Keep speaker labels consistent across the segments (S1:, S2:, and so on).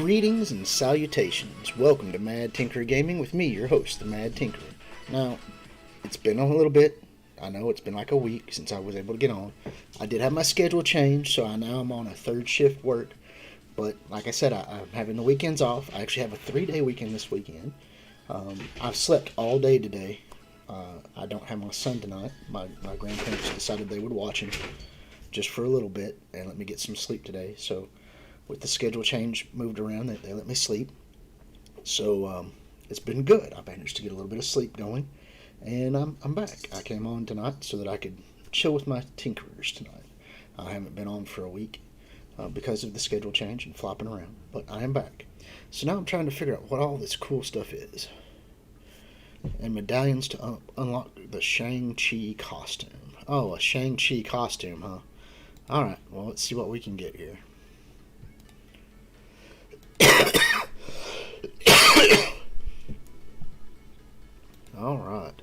S1: Greetings and salutations. Welcome to Mad Tinker Gaming with me, your host, the Mad Tinker. Now, it's been a little bit. I know it's been like a week since I was able to get on. I did have my schedule changed, so now I'm on a third shift work. But like I said, I'm having the weekends off. I actually have a 3-day weekend this weekend. I've slept all day today. I don't have my son tonight. My grandparents decided they would watch him just for a little bit and let me get some sleep today. So with the schedule change moved around, they let me sleep. So it's been good. I managed to get a little bit of sleep going, and I'm back. I came on tonight so that I could chill with my tinkerers tonight. I haven't been on for a week because of the schedule change and flopping around, but I am back. So now I'm trying to figure out what all this cool stuff is. And medallions to unlock the Shang-Chi costume. Oh, a Shang-Chi costume, huh? Alright, well, let's see what we can get here. Alright.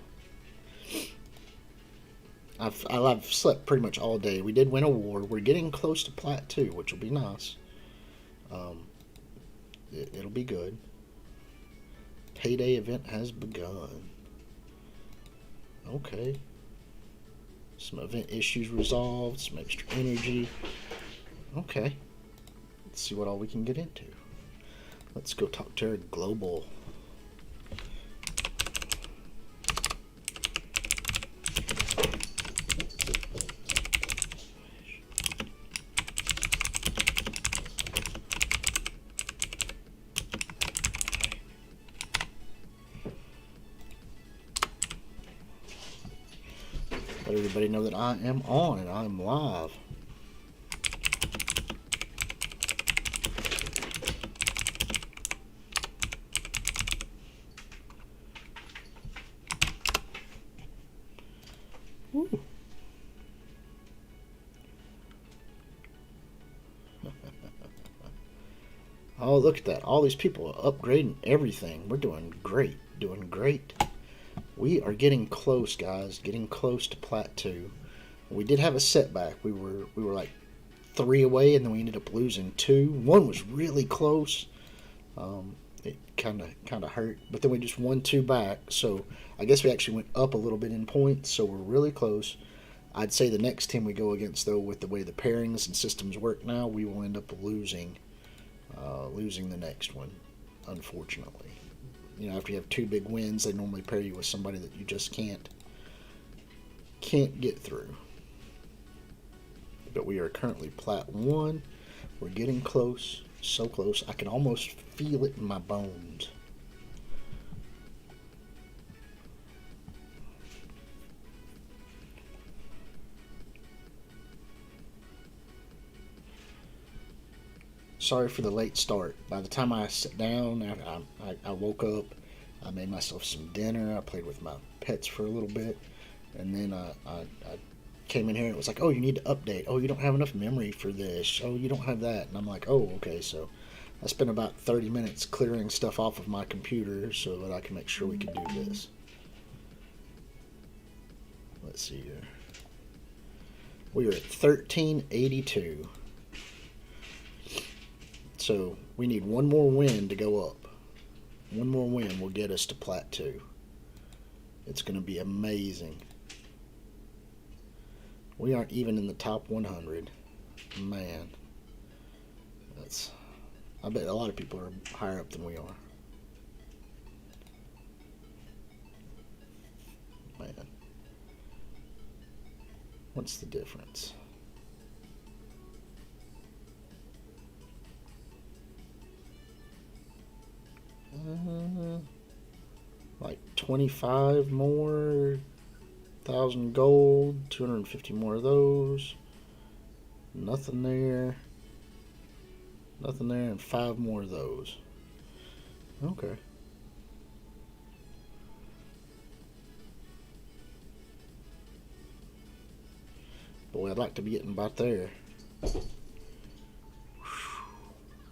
S1: I've slept pretty much all day. We did win a war. We're getting close to Plat 2, which will be nice. It'll be good. Payday event has begun. Okay. Some event issues resolved. Some extra energy. Okay. Let's see what all we can get into. Let's go talk to our global. Let everybody know that I am on and I am live. Woo. Oh, look at that. All these people are upgrading everything. We're doing great. Doing great. We are getting close, guys. Getting close to Plat 2. We did have a setback. We were like 3 away, and then we ended up losing 2. 1 was really close. It kind of hurt, but then we just won 2 back. So I guess we actually went up a little bit in points. So we're really close. I'd say the next team we go against, though, with the way the pairings and systems work now, we will end up losing the next one, unfortunately. You know, after you have 2 big wins, they normally pair you with somebody that you just can't get through. But we are currently Plat 1. We're getting close, so close. I can almost feel it in my bones. Sorry for the late start. By the time I sat down, I woke up, I made myself some dinner, I played with my pets for a little bit, and then I came in here and it was like, oh, you need to update. Oh, you don't have enough memory for this. Oh, you don't have that. And I'm like, oh, okay. So I spent about 30 minutes clearing stuff off of my computer so that I can make sure we can do this. Let's see here. We are at 1382. So we need 1 more win to go up. 1 more win will get us to Plat 2. It's going to be amazing. We aren't even in the top 100. Man. I bet a lot of people are higher up than we are. Man. What's the difference? Like 25 more, 1,000 gold, 250 more of those. Nothing there. Nothing there, and 5 more of those. Okay. Boy, I'd like to be getting about there.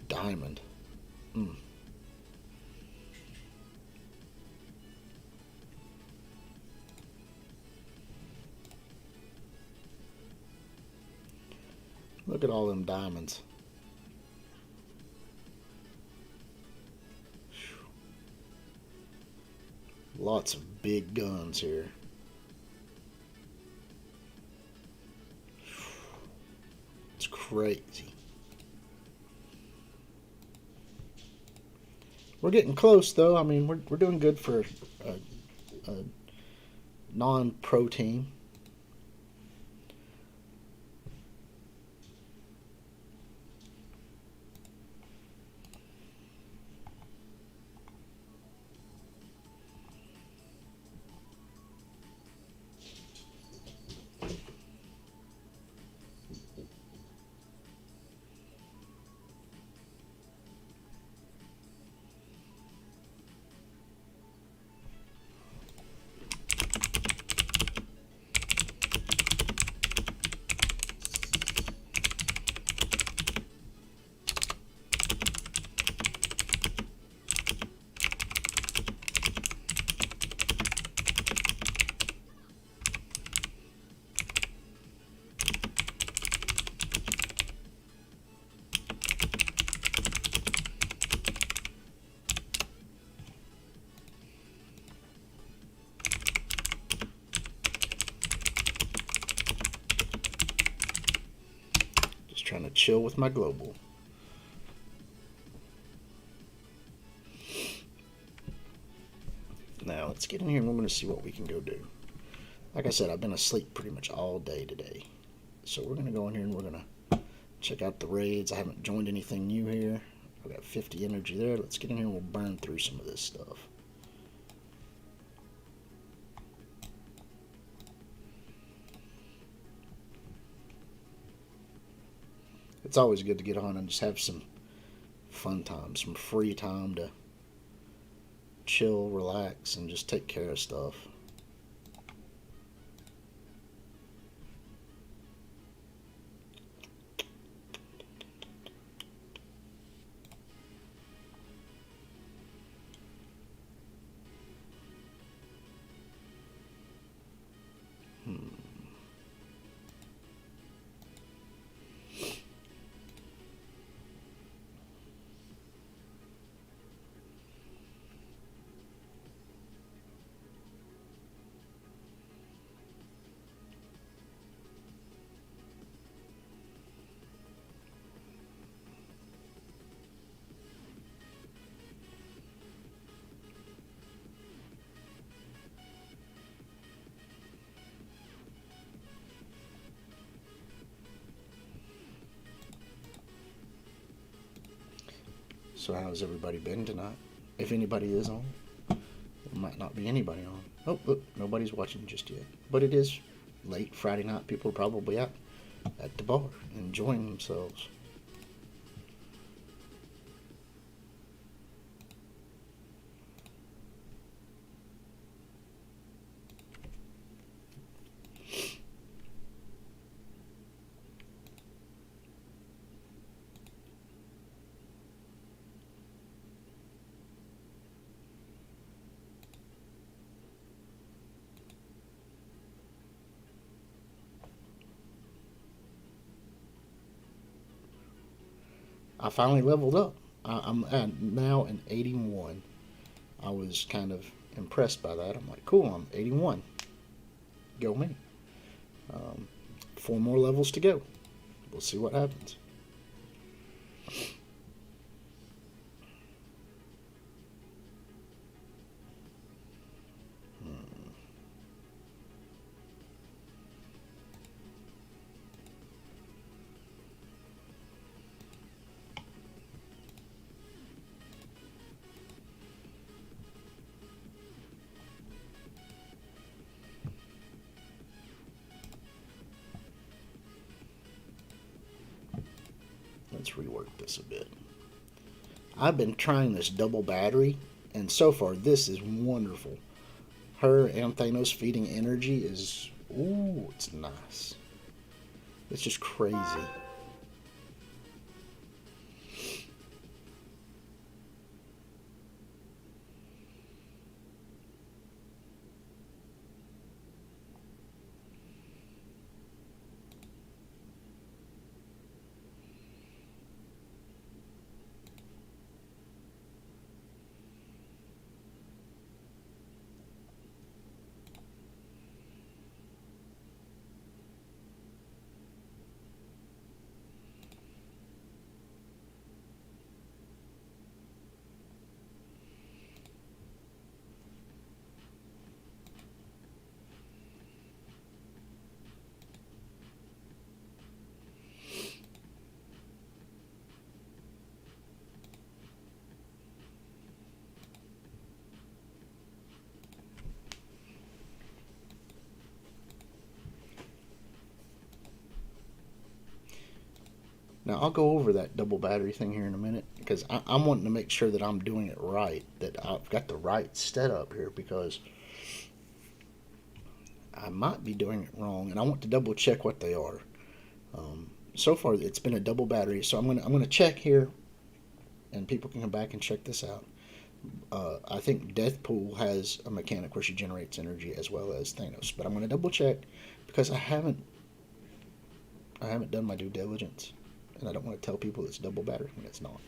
S1: Diamond. Look at all them diamonds. Lots of big guns here. It's crazy. We're getting close, though. I mean, we're doing good for a non-pro team. Trying to chill with my global. Now let's get in here and we're going to see what we can go do. Like I said, I've been asleep pretty much all day today. So we're going to go in here and we're going to check out the raids. I haven't joined anything new here. I've got 50 energy there. Let's get in here and we'll burn through some of this stuff. It's always good to get on and just have some fun time, some free time to chill, relax, and just take care of stuff. So how's everybody been tonight? If anybody is on. There might not be anybody on. Oh, look, nobody's watching just yet. But it is late Friday night. People are probably out at the bar enjoying themselves. I finally leveled up. I'm now an 81. I was kind of impressed by that. I'm like, cool, I'm 81. Go me. 4 more levels to go. We'll see what happens. Let's rework this a bit. I've been trying this double battery, and so far this is wonderful. Her and Thanos feeding energy is, ooh, it's nice. It's just crazy. Now, I'll go over that double battery thing here in a minute, because I'm wanting to make sure that I'm doing it right, that I've got the right setup here, because I might be doing it wrong, and I want to double check what they are. So far, it's been a double battery, so I'm gonna check here, and people can come back and check this out. I think Deathpool has a mechanic where she generates energy as well as Thanos, but I'm gonna double check because I haven't done my due diligence, and I don't want to tell people it's double battery when it's not.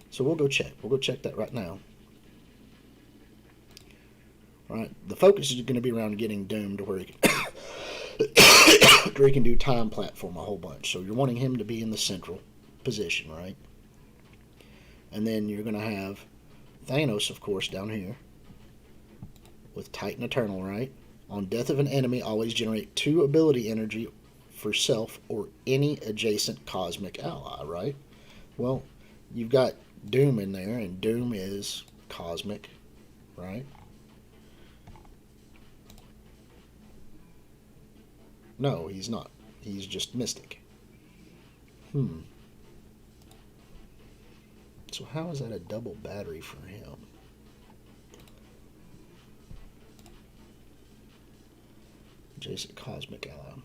S1: So we'll go check. We'll go check that right now. All right, the focus is going to be around getting Doom to where he can do time platform a whole bunch. So you're wanting him to be in the central position, right? And then you're going to have Thanos, of course, down here with Titan Eternal, right? On death of an enemy, always generate 2 ability energy for self or any adjacent cosmic ally, right? Well, you've got Doom in there, and Doom is cosmic, right? No, he's not. He's just mystic. So how is that a double battery for him? Adjacent cosmic ally.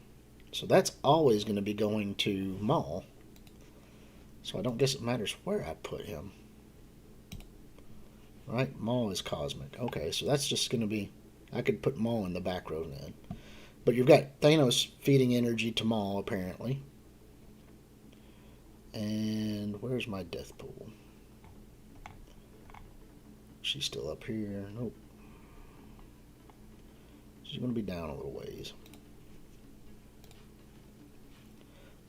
S1: So that's always going to be going to Maul. So I don't guess it matters where I put him. Right? Maul is cosmic. Okay, so that's just going to be... I could put Maul in the back row then. But you've got Thanos feeding energy to Maul, apparently. And where's my death pool? She's still up here. Nope. She's going to be down a little ways.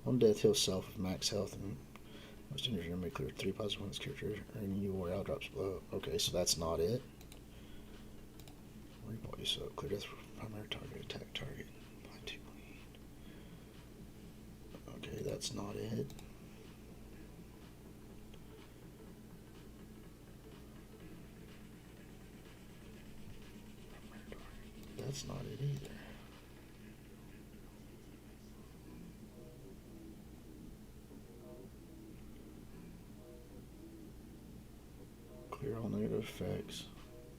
S1: On death, heal self with max health and most energy may clear 3 positive ones character and you or out drops below. Okay, so that's not it. Rebody, so clear death for primary target, attack target. Okay, that's not it. That's not it either. Clear all negative effects.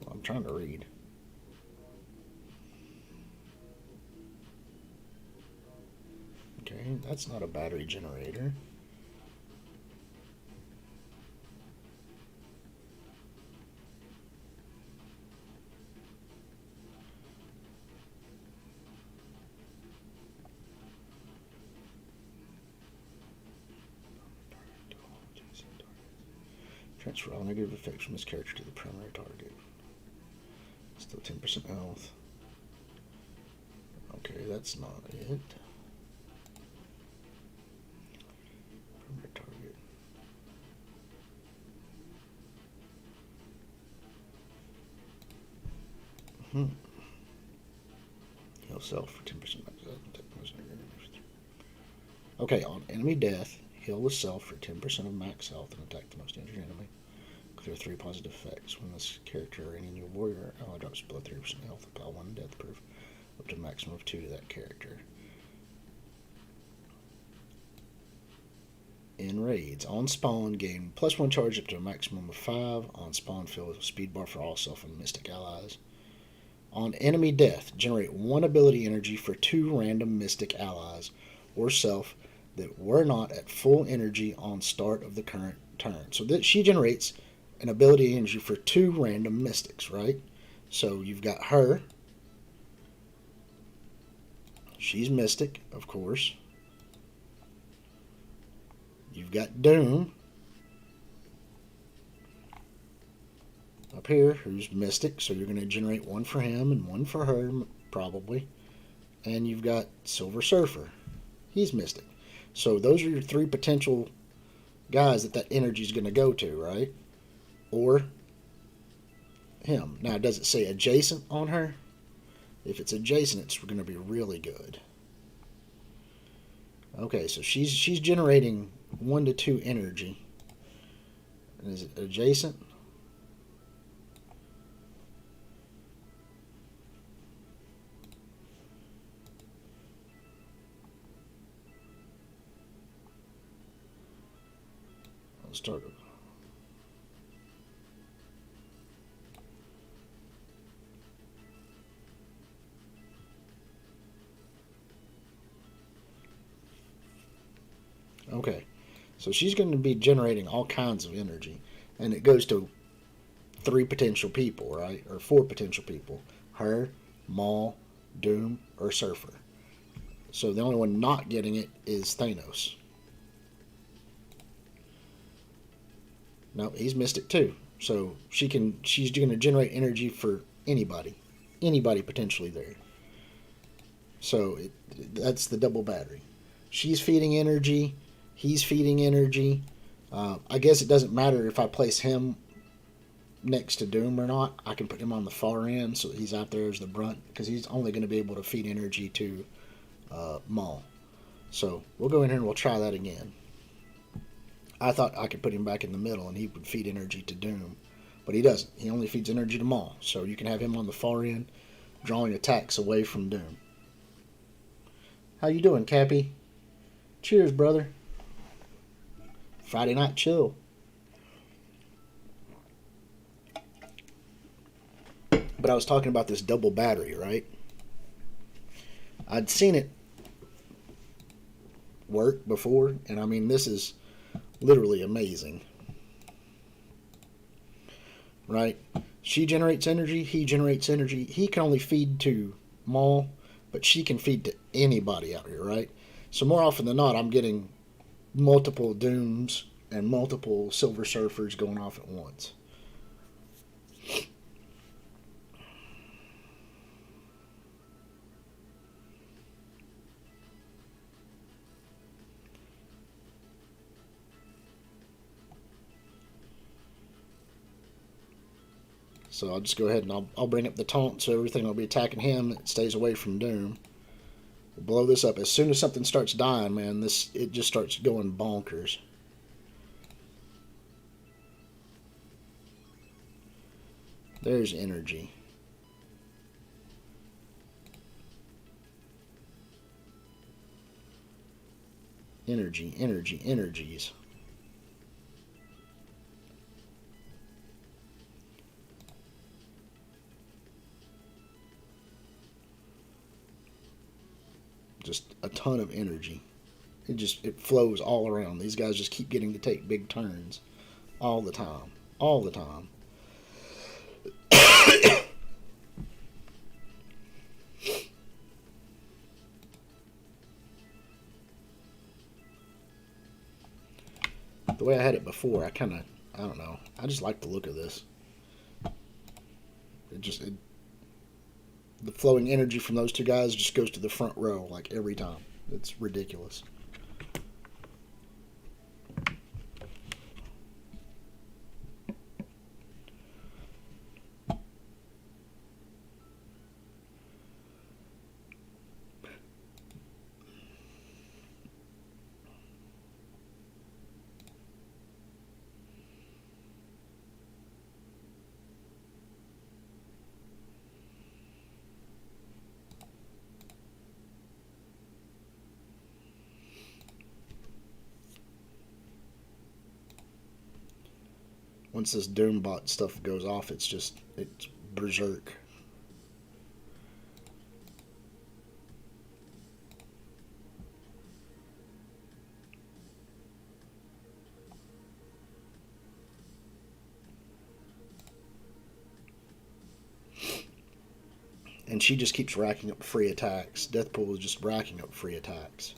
S1: Well, I'm trying to read. Okay, that's not a battery generator. Transfer all negative effects from this character to the primary target. Still 10% health. Okay, that's not it. Primary target. Heal self for 10% max. Okay, on enemy death, heal the self for 10% of max health and attack the most injured enemy. Clear 3 positive effects. When this character or any new warrior ally drops below 3% health, apply 1 death proof up to a maximum of 2 to that character. In raids, on spawn, gain +1 charge up to a maximum of 5. On spawn, fill a speed bar for all self and mystic allies. On enemy death, generate 1 ability energy for 2 random mystic allies or self that were not at full energy on start of the current turn. So that she generates an ability energy for 2 random mystics, right? So you've got her. She's mystic, of course. You've got Doom up here, who's mystic, so you're going to generate 1 for him and 1 for her, probably. And you've got Silver Surfer. He's mystic. So those are your 3 potential guys that energy is going to go to, right? Or him. Now, does it say adjacent on her? If it's adjacent, it's going to be really good. Okay, so she's generating 1 to 2 energy. And is it adjacent? start. Okay, so she's going to be generating all kinds of energy, and it goes to 3 potential people, right? Or 4 potential people: her, Maul, Doom, or Surfer. So the only one not getting it is Thanos. No, he's missed it too. So she's going to generate energy for anybody potentially there. So that's the double battery. She's feeding energy. He's feeding energy. I guess it doesn't matter if I place him next to Doom or not. I can put him on the far end so he's out there as the brunt, because he's only going to be able to feed energy to Maul. So we'll go in here and we'll try that again. I thought I could put him back in the middle and he would feed energy to Doom, but he doesn't. He only feeds energy to Maul. So you can have him on the far end, drawing attacks away from Doom. How you doing, Cappy? Cheers, brother. Friday night chill. But I was talking about this double battery, right? I'd seen it work before, and I mean, this is literally amazing. Right? She generates energy, he generates energy. He can only feed to Maul, but she can feed to anybody out here, right? So more often than not, I'm getting multiple Dooms and multiple Silver Surfers going off at once. So I'll just go ahead and I'll bring up the taunt so everything will be attacking him. It stays away from Doom. We'll blow this up. As soon as something starts dying, man, it just starts going bonkers. There's energy. Energies. Just a ton of energy. It flows all around. These guys just keep getting to take big turns all the time. All the time. The way I had it before, I don't know. I just like the look of this. The flowing energy from those 2 guys just goes to the front row like every time. It's ridiculous. Once this Doombot stuff goes off, it's berserk. And she just keeps racking up free attacks. Deathpool is just racking up free attacks.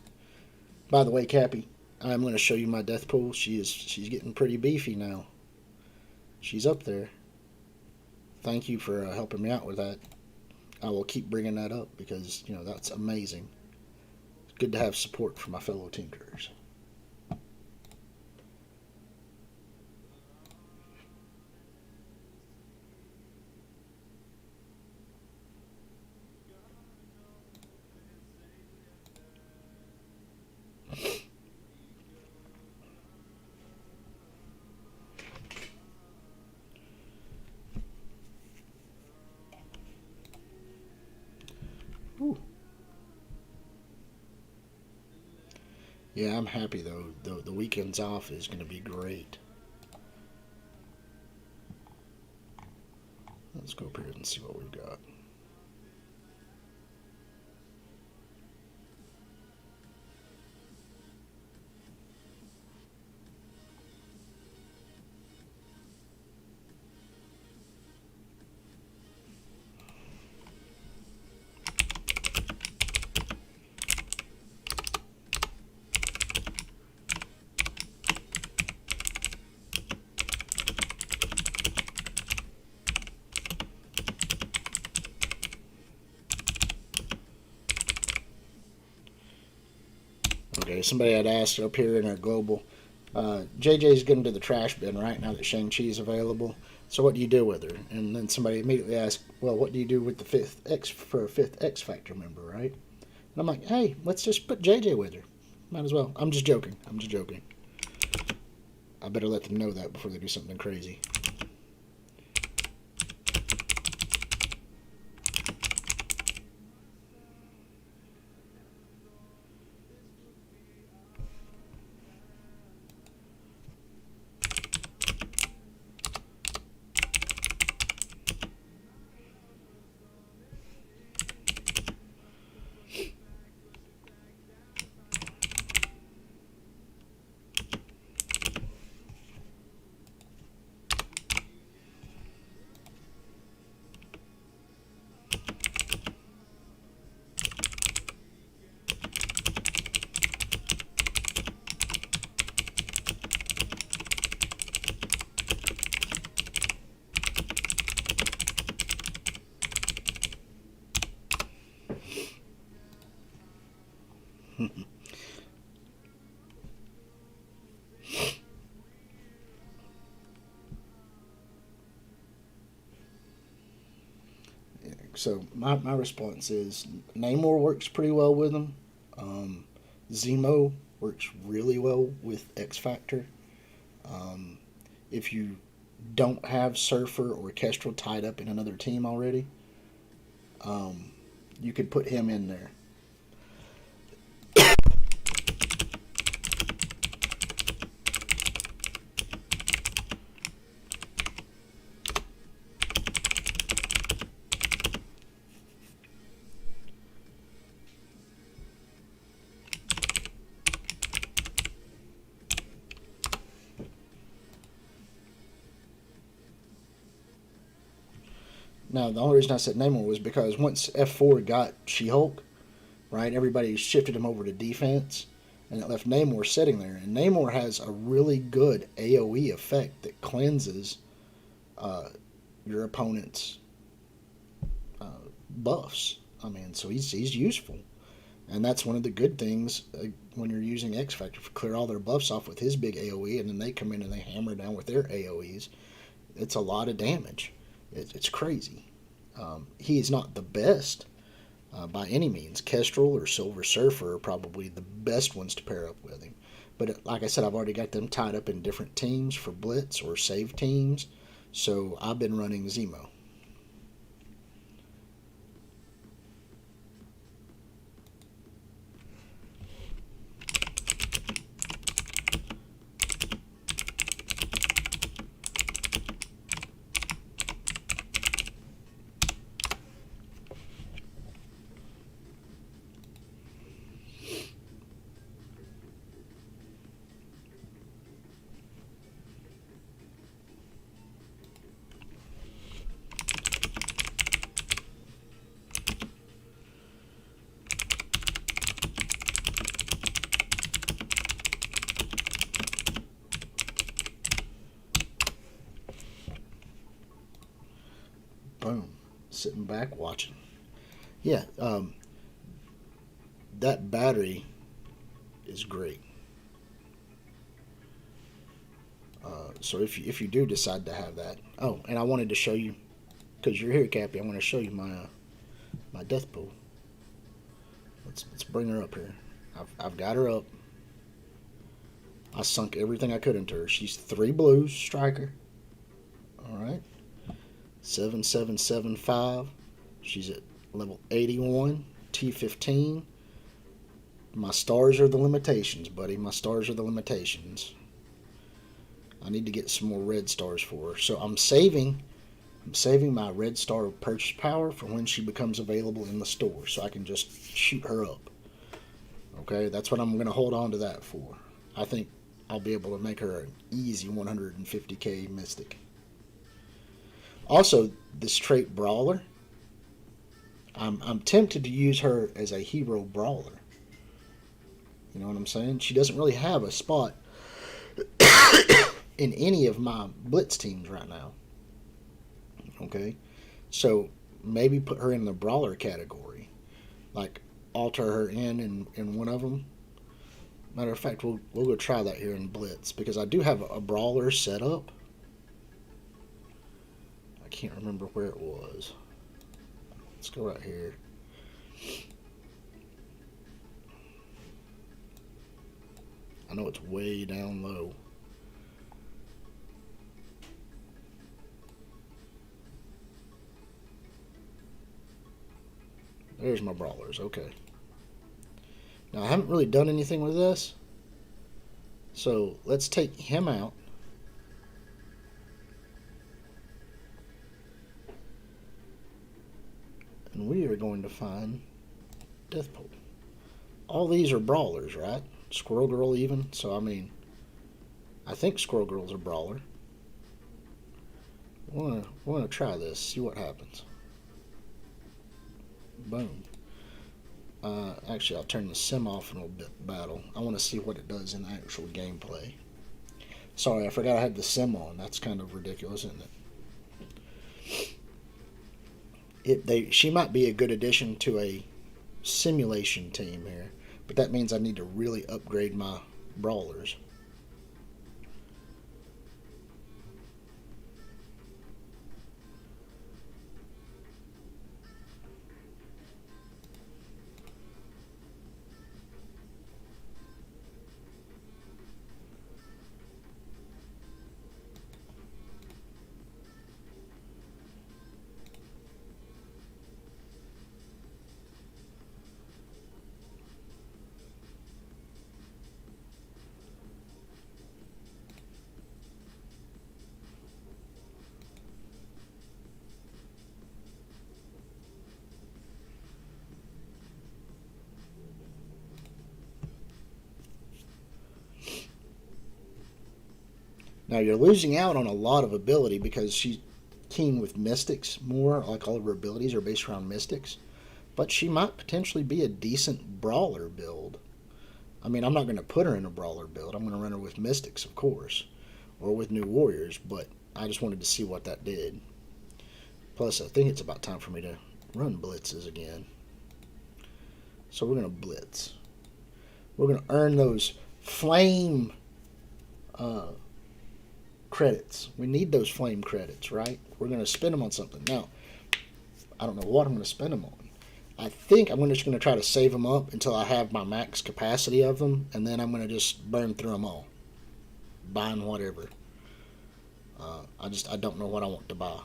S1: By the way, Cappy, I'm going to show you my Deathpool. She's getting pretty beefy now. She's up there. Thank you for helping me out with that. I will keep bringing that up because, that's amazing. It's good to have support from my fellow tinkerers. Ooh. Yeah, I'm happy though. The weekend's off is going to be great. Let's go up here and see what we've got. Okay, somebody had asked up here in our global, JJ's getting to the trash bin right now that Shang-Chi is available. So what do you do with her? And then somebody immediately asked, well, what do you do with the fifth X Factor member, right? And I'm like, hey, let's just put JJ with her. Might as well. I'm just joking. I better let them know that before they do something crazy. So my response is Namor works pretty well with them. Zemo works really well with X Factor. If you don't have Surfer or Kestrel tied up in another team already, you could put him in there. Now, the only reason I said Namor was because once F4 got She-Hulk, right, everybody shifted him over to defense, and it left Namor sitting there. And Namor has a really good AoE effect that cleanses your opponent's buffs. I mean, so he's useful. And that's one of the good things when you're using X Factor, to clear all their buffs off with his big AoE, and then they come in and they hammer down with their AoEs. It's a lot of damage. It's crazy. He is not the best by any means. Kestrel or Silver Surfer are probably the best ones to pair up with him. But like I said, I've already got them tied up in different teams for Blitz or save teams. So I've been running Zemo. Boom. Sitting back watching. Yeah, that battery is great. So if you do decide to have that. Oh, and I wanted to show you, because you're here, Cappy, I want to show you my death pool. Let's bring her up here. I've got her up. I sunk everything I could into her. She's 3 blues, striker. Alright. 7775. She's at level 81. T15. My stars are the limitations, buddy. My stars are the limitations. I need to get some more red stars for her. So I'm saving I'm saving my red star of purchase power for when she becomes available in the store, so I can just shoot her up. Okay, that's what I'm going to hold on to that for. I think I'll be able to make her an easy 150k Mystic. Also, this trait Brawler, I'm tempted to use her as a hero brawler. You know what I'm saying? She doesn't really have a spot in any of my blitz teams right now. Okay, so maybe put her in the brawler category, like alter her in one of them. Matter of fact, we'll go try that here in blitz because I do have a brawler set up. I can't remember where it was. Let's go right here. I know it's way down low. There's my brawlers. Okay. Now I haven't really done anything with this, so let's take him out. And we are going to find Deathpool. All these are brawlers, right? Squirrel Girl even. So, I mean, I think Squirrel Girl's a brawler. We're gonna try this, see what happens. Boom. Actually, I'll turn the sim off in a little bit battle. I want to see what it does in the actual gameplay. Sorry, I forgot I had the sim on. That's kind of ridiculous, isn't it? She might be a good addition to a simulation team here, but that means I need to really upgrade my brawlers. Now you're losing out on a lot of ability because she's keen with mystics more, like all of her abilities are based around mystics. But she might potentially be a decent brawler build. I mean, I'm not going to put her in a brawler build. I'm going to run her with mystics, of course, or with new warriors, but I just wanted to see what that did. Plus, I think it's about time for me to run blitzes again. So we're going to blitz. We're going to earn those flame credits. We need those flame credits, right? We're going to spend them on something. Now, I don't know what I'm going to spend them on. I think I'm just going to try to save them up until I have my max capacity of them, and then I'm going to just burn through them all. Buying whatever. I don't know what I want to buy.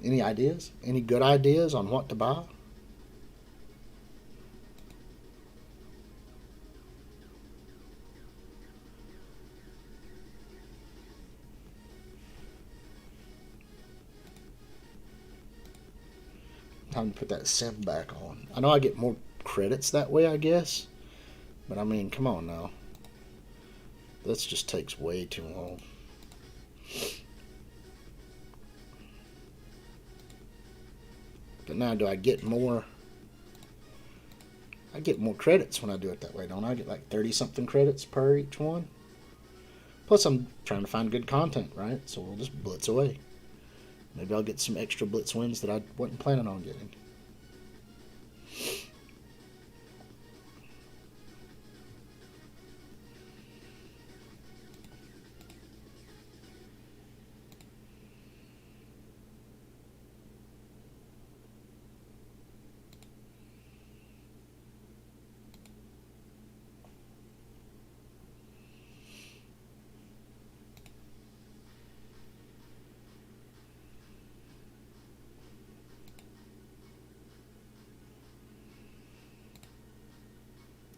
S1: Any ideas? Any good ideas on what to buy? Time to put that sim back on. I know I get more credits that way, I guess. But I mean, come on now. This just takes way too long. But now, do I get more? I get more credits when I do it that way, don't I? I get like 30-something credits per each one. Plus, I'm trying to find good content, right? So we'll just blitz away. Maybe I'll get some extra blitz wins that I wasn't planning on getting.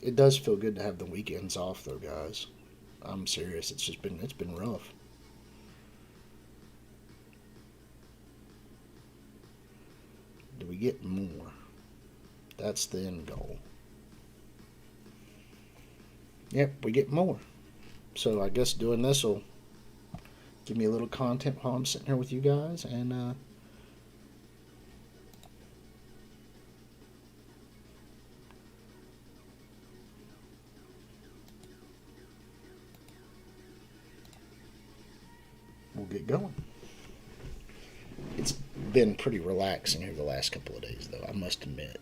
S1: It does feel good to have the weekends off, though, guys. I'm serious. It's been rough. Do we get more? That's the end goal. Yep, we get more. So I guess doing this will give me a little content while I'm sitting here with you guys, and we'll get going. It's been pretty relaxing here the last couple of days, though, I must admit.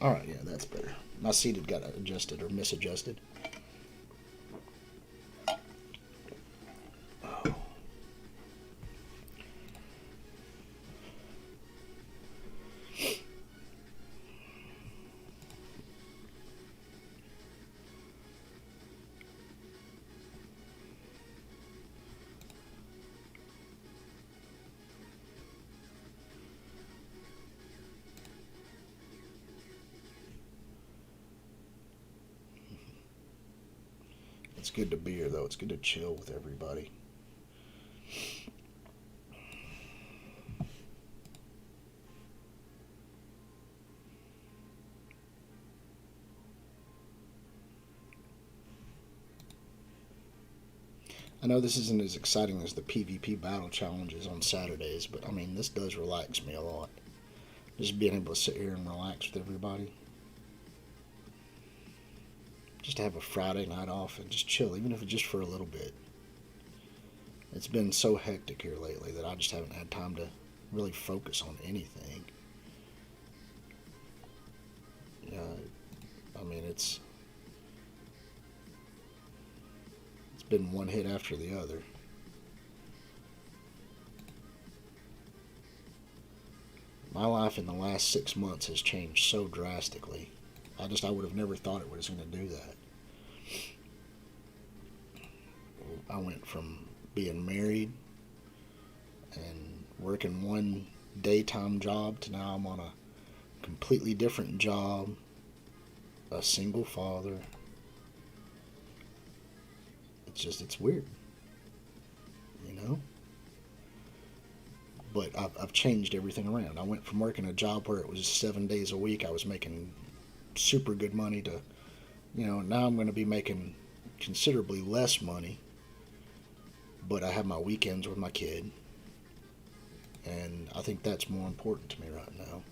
S1: Alright, yeah, that's better. My seat had got adjusted or misadjusted. Oh. It's good to be here, though. It's good to chill with everybody. I know this isn't as exciting as the PvP battle challenges on Saturdays, but I mean, this does relax me a lot. Just being able to sit here and relax with everybody. Just to have a Friday night off and just chill, even if it's just for a little bit. It's been so hectic here lately that I just haven't had time to really focus on anything. I mean, it's been one hit after the other. My life in the last 6 months has changed so drastically. I would have never thought it was going to do that. I went from being married and working one daytime job to now I'm on a completely different job, a single father. It's weird, you know? But I've changed everything around. I went from working a job where it was 7 days a week, I was making super good money, to, now I'm going to be making considerably less money, but I have my weekends with my kid, and I think that's more important to me right now.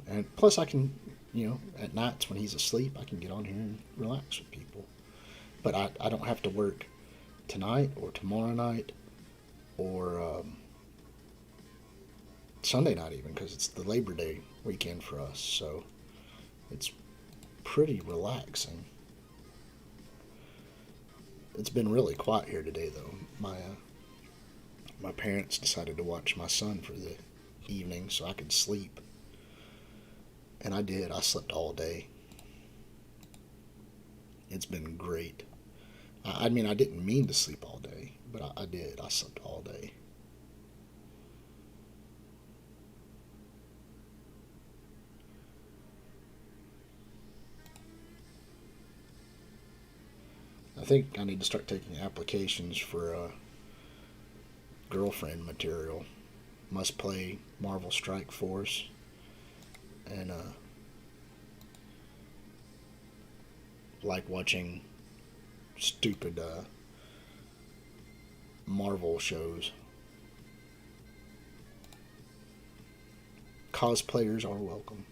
S1: And plus I can, at nights when he's asleep, I can get on here and relax with people. But I don't have to work tonight or tomorrow night or Sunday night even, because it's the Labor Day weekend for us. So it's pretty relaxing. It's been really quiet here today, though. My parents decided to watch my son for the evening so I could sleep. And I did. I slept all day. It's been great. I mean, I didn't mean to sleep all day, but I did. I slept all day. I think I need to start taking applications for girlfriend material. Must play Marvel Strike Force. And like watching stupid Marvel shows. Cosplayers are welcome.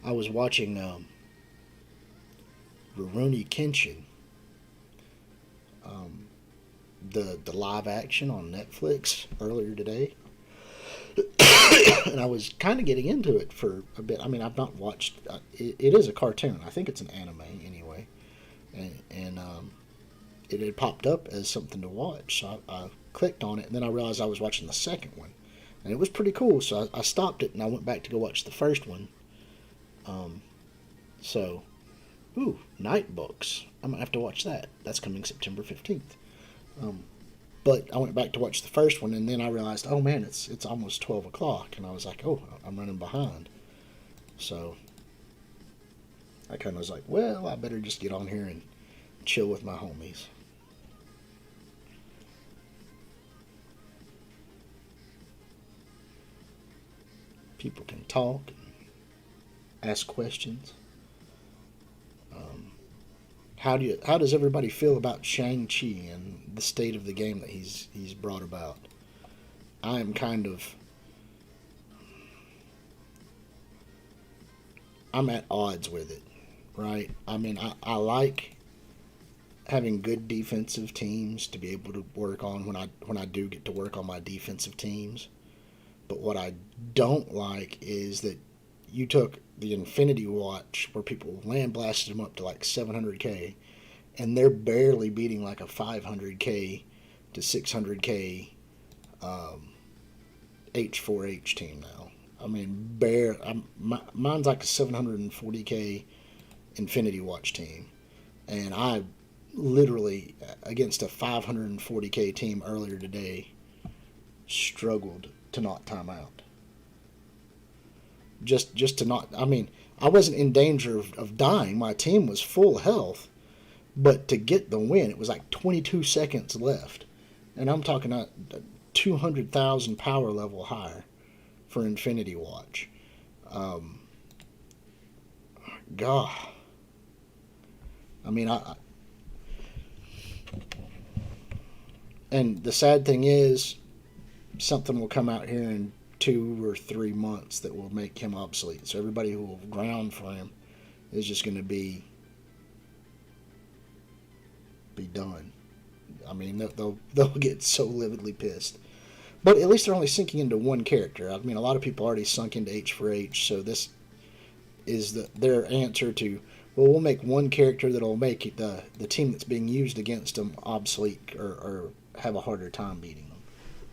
S1: I was watching Rurouni Kenshin, the live action on Netflix earlier today, and I was kind of getting into it for a bit. I mean, I've not watched. It is a cartoon. I think it's an anime anyway, and it had popped up as something to watch. So I clicked on it, and then I realized I was watching the second one, and it was pretty cool. So I stopped it and I went back to go watch the first one. So, Night Books. I'm gonna have to watch that. That's coming September 15th. But I went back to watch the first one, and then I realized, oh man, it's almost 12 o'clock, and I was like, oh, I'm running behind. So I kind of was like, well, I better just get on here and chill with my homies. People can talk and ask questions. How does everybody feel about Shang-Chi and the state of the game that he's brought about? I'm at odds with it, right? I mean, I like having good defensive teams to be able to work on when I do get to work on my defensive teams. But what I don't like is that you took the Infinity Watch where people land blasted them up to like 700k, and they're barely beating like a 500k to 600k H4H team now. I mean, mine's like a 740k Infinity Watch team, and I literally, against a 540k team earlier today, struggled to not time out. Just to not, I mean, I wasn't in danger of dying. My team was full health, but to get the win, it was like 22 seconds left, and I'm talking about 200,000 power level higher for Infinity Watch. God, I mean, and the sad thing is, something will come out here in 2 or 3 months that will make him obsolete. So everybody who will ground for him is just going to be done. I mean, they'll get so lividly pissed. But at least they're only sinking into one character. I mean, a lot of people already sunk into H4H, so this is their answer to, well, we'll make one character that'll make the team that's being used against them obsolete or have a harder time beating them.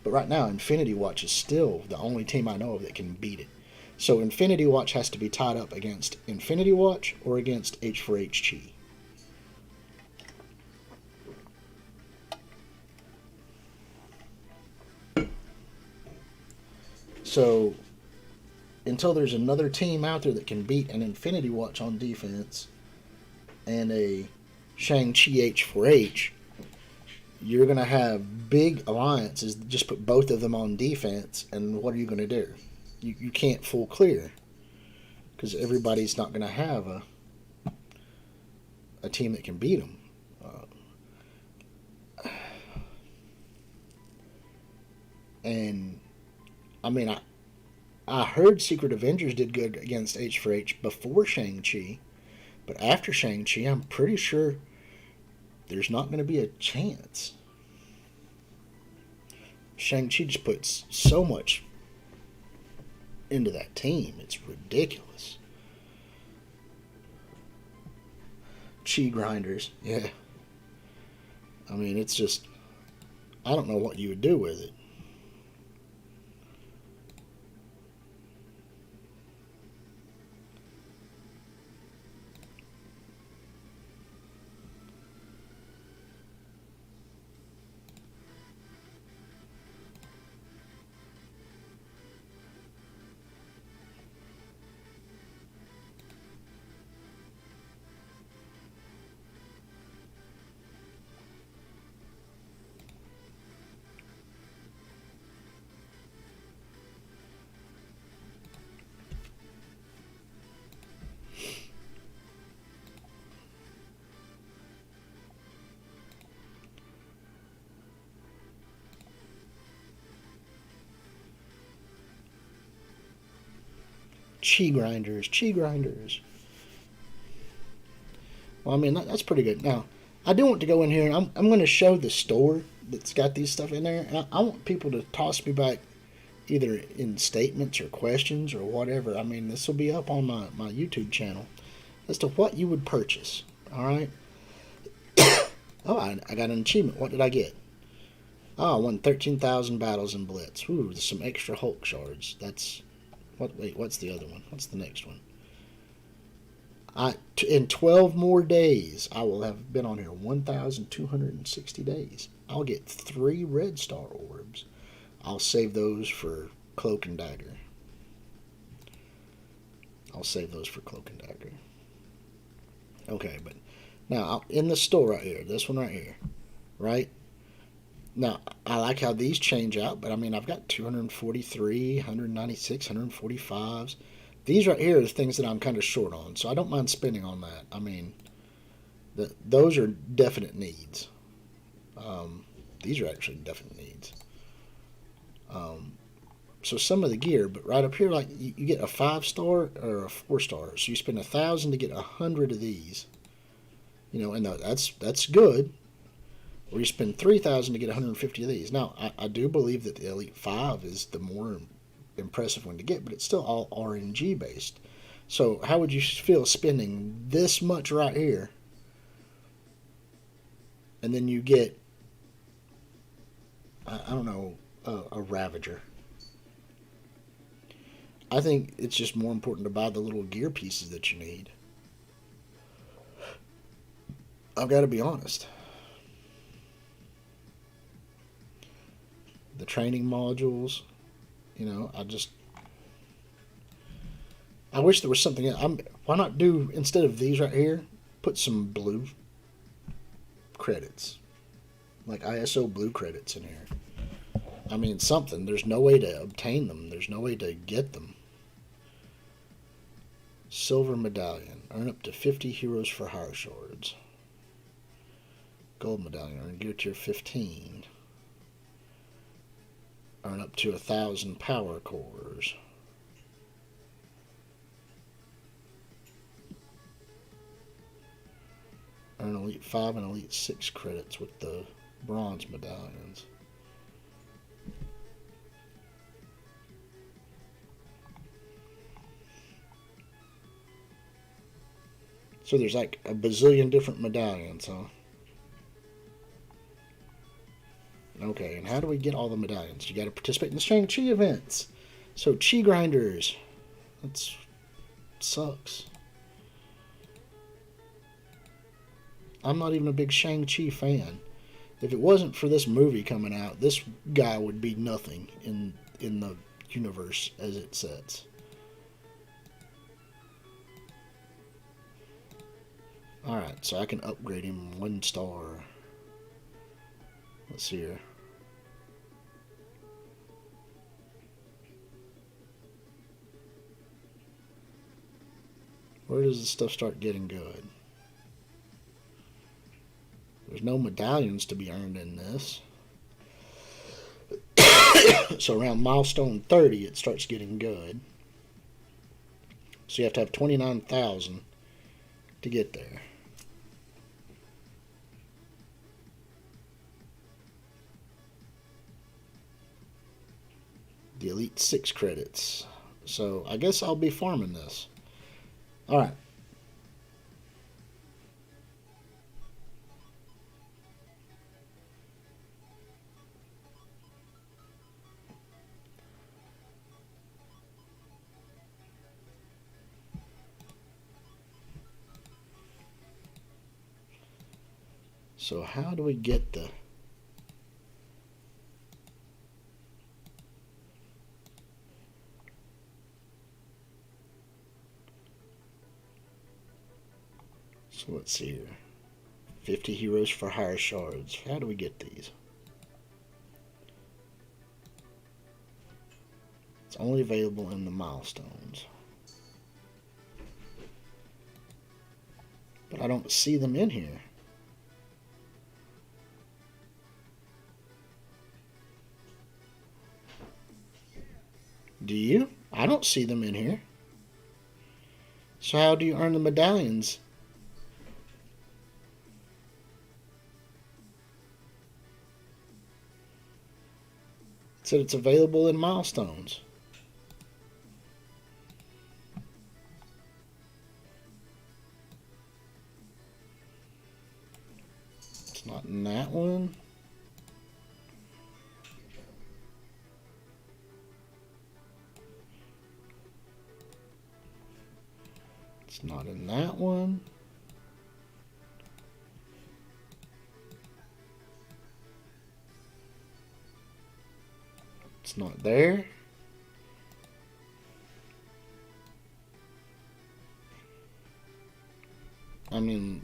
S1: But right now, Infinity Watch is still the only team I know of that can beat it. So Infinity Watch has to be tied up against Infinity Watch or against H4H Chi. So until there's another team out there that can beat an Infinity Watch on defense and a Shang-Chi H4H, you're going to have big alliances that just put both of them on defense, and what are you going to do? You can't full clear because everybody's not going to have a team that can beat them. And I mean, I heard Secret Avengers did good against H4H before Shang-Chi, but after Shang-Chi, I'm pretty sure there's not going to be a chance. Shang-Chi just puts so much into that team. It's ridiculous. Chi grinders, yeah. I mean, it's just, I don't know what you would do with it. Chi grinders. Well, I mean, that's pretty good. Now, I do want to go in here, and I'm going to show the store that's got these stuff in there, and I want people to toss me back either in statements or questions or whatever. I mean, this will be up on my YouTube channel as to what you would purchase. All right? Oh, I got an achievement. What did I get? Ah, I won 13,000 battles in Blitz. Ooh, there's some extra Hulk shards. That's... What? Wait, what's the other one? What's the next one? In 12 more days, I will have been on here 1,260 days. I'll get 3 red star orbs. I'll save those for Cloak and Dagger. I'll save those for Cloak and Dagger. Okay, but now in the store right here, this one right here, right? Now, I like how these change out, but I mean, I've got 243, 196, 145s. These right here are the things that I'm kind of short on, so I don't mind spending on that. I mean, those are definite needs. These are actually definite needs. So some of the gear, but right up here, like you get a 5-star or a 4-star, so you spend 1,000 to get 100 of these. You know, and that's good. Or you spend 3,000 to get 150 of these. Now, I do believe that the Elite 5 is the more impressive one to get, but it's still all RNG based. So how would you feel spending this much right here, and then you get, I don't know, a Ravager? I think it's just more important to buy the little gear pieces that you need. I've got to be honest. The training modules, you know, I wish there was something. Why not do, instead of these right here, put some blue credits, like ISO blue credits in here. I mean, something. There's no way to obtain them. There's no way to get them. Silver medallion. Earn up to 50 heroes for hire shards. Gold medallion. Earn gear tier 15. Earn up to 1,000 power cores. Earn Elite 5 and Elite 6 credits with the bronze medallions. So there's like a bazillion different medallions, huh? Okay, and how do we get all the medallions? You got to participate in the Shang-Chi events. So Chi grinders. That sucks. I'm not even a big Shang-Chi fan. If it wasn't for this movie coming out, this guy would be nothing in the universe as it sets. Alright, so I can upgrade him 1 star. Let's see here. Where does the stuff start getting good? There's no medallions to be earned in this. So around milestone 30, it starts getting good. So you have to have 29,000 to get there. The Elite 6 credits. So I guess I'll be farming this. Alright. So how do we get the... So let's see here. 50 heroes for hire shards. How do we get these? It's only available in the milestones. But I don't see them in here. Do you? I don't see them in here. So how do you earn the medallions? It said it's available in milestones. It's not in that one. And that one. It's not there. I mean,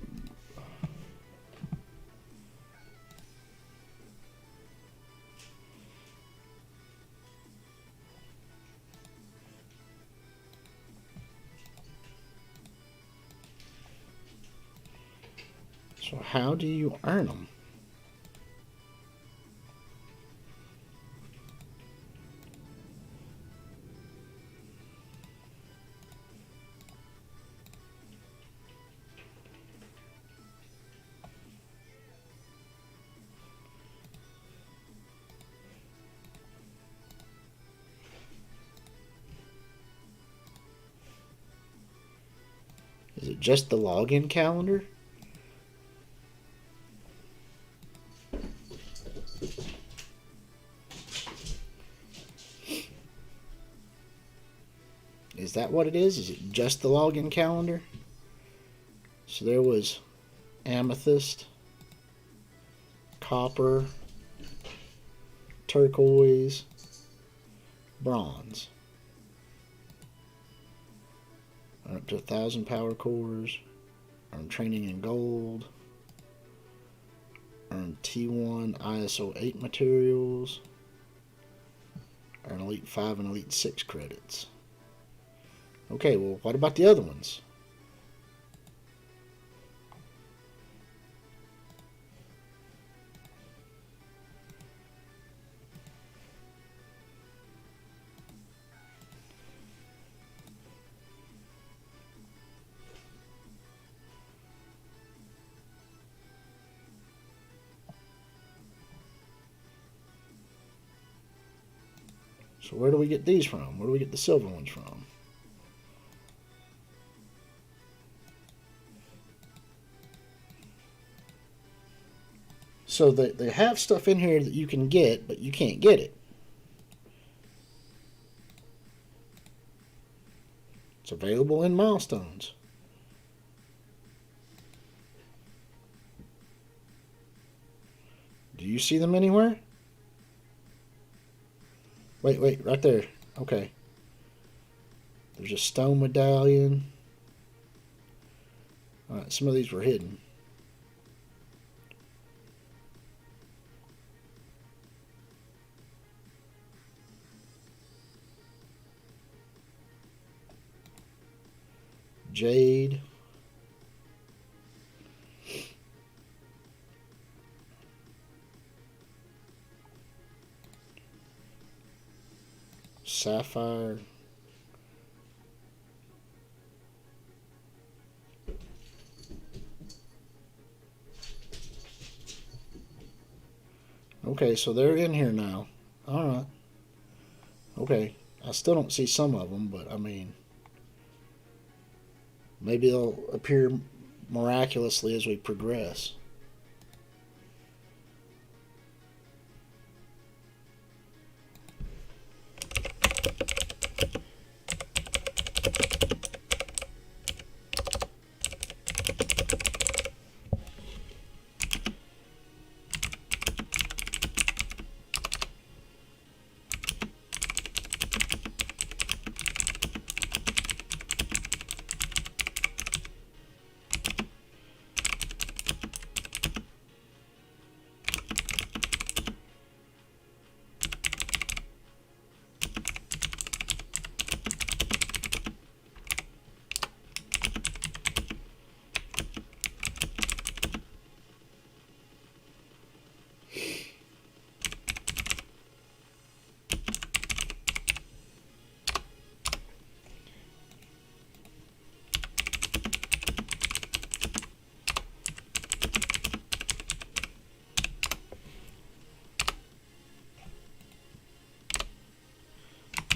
S1: so how do you earn them? Is it just the login calendar? Is that what it is? Is it just the login calendar? So there was amethyst, copper, turquoise, bronze. Earn up to 1,000 power cores. Earn training in gold. Earn T1 ISO 8 materials. Earn Elite 5 and Elite 6 credits. Okay, well, what about the other ones? So where do we get these from? Where do we get the silver ones from? So they have stuff in here that you can get, but you can't get it. It's available in milestones. Do you see them anywhere? Wait, right there. Okay. There's a stone medallion. Alright, some of these were hidden. Jade. Sapphire. Okay, so they're in here now. Alright. Okay. I still don't see some of them, but I mean, maybe they'll appear miraculously as we progress.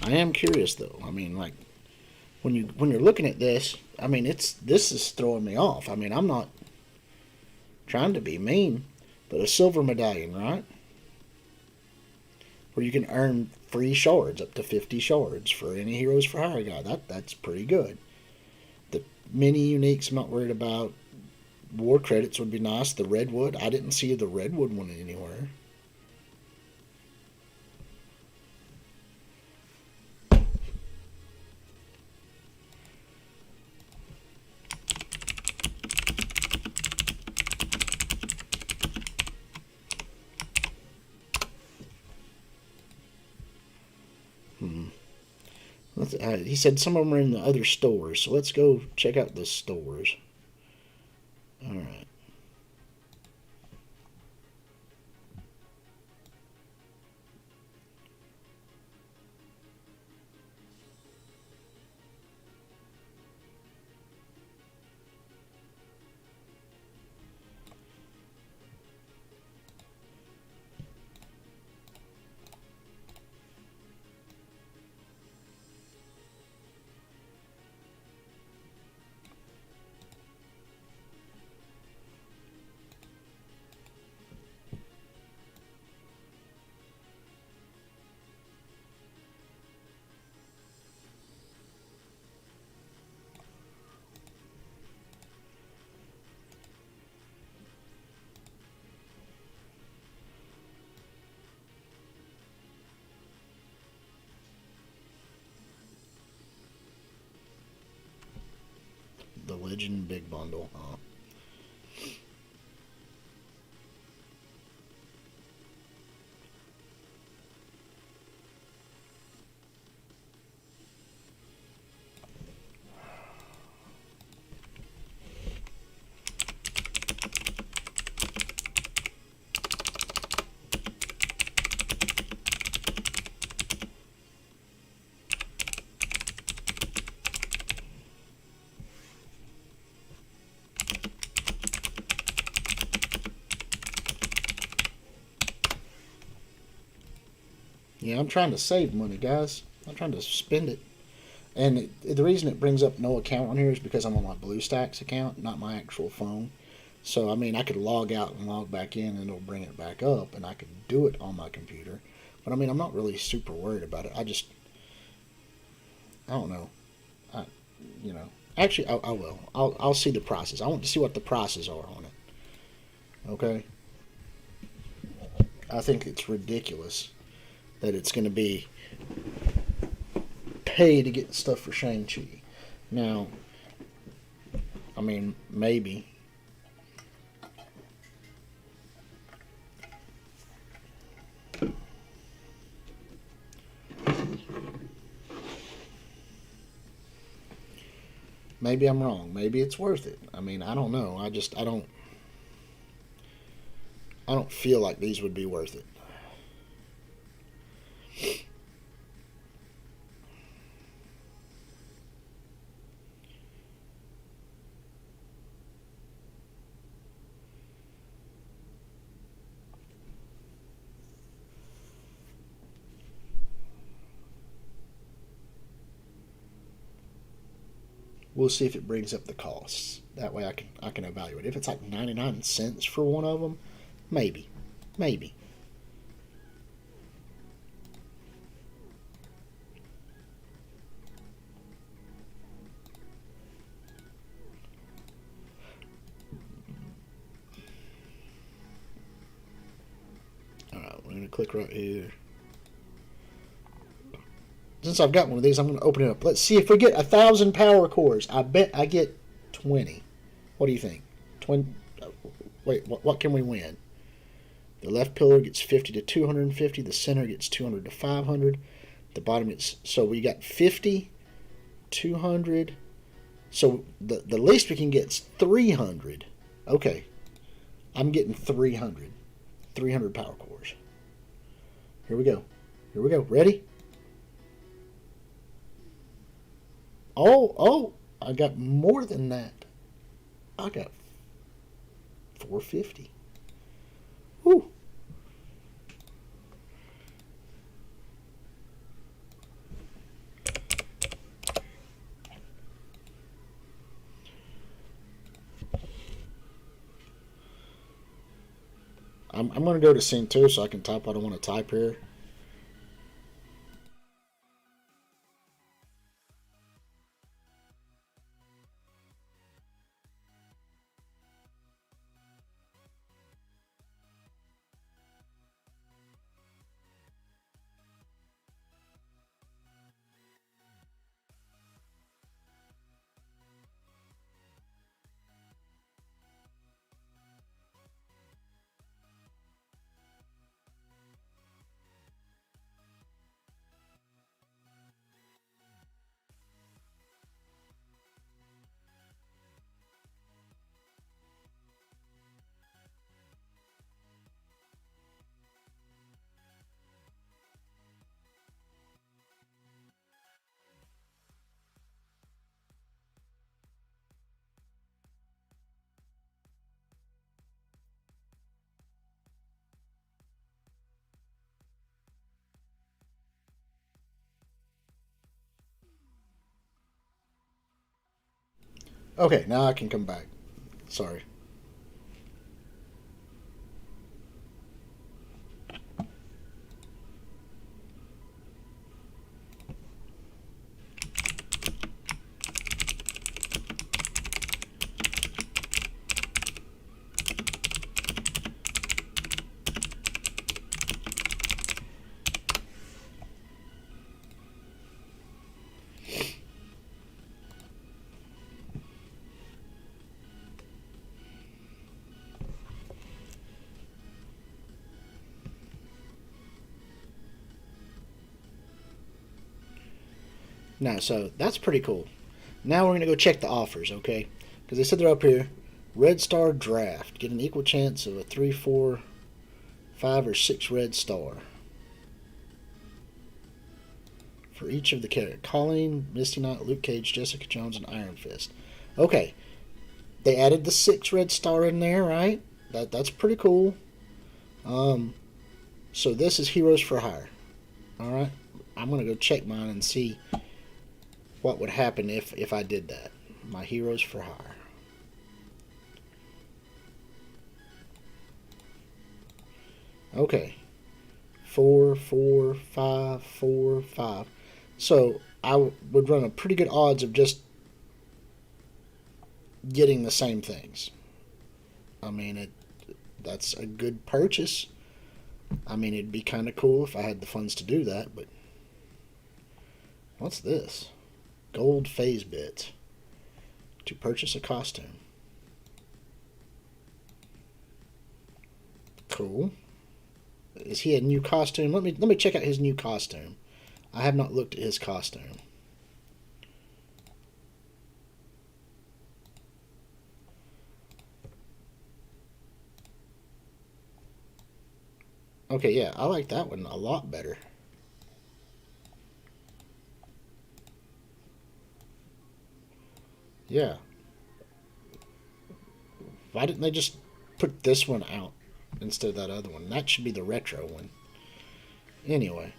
S1: I am curious though. I mean, like when you're looking at this, I mean, this is throwing me off. I mean, I'm not trying to be mean, but a silver medallion, right? Where you can earn free shards, up to 50 shards for any Heroes for Hire guy. That's pretty good. Mini uniques I'm not worried about. War credits would be nice. The redwood, I didn't see the redwood one anywhere. He said some of them are in the other stores, so let's go check out the stores. All right. The Legend Big Bundle. Yeah, I'm trying to save money, guys. I'm trying to spend it. And the reason it brings up no account on here is because I'm on my BlueStacks account, not my actual phone. So, I mean, I could log out and log back in and it'll bring it back up and I could do it on my computer. But, I mean, I'm not really super worried about it. I don't know. Actually, I will. I'll see the prices. I want to see what the prices are on it. Okay? I think it's ridiculous that it's going to be pay to get stuff for Shang-Chi. Now, I mean, maybe. Maybe I'm wrong. Maybe it's worth it. I mean, I don't know. I don't feel like these would be worth it. We'll see if it brings up the costs. That way I can evaluate. If it's like 99 cents for one of them, maybe. Maybe. Alright, we're going to click right here. Since I've got one of these, I'm going to open it up. Let's see if we get 1,000 power cores. I bet I get 20. What do you think? 20. Wait, what can we win? The left pillar gets 50 to 250. The center gets 200 to 500. The bottom gets... So we got 50, 200. So the least we can get is 300. Okay. I'm getting 300. 300 power cores. Here we go. Here we go. Ready? Oh, I got more than that. I got 450. Whew. I'm going to go to scene 2 so I can type what I want to type here. Okay, now I can come back. Sorry. Now, so that's pretty cool. Now we're going to go check the offers, okay? Because they said they're up here. Red Star Draft. Get an equal chance of a 3, 4, 5, or 6 red star. For each of the characters. Colleen, Misty Knight, Luke Cage, Jessica Jones, and Iron Fist. Okay. They added the 6 red star in there, right? That's pretty cool. So this is Heroes for Hire. Alright. I'm going to go check mine and see what would happen if I did that. My Heroes for Hire. Okay. 4, 4, 5, 4, 5. So I would run a pretty good odds of just getting the same things. I mean, that's a good purchase. I mean, it'd be kind of cool if I had the funds to do that, but what's this? Gold phase bits to purchase a costume. Cool. Is he a new costume? Let me check out his new costume. I have not looked at his costume. Okay, yeah, I like that one a lot better. Yeah. Why didn't they just put this one out instead of that other one? That should be the retro one. Anyway.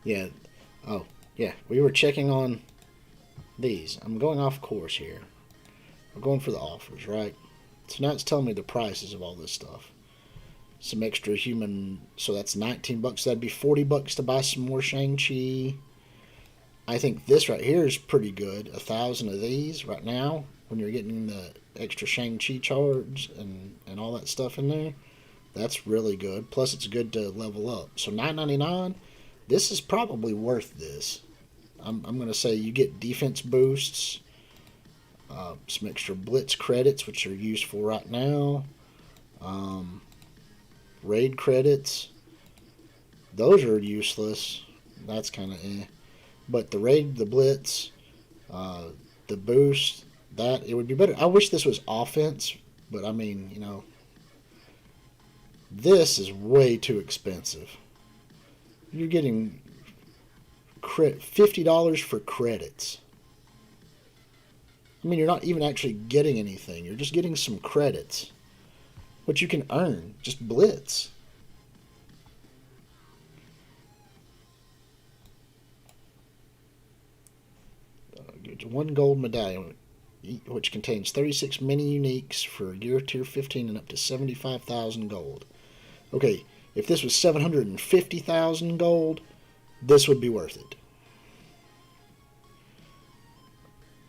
S1: Yeah. Oh, yeah. We were checking on these. I'm going off course here. We're going for the offers, right? So now it's telling me the prices of all this stuff. Some extra human, so that's 19 bucks. That'd be 40 bucks to buy some more Shang-Chi. I think this right here is pretty good. 1,000 of these right now, when you're getting the extra Shang-Chi charge and all that stuff in there. That's really good. Plus, it's good to level up. So $9.99, this is probably worth this. I'm going to say you get defense boosts, some extra blitz credits, which are useful right now. Raid credits, those are useless. That's kind of eh. But the raid, the blitz, the boost, that it would be better. I wish this was offense, but I mean, you know, this is way too expensive. You're getting $50 for credits. I mean, you're not even actually getting anything. You're just getting some credits, which you can earn. Just blitz. One gold medallion, which contains 36 mini uniques for gear tier 15 and up to 75,000 gold. Okay, if this was 750,000 gold, this would be worth it.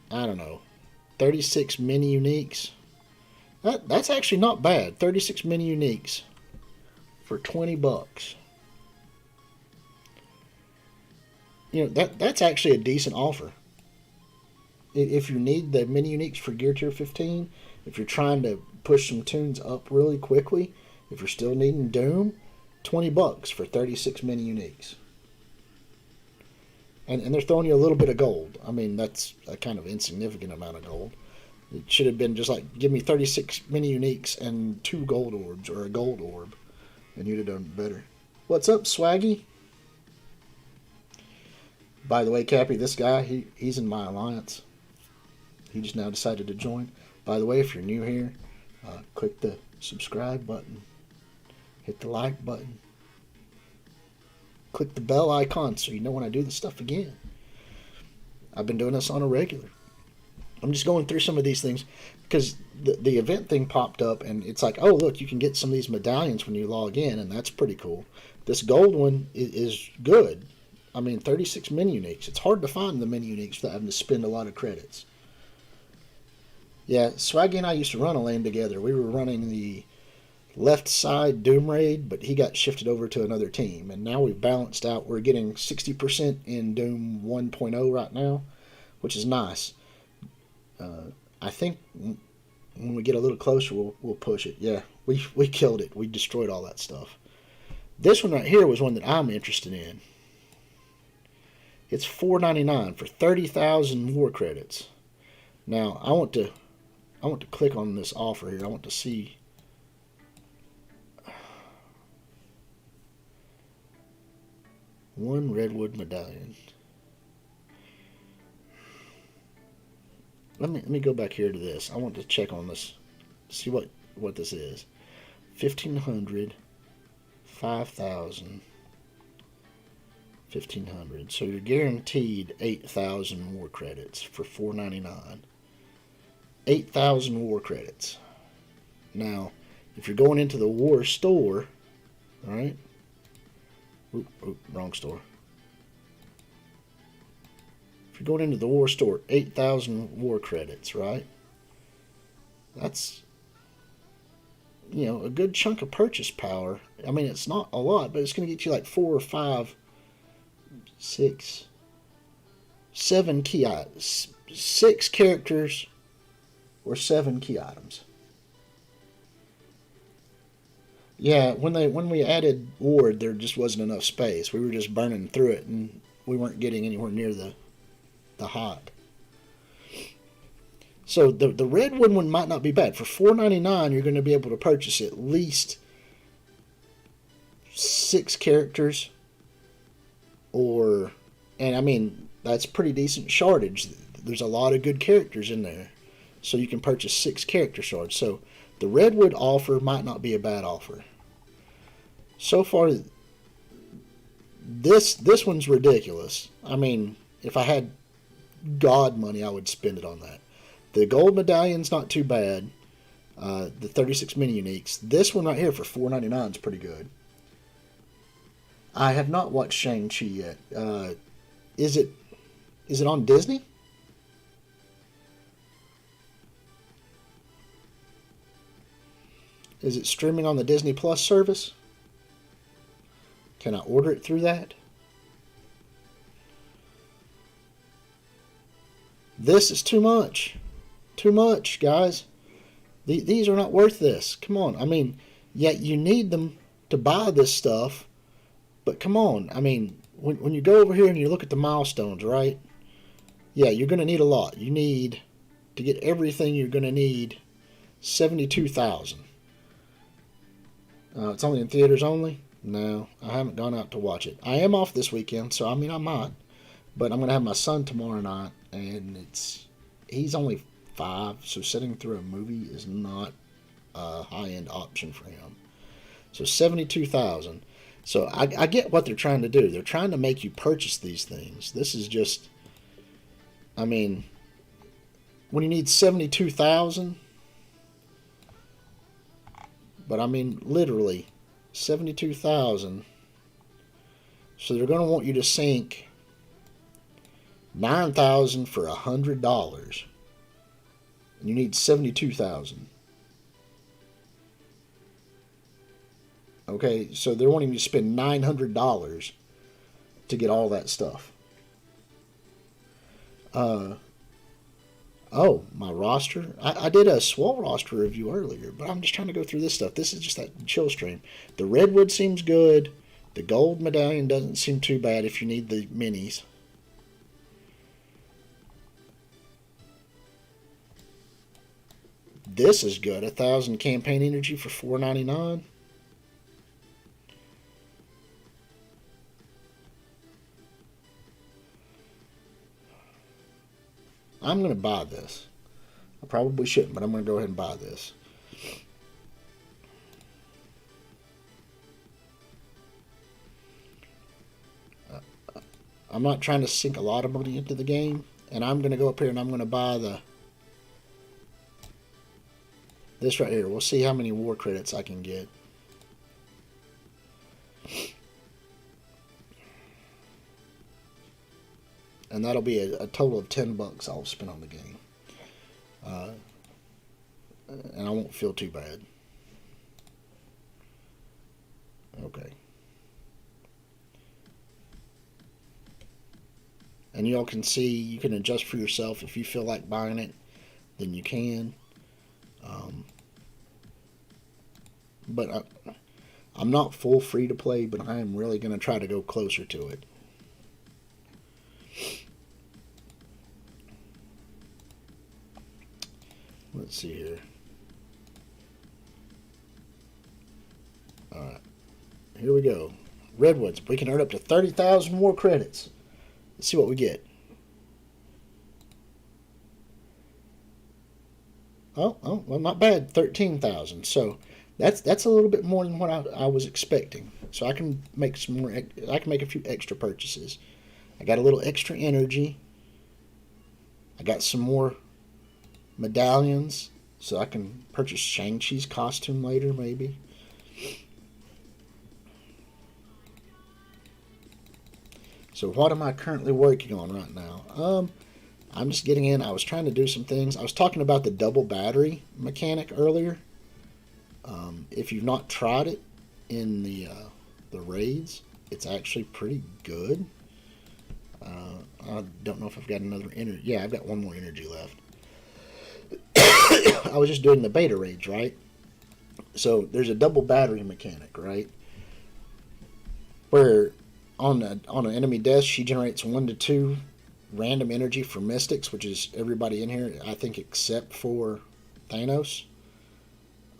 S1: I don't know. 36 mini uniques. That's actually not bad. 36 mini uniques for 20 bucks. You know, that's actually a decent offer. If you need the mini uniques for gear tier 15, if you're trying to push some tunes up really quickly, if you're still needing Doom, 20 bucks for 36 mini uniques. And they're throwing you a little bit of gold. I mean, that's a kind of insignificant amount of gold. It should have been just like, give me 36 mini uniques and 2 gold orbs, or a gold orb, and you'd have done better. What's up, Swaggy? By the way, Cappy, this guy, he's in my alliance. He just now decided to join. By the way, if you're new here, click the subscribe button. hit the like button. Click the bell icon so you know when I do this stuff again. I've been doing this on a regular. I'm just going through some of these things because the event thing popped up and it's like, oh, look, you can get some of these medallions when you log in, and that's pretty cool. This gold one is good. I mean, 36 min uniques. It's hard to find the min uniques without having to spend a lot of credits. Yeah, Swaggy and I used to run a lane together. We were running the left side Doom Raid, but he got shifted over to another team, and now we've balanced out. We're getting 60% in Doom 1.0 right now, which is nice. I think when we get a little closer, we'll push it. Yeah, we killed it. We destroyed all that stuff. This one right here was one that I'm interested in. It's $4.99 for 30,000 war credits. Now I want to click on this offer here. I want to see. One redwood medallion. Let me go back here to this. I want to check on this, see what this is. 1,500, 5,000, 1,500. So you're guaranteed 8,000 war credits for $4.99. 8,000 war credits. Now, if you're going into the war store, all right. Oop, wrong store. If you're going into the war store, 8,000 war credits, right? That's, a good chunk of purchase power. I mean, it's not a lot, but it's going to get you like 4 or 5, 6, 7 key items. 6 characters or 7 key items. Yeah, when we added Ward, there just wasn't enough space. We were just burning through it, and we weren't getting anywhere near the hot. So the redwood one might not be bad. For $4.99, you're going to be able to purchase at least 6 characters, and I mean that's pretty decent shardage. There's a lot of good characters in there, so you can purchase 6 character shards. So the redwood offer might not be a bad offer. So far, this one's ridiculous. I mean, if I had God money, I would spend it on that. The gold medallion's not too bad. The 36 mini uniques. This one right here for $4.99 is pretty good. I have not watched Shang-Chi yet. Is it on Disney? Is it streaming on the Disney Plus service? Can I order it through that? This is too much. Too much, guys. These are not worth this. Come on. I mean, yeah, you need them to buy this stuff, but come on. I mean, when you go over here and you look at the milestones, right? Yeah, you're going to need a lot. You need, to get everything you're going to need, 72,000. It's only in theaters only? No, I haven't gone out to watch it. I am off this weekend, so I mean I might. But I'm going to have my son tomorrow night, and he's only 5, so sitting through a movie is not a high-end option for him. So 72,000. So I get what they're trying to do. They're trying to make you purchase these things. This is just, I mean, when you need 72,000, but I mean literally 72,000. So they're going to want you to sink 9,000 for $100, and you need 72,000. Okay, so they're wanting you to spend $900 to get all that stuff. Oh, my roster. I did a Swole roster review earlier, but I'm just trying to go through this stuff. This is just that chill stream. The redwood seems good. The gold medallion doesn't seem too bad if you need the minis. This is good. 1,000 campaign energy for $4.99. I'm going to buy this. I probably shouldn't, but I'm going to go ahead and buy this. I'm not trying to sink a lot of money into the game, and I'm going to go up here and I'm going to buy this right here. We'll see how many war credits I can get. And that'll be a total of $10 I'll spend on the game. And I won't feel too bad. Okay. And y'all can see, you can adjust for yourself. If you feel like buying it, then you can. But I'm not full free to play, but I am really going to try to go closer to it. Let's see here. Alright. Here we go. Redwoods. We can earn up to 30,000 more credits. Let's see what we get. Oh, well, not bad. 13,000. So that's a little bit more than what I was expecting. So I can make some more. I can make a few extra purchases. I got a little extra energy. I got some more medallions, so I can purchase Shang-Chi's costume later, maybe. So what am I currently working on right now? I'm just getting in. I was trying to do some things. I was talking about the double battery mechanic earlier. If you've not tried it in the raids, it's actually pretty good. I don't know if I've got another energy. Yeah, I've got one more energy left. I was just doing the beta raids, right? So there's a double battery mechanic, right? Where on an enemy death, she generates 1 to 2 random energy for mystics, which is everybody in here, I think, except for Thanos.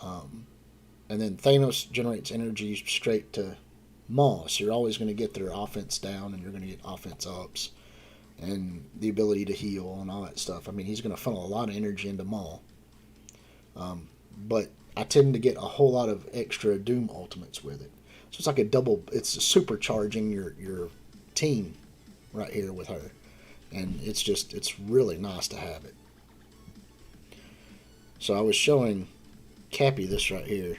S1: And then Thanos generates energy straight to Maul, so you're always going to get their offense down, and you're going to get offense ups, and the ability to heal and all that stuff. I mean, he's going to funnel a lot of energy into Maul. But I tend to get a whole lot of extra Doom ultimates with it. So it's like a double, it's supercharging your team right here with her. And it's really nice to have it. So I was showing Cappy this right here.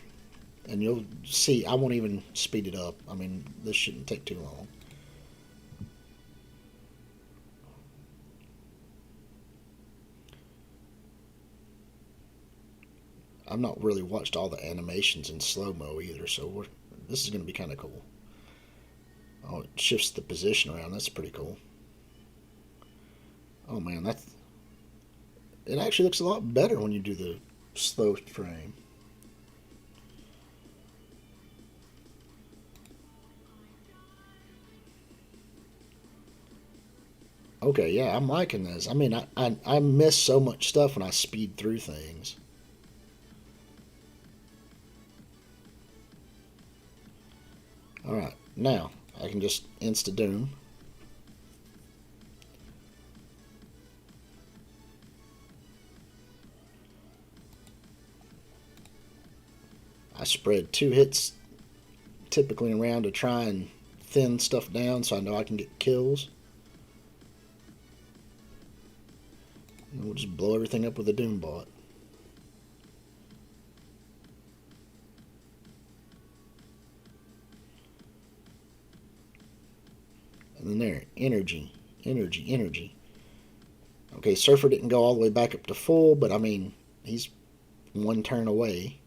S1: And you'll see, I won't even speed it up. I mean, this shouldn't take too long. I've not really watched all the animations in slow-mo either, so this is going to be kind of cool. Oh, it shifts the position around. That's pretty cool. Oh, man, it actually looks a lot better when you do the slow frame. Okay, yeah, I'm liking this. I mean, I miss so much stuff when I speed through things. Alright, now I can just insta-doom. I spread 2 hits typically around to try and thin stuff down so I know I can get kills. And we'll just blow everything up with a Doom bot. And then there, energy. Okay, Surfer didn't go all the way back up to full, but I mean, he's 1 turn away.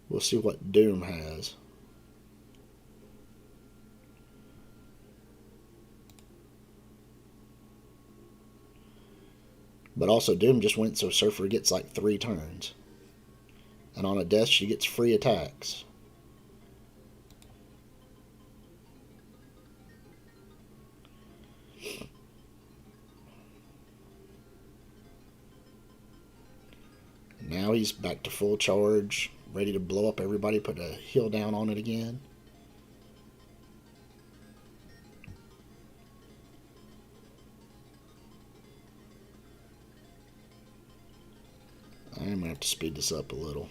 S1: We'll see what Doom has. But also Doom just went so Surfer gets like 3 turns. And on a death she gets free attacks. Now he's back to full charge, ready to blow up everybody, put a heal down on it again. I'm going to have to speed this up a little.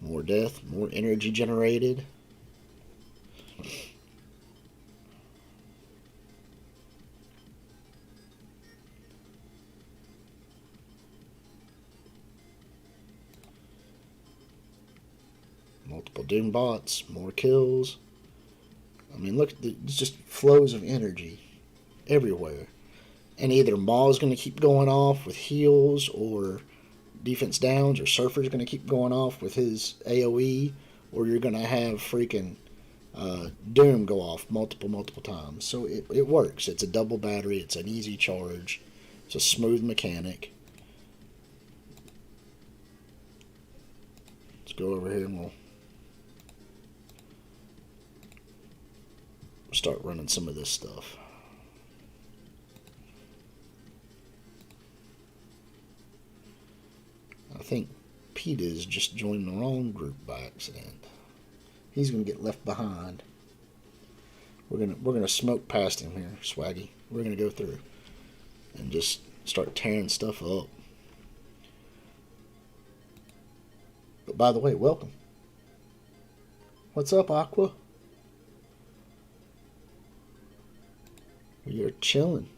S1: More death, more energy generated. Multiple doom bots, more kills. I mean, look, it's just flows of energy everywhere. And either Maul's going to keep going off with heals, or defense downs, or Surfer's going to keep going off with his AoE, or you're going to have freaking Doom go off multiple times. So it works. It's a double battery. It's an easy charge. It's a smooth mechanic. Let's go over here and we'll start running some of this stuff. I think Peter's just joined the wrong group by accident. He's gonna get left behind. We're gonna smoke past him here, Swaggy. We're gonna go through and just start tearing stuff up. But by the way, welcome. What's up, Aqua? You're chilling.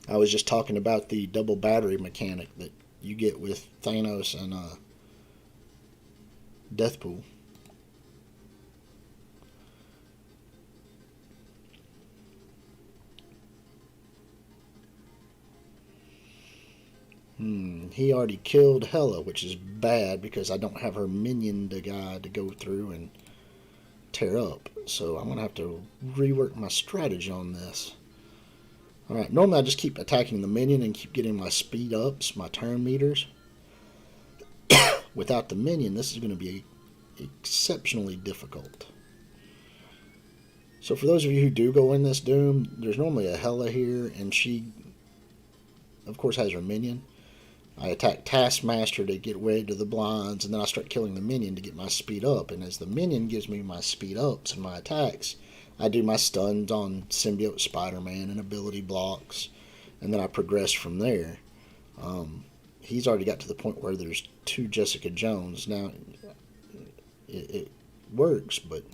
S1: I was just talking about the double battery mechanic that you get with Thanos and Deathpool. He already killed Hela, which is bad because I don't have her minion guy to go through and tear up. So I'm going to have to rework my strategy on this. Alright, normally I just keep attacking the minion and keep getting my speed ups, my turn meters. Without the minion, this is going to be exceptionally difficult. So for those of you who do go in this Doom, there's normally a Hela here, and she, of course, has her minion. I attack Taskmaster to get rid of the blinds, and then I start killing the minion to get my speed up. And as the minion gives me my speed ups and my attacks, I do my stuns on Symbiote Spider-Man and ability blocks, and then I progress from there. He's already got to the point where there's 2 Jessica Jones. Now, it works, but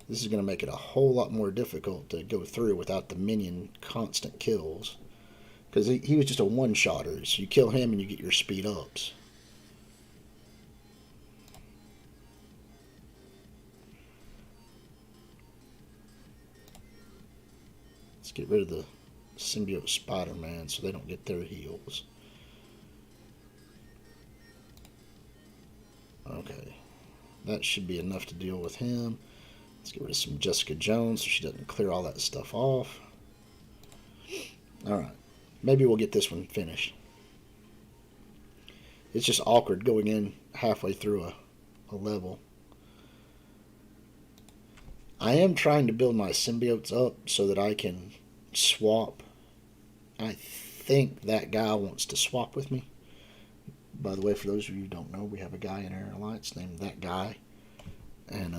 S1: this is going to make it a whole lot more difficult to go through without the minion constant kills. Because he was just a one-shotter, so you kill him and you get your speed ups. Let's get rid of the Symbiote Spider-Man so they don't get their heals. Okay, that should be enough to deal with him. Let's get rid of some Jessica Jones so she doesn't clear all that stuff off. Alright, maybe we'll get this one finished. It's just awkward going in halfway through a level. I am trying to build my symbiotes up so that I can swap. I think that guy wants to swap with me. By the way, for those of you who don't know, we have a guy in our alliance named That Guy. And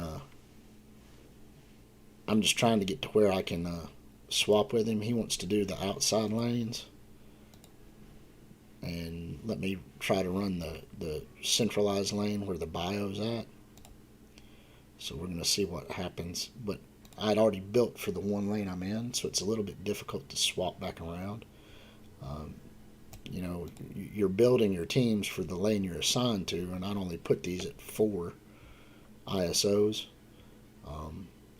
S1: I'm just trying to get to where I can swap with him. He wants to do the outside lanes and let me try to run the centralized lane where the bio's at. So we're going to see what happens. But I'd already built for the one lane I'm in, so it's a little bit difficult to swap back around. You know, you're building your teams for the lane you're assigned to, and I'd only put these at 4 ISOs.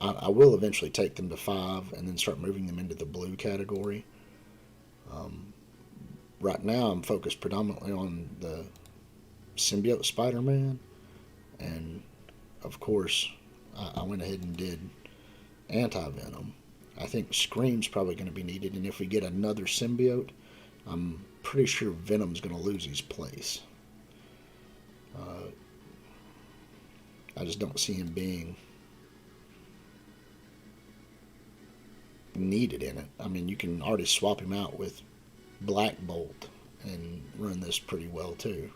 S1: I will eventually take them to 5 and then start moving them into the blue category. Right now I'm focused predominantly on the Symbiote Spider-Man, and of course I went ahead and did Anti-Venom. I think Scream's probably going to be needed, and if we get another symbiote, I'm pretty sure Venom's going to lose his place. I just don't see him being needed in it. I mean, you can already swap him out with Black Bolt and run this pretty well too.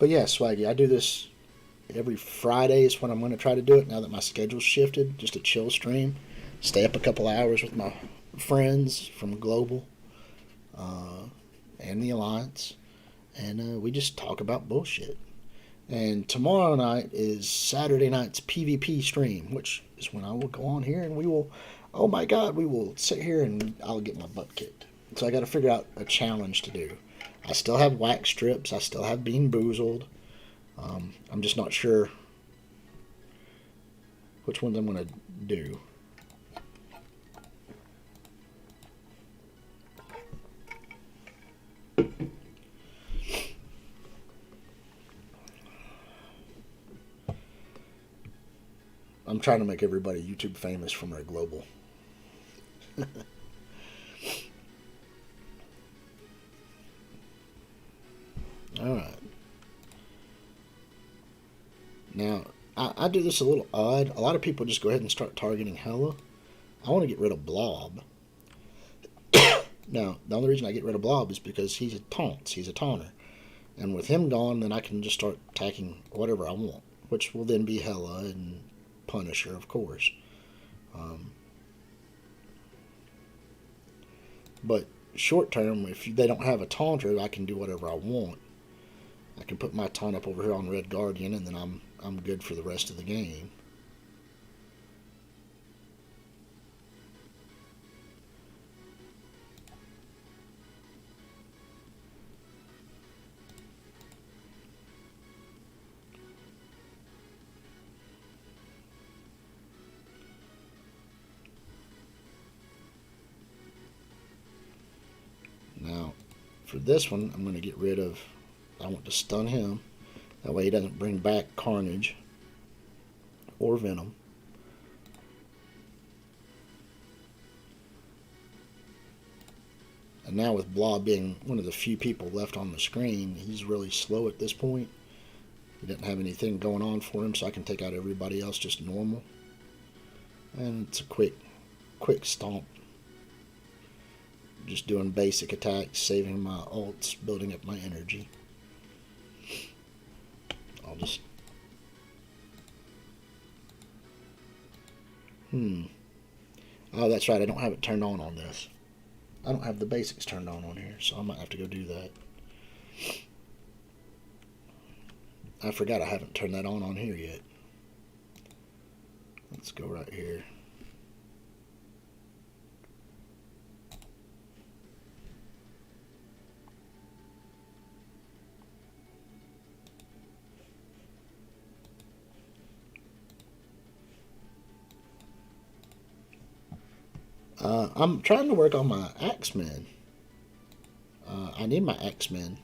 S1: But yeah, Swaggy, I do this every Friday is when I'm going to try to do it now that my schedule's shifted. Just a chill stream. Stay up a couple hours with my friends from Global and the Alliance. And we just talk about bullshit. And tomorrow night is Saturday night's PvP stream, which is when I will go on here and we will, oh my god, we will sit here and I'll get my butt kicked. So I got to figure out a challenge to do. I still have wax strips. I still have being boozled. I'm just not sure which ones I'm going to do. I'm trying to make everybody YouTube famous from their Global. Alright. Now, I do this a little odd. A lot of people just go ahead and start targeting Hela. I want to get rid of Blob. Now, the only reason I get rid of Blob is because he's a taunts. He's a taunter. And with him gone, then I can just start attacking whatever I want. Which will then be Hela and Punisher, of course. But short term, if they don't have a taunter, I can do whatever I want. I can put my taunt up over here on Red Guardian, and then I'm good for the rest of the game. Now, for this one, I'm going to get rid of, I want to stun him. That way he doesn't bring back Carnage or Venom. And now with Blob being one of the few people left on the screen, he's really slow at this point. He doesn't have anything going on for him, so I can take out everybody else just normal. And it's a quick stomp. Just doing basic attacks, saving my ults, building up my energy. I'll just... Oh, that's right, I don't have it turned on this. I don't have the basics turned on here, so I might have to go do that. I forgot I haven't turned that on here yet. Let's go right here. I'm trying to work on my Axemen. I need my Axemen.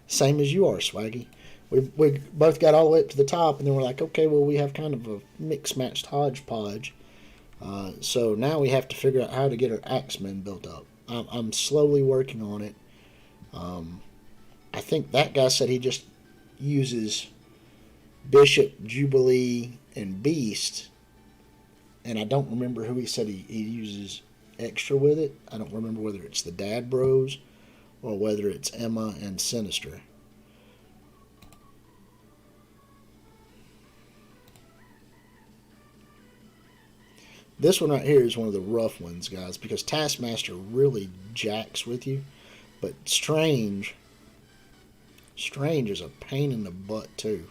S1: Same as you are, Swaggy. We both got all the way up to the top, and then we're like, okay, well, we have kind of a mixed-matched hodgepodge. So now we have to figure out how to get our Axemen built up. I'm slowly working on it. I think that guy said he just uses Bishop, Jubilee, and Beast. And I don't remember who he said he uses extra with it. I don't remember whether it's the Dad Bros or whether it's Emma and Sinister. This one right here is one of the rough ones, guys, because Taskmaster really jacks with you. But Strange is a pain in the butt, too.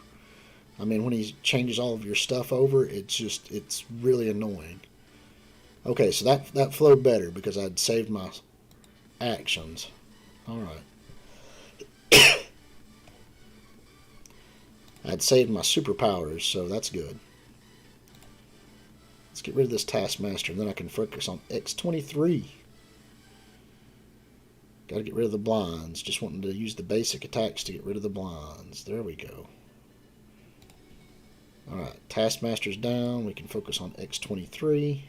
S1: I mean, when he changes all of your stuff over, it's really annoying. Okay, so that flowed better because I'd saved my actions. Alright. I'd saved my superpowers, so that's good. Let's get rid of this Taskmaster, and then I can focus on X23. Gotta get rid of the blinds. Just wanting to use the basic attacks to get rid of the blinds. There we go. Alright, Taskmaster's down. We can focus on X23.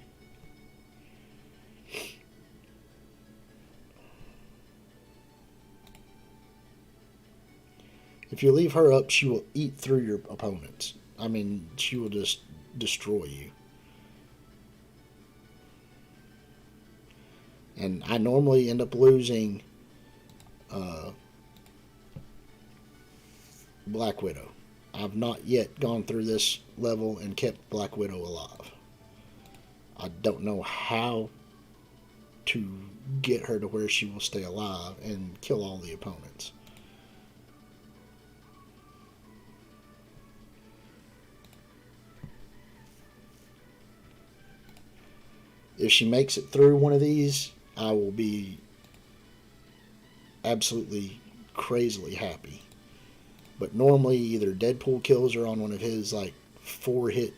S1: If you leave her up, she will eat through your opponents. I mean, she will just destroy you. And I normally end up losing Black Widow. I've not yet gone through this level and kept Black Widow alive. I don't know how to get her to where she will stay alive and kill all the opponents. If she makes it through one of these, I will be absolutely crazily happy. But normally either Deadpool kills her on one of his like 4-hit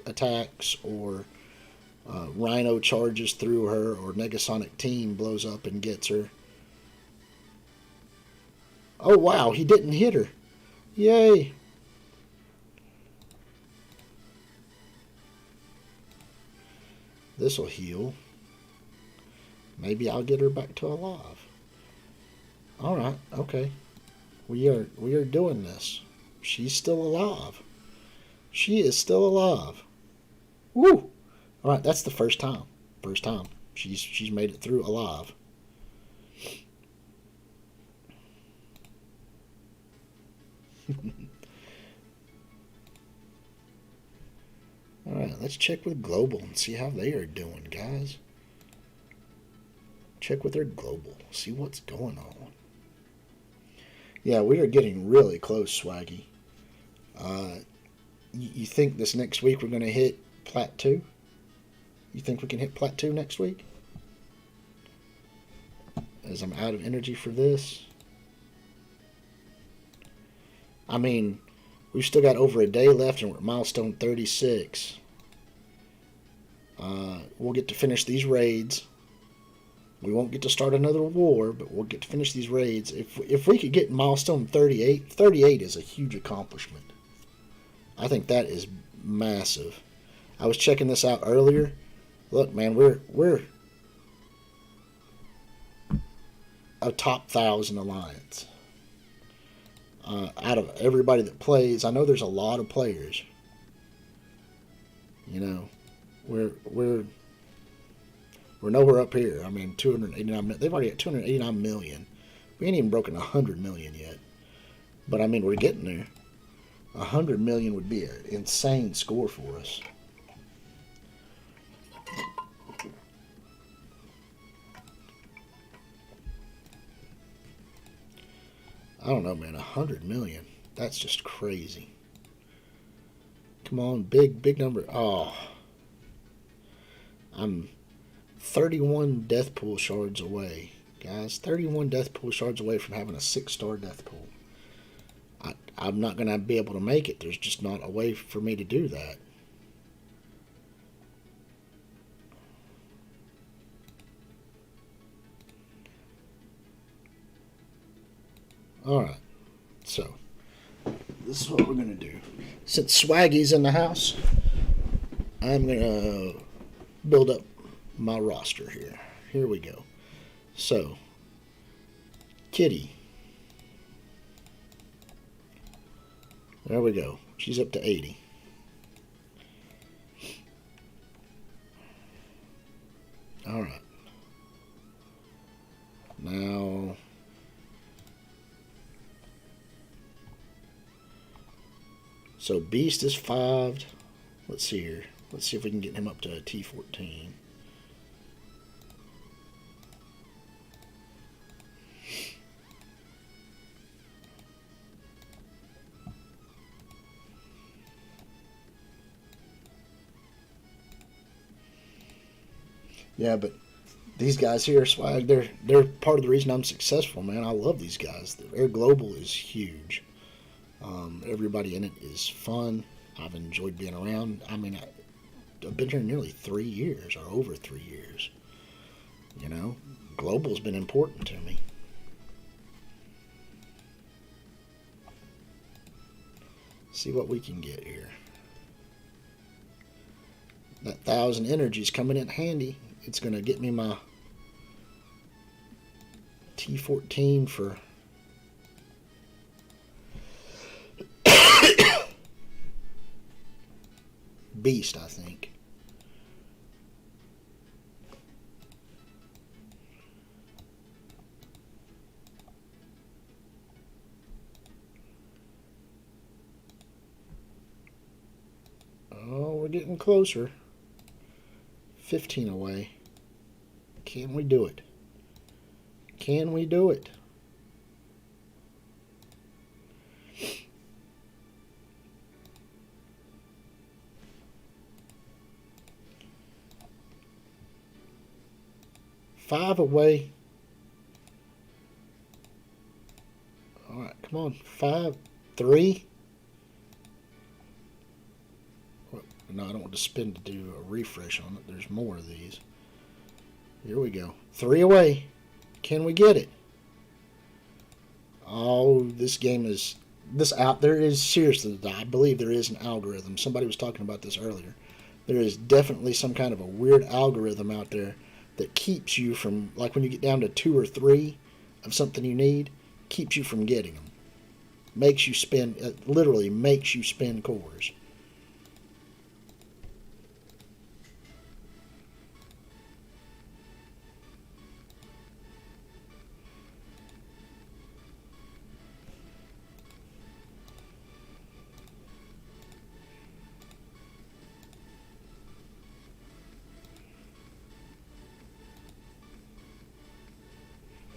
S1: attacks, or Rhino charges through her, or Negasonic Team blows up and gets her. Oh wow, he didn't hit her. Yay! This'll heal. Maybe I'll get her back to alive. Alright, okay. We are doing this. She's still alive. She is still alive. Woo! Alright, that's the first time. First time. She's made it through alive. Alright, let's check with Global and see how they are doing, guys. Check with their Global. See what's going on. Yeah, we are getting really close, Swaggy. You think this next week we're going to hit Plat 2? You think we can hit Plat 2 next week? As I'm out of energy for this. I mean, we've still got over a day left and we're at milestone 36. We'll get to finish these raids. We won't get to start another war, but we'll get to finish these raids. If we could get milestone 38, 38 is a huge accomplishment. I think that is massive. I was checking this out earlier. Look, man, we're a top 1,000 alliance. Out of everybody that plays, I know there's a lot of players. You know, we're nowhere up here. I mean, 289. They've already got 289 million. We ain't even broken 100 million yet. But I mean, we're getting there. 100 million would be an insane score for us. I don't know, man. 100 million. That's just crazy. Come on, big number. Oh, I'm 31 death pool shards away, guys. 31 death pool shards away from having a 6-star death pool. I'm not going to be able to make it. There's just not a way for me to do that. Alright, so this is what we're going to do. Since Swaggy's in the house, I'm going to build up my roster here. Here we go. So, Kitty. There we go. She's up to 80. Alright. Now, so Beast is 5'd. Let's see here. Let's see if we can get him up to a T14. Yeah, but these guys here, Swag, they're part of the reason I'm successful, man. I love these guys. Their global is huge. Everybody in it is fun. I've enjoyed being around. I mean, I've been here nearly 3 years, or over 3 years. You know, global's been important to me. See what we can get here. That 1,000 energy's coming in handy. It's going to get me my T14 for Beast, I think. getting closer. 15 away. Can we do it? Can we do it? Five away. All right, come on. 5, 3. No, I don't want to spin to do a refresh on it. There's more of these. Here we go. 3 away. Can we get it? Oh, this game is... There is seriously, I believe there is an algorithm. Somebody was talking about this earlier. There is definitely some kind of a weird algorithm out there that keeps you from, like when you get down to 2 or 3 of something you need, keeps you from getting them. Makes you spend, literally makes you spend cores.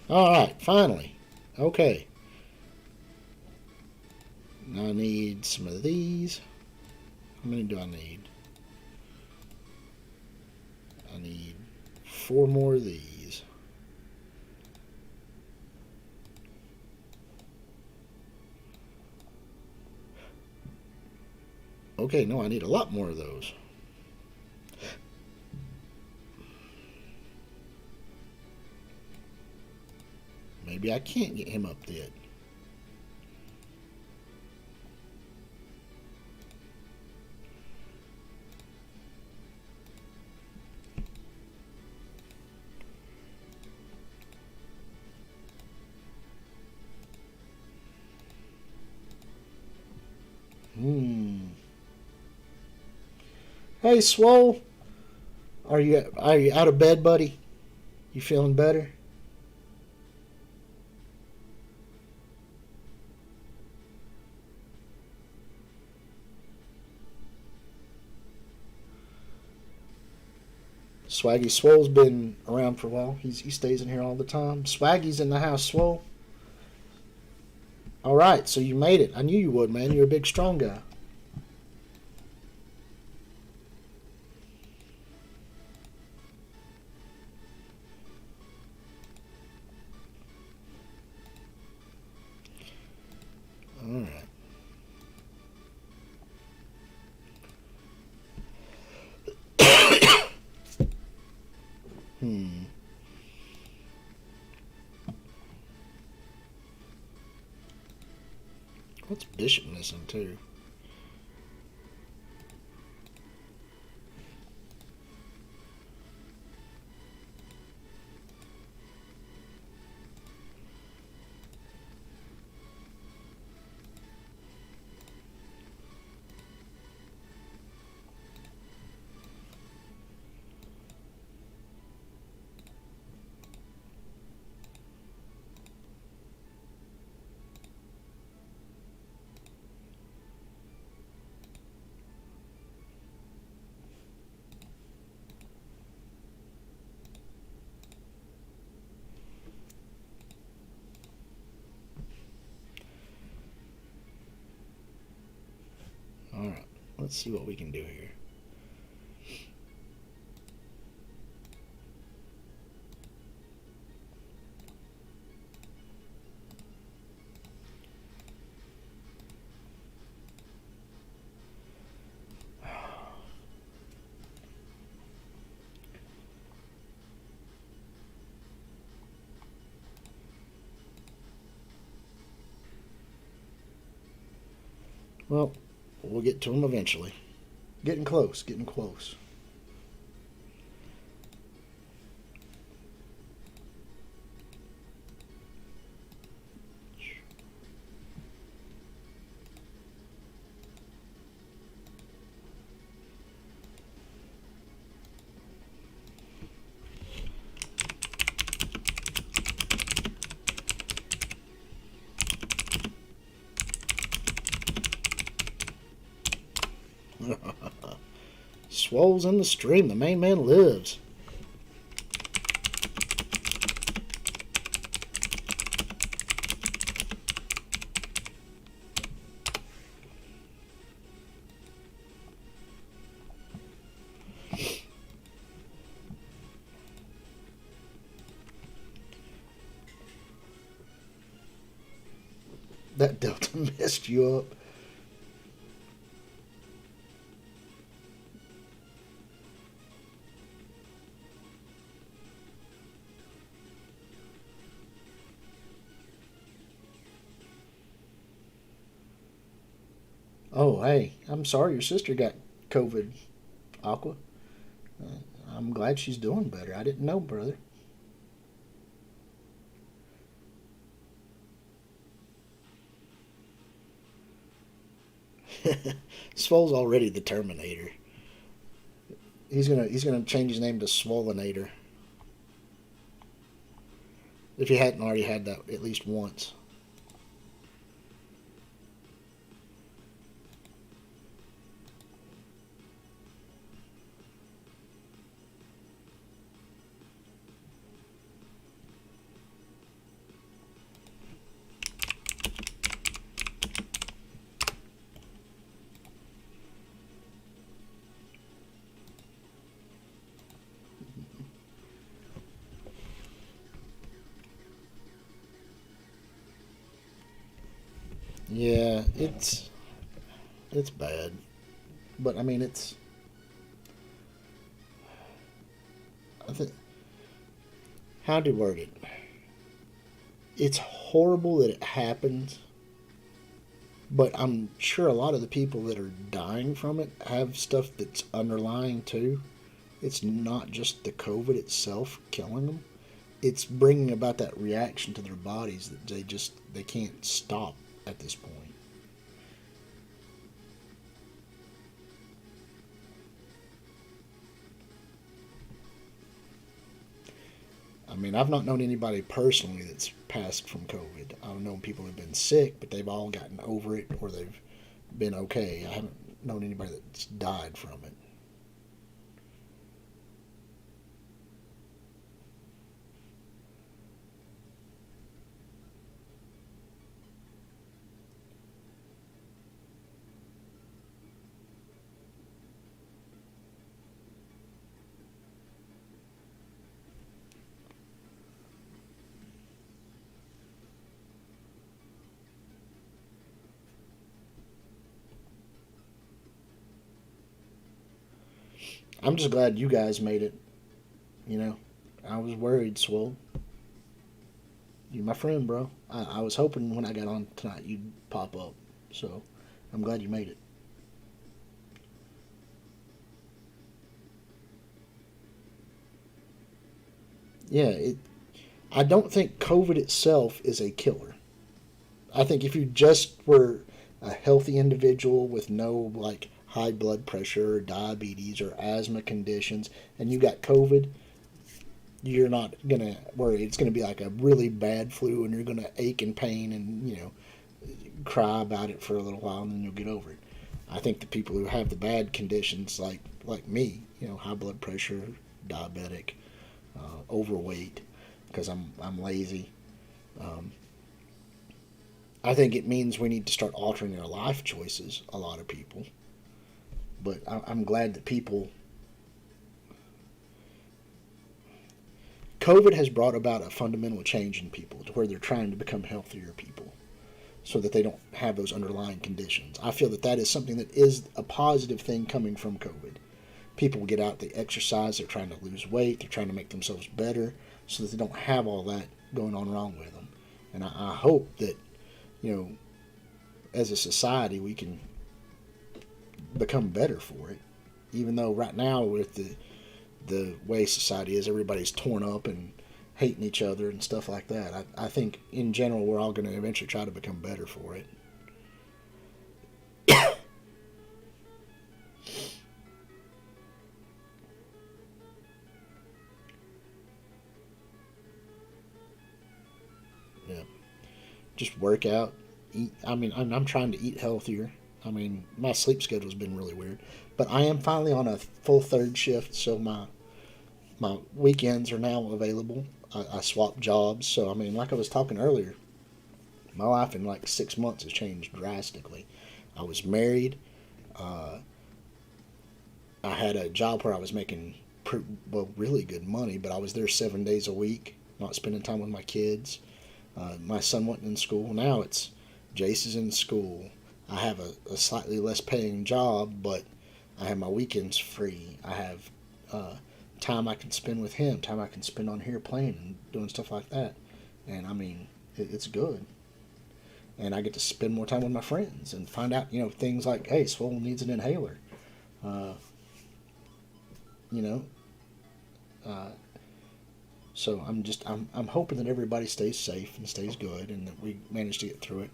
S1: Alright, finally. Okay. Now I need some of these. How many do I need? I need 4 more of these. Okay, no, I need a lot more of those. Maybe I can't get him up yet. Hey, Swole. Are you out of bed, buddy? You feeling better? Swaggy Swole's been around for a while. He stays in here all the time. Swaggy's in the house, Swole. Alright, so you made it. I knew you would, man. You're a big, strong guy. Alright. What's Bishop missing too? Alright, let's see what we can do here. Well, we'll get to them eventually. Getting close, getting close. Swole's in the stream. The main man lives. That Delta messed you up. Oh, hey, I'm sorry your sister got COVID, Aqua. I'm glad she's doing better. I didn't know, brother. Swole's already the Terminator. He's gonna change his name to Swolenator. If he hadn't already had that at least once. Yeah, it's bad, but I mean I think how to word it. It's horrible that it happens, but I'm sure a lot of the people that are dying from it have stuff that's underlying too. It's not just the COVID itself killing them. It's bringing about that reaction to their bodies that they can't stop at this point. I mean, I've not known anybody personally that's passed from COVID. I've known people who've been sick, but they've all gotten over it or they've been okay. I haven't known anybody that's died from it. I'm just glad you guys made it. You know, I was worried, Swole. You're my friend, bro. I was hoping when I got on tonight you'd pop up. So I'm glad you made it. Yeah, I don't think COVID itself is a killer. I think if you just were a healthy individual with no like high blood pressure or diabetes or asthma conditions and you got COVID, you're not gonna worry. It's gonna be like a really bad flu and you're gonna ache in pain and cry about it for a little while and then you'll get over it. I think the people who have the bad conditions like me, high blood pressure, diabetic, overweight, because I'm lazy. Um, I think it means we need to start altering our life choices. A lot of people, but I'm glad that people. COVID has brought about a fundamental change in people to where they're trying to become healthier people, so that they don't have those underlying conditions. I feel that that is something that is a positive thing coming from COVID. People get out, they exercise, they're trying to lose weight, they're trying to make themselves better so that they don't have all that going on wrong with them. And I hope that, as a society, we can become better for it. Even though right now, with the way society is, everybody's torn up and hating each other and stuff like that. I think in general, we're all going to eventually try to become better for it. Yeah. Just work out. Eat. I mean, I'm trying to eat healthier. I mean, my sleep schedule's been really weird. But I am finally on a full third shift, so my weekends are now available. I swapped jobs, so I mean, like I was talking earlier, my life in like 6 months has changed drastically. I was married. Uh, I had a job where I was making really good money, but I was there 7 days a week, not spending time with my kids. My son wasn't in school. Now it's Jace is in school. I have a slightly less paying job, but I have my weekends free. I have uh, time I can spend with him, time I can spend on here playing and doing stuff like that. And I mean, it's good. And I get to spend more time with my friends and find out, things like, hey, Swole needs an inhaler. Uh, you know, uh, so I'm hoping that everybody stays safe and stays good and that we manage to get through it.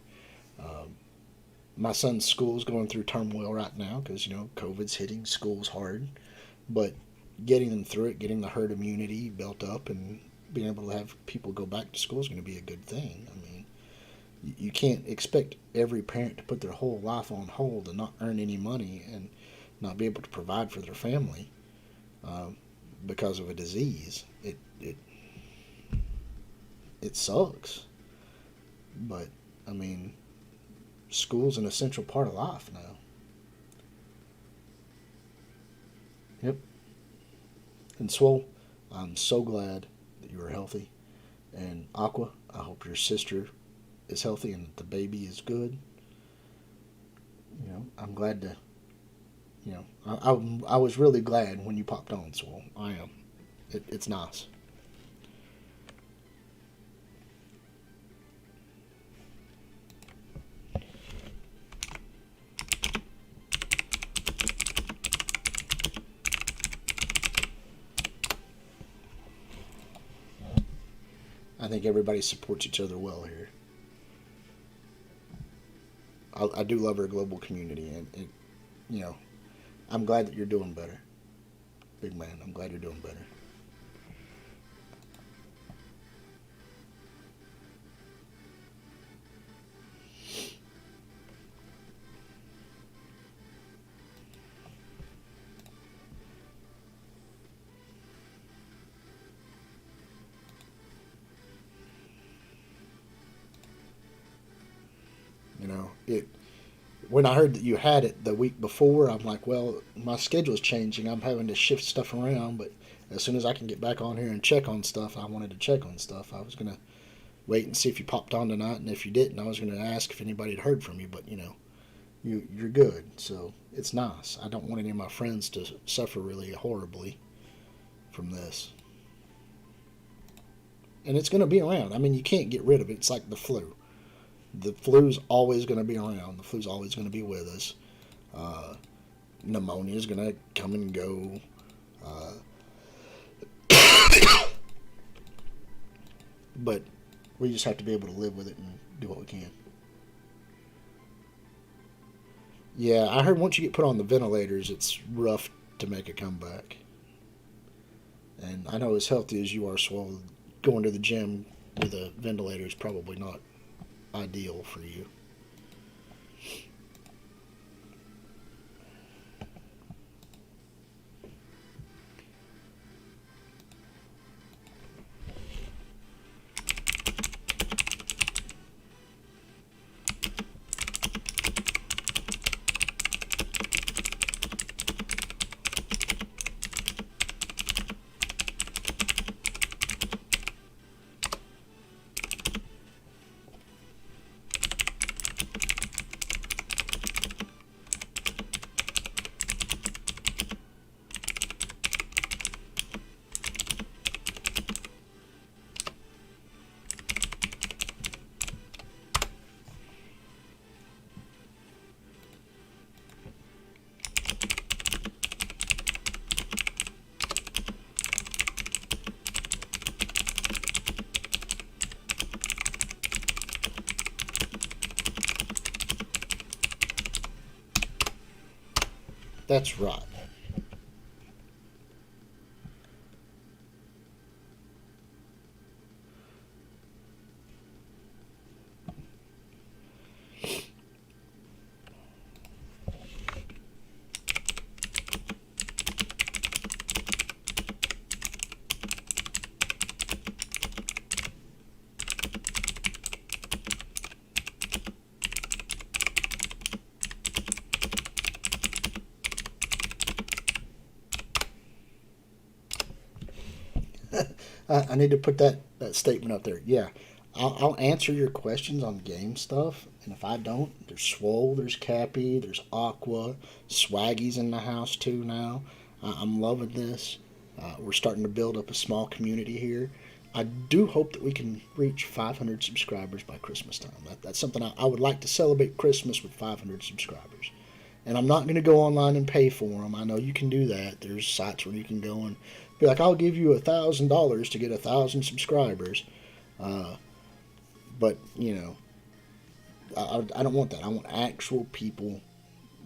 S1: Um, my son's school's going through turmoil right now because COVID's hitting schools hard, but getting them through it, getting the herd immunity built up, and being able to have people go back to school is going to be a good thing. I mean, you can't expect every parent to put their whole life on hold and not earn any money and not be able to provide for their family um, because of a disease. It sucks, but I mean, school's an essential part of life now. Yep. And Swole, I'm so glad that you are healthy. And Aqua, I hope your sister is healthy and that the baby is good. I'm glad to. I was really glad when you popped on, Swole. I am. It's nice. I think everybody supports each other well here. I do love our global community, and you know, I'm glad that you're doing better, big man. I'm glad you're doing better. It when I heard that you had it the week before, I'm like, well, my schedule's changing. I'm having to shift stuff around, but as soon as I can get back on here and check on stuff, I wanted to check on stuff. I was gonna wait and see if you popped on tonight, and if you didn't, I was gonna ask if anybody had heard from you. But you're good, so it's nice. I don't want any of my friends to suffer really horribly from this, and it's gonna be around. I mean, you can't get rid of it. It's like the flu. The flu's always going to be around. The flu's always going to be with us. Uh, Pneumonia is going to come and go. Uh, but we just have to be able to live with it and do what we can. Yeah, I heard once you get put on the ventilators, it's rough to make a comeback. And I know as healthy as you are, Swole, going to the gym with a ventilator is probably not ideal for you. That's right. I need to put that statement up there. Yeah, I'll answer your questions on game stuff, and if I don't, there's Swole, there's Cappy, there's Aqua, Swaggy's in the house too now. I'm loving this. We're starting to build up a small community here. I do hope that we can reach 500 subscribers by Christmas time. That's something I would like to celebrate Christmas with 500 subscribers. And I'm not going to go online and pay for them. I know you can do that. There's sites where you can go and be like, I'll give you $1,000 to get 1,000 subscribers. But, you know, I don't want that. I want actual people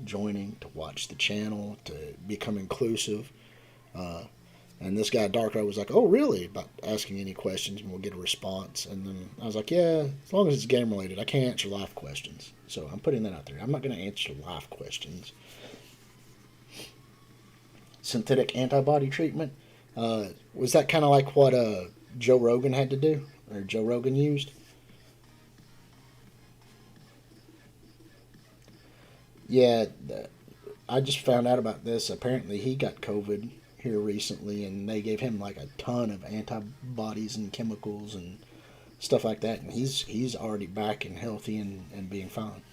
S1: joining to watch the channel, to become inclusive. And this guy, Darkrai, was like, oh, really? About asking any questions, and we'll get a response. And then I was like, yeah, as long as it's game-related, I can't answer live questions. So I'm putting that out there. I'm not going to answer live questions. Synthetic antibody treatment. Was that kind of like what Joe Rogan had to do? Or Joe Rogan used? Yeah, I just found out about this. Apparently he got COVID here recently, and they gave him like a ton of antibodies and chemicals and stuff like that, and he's already back and healthy and being fine.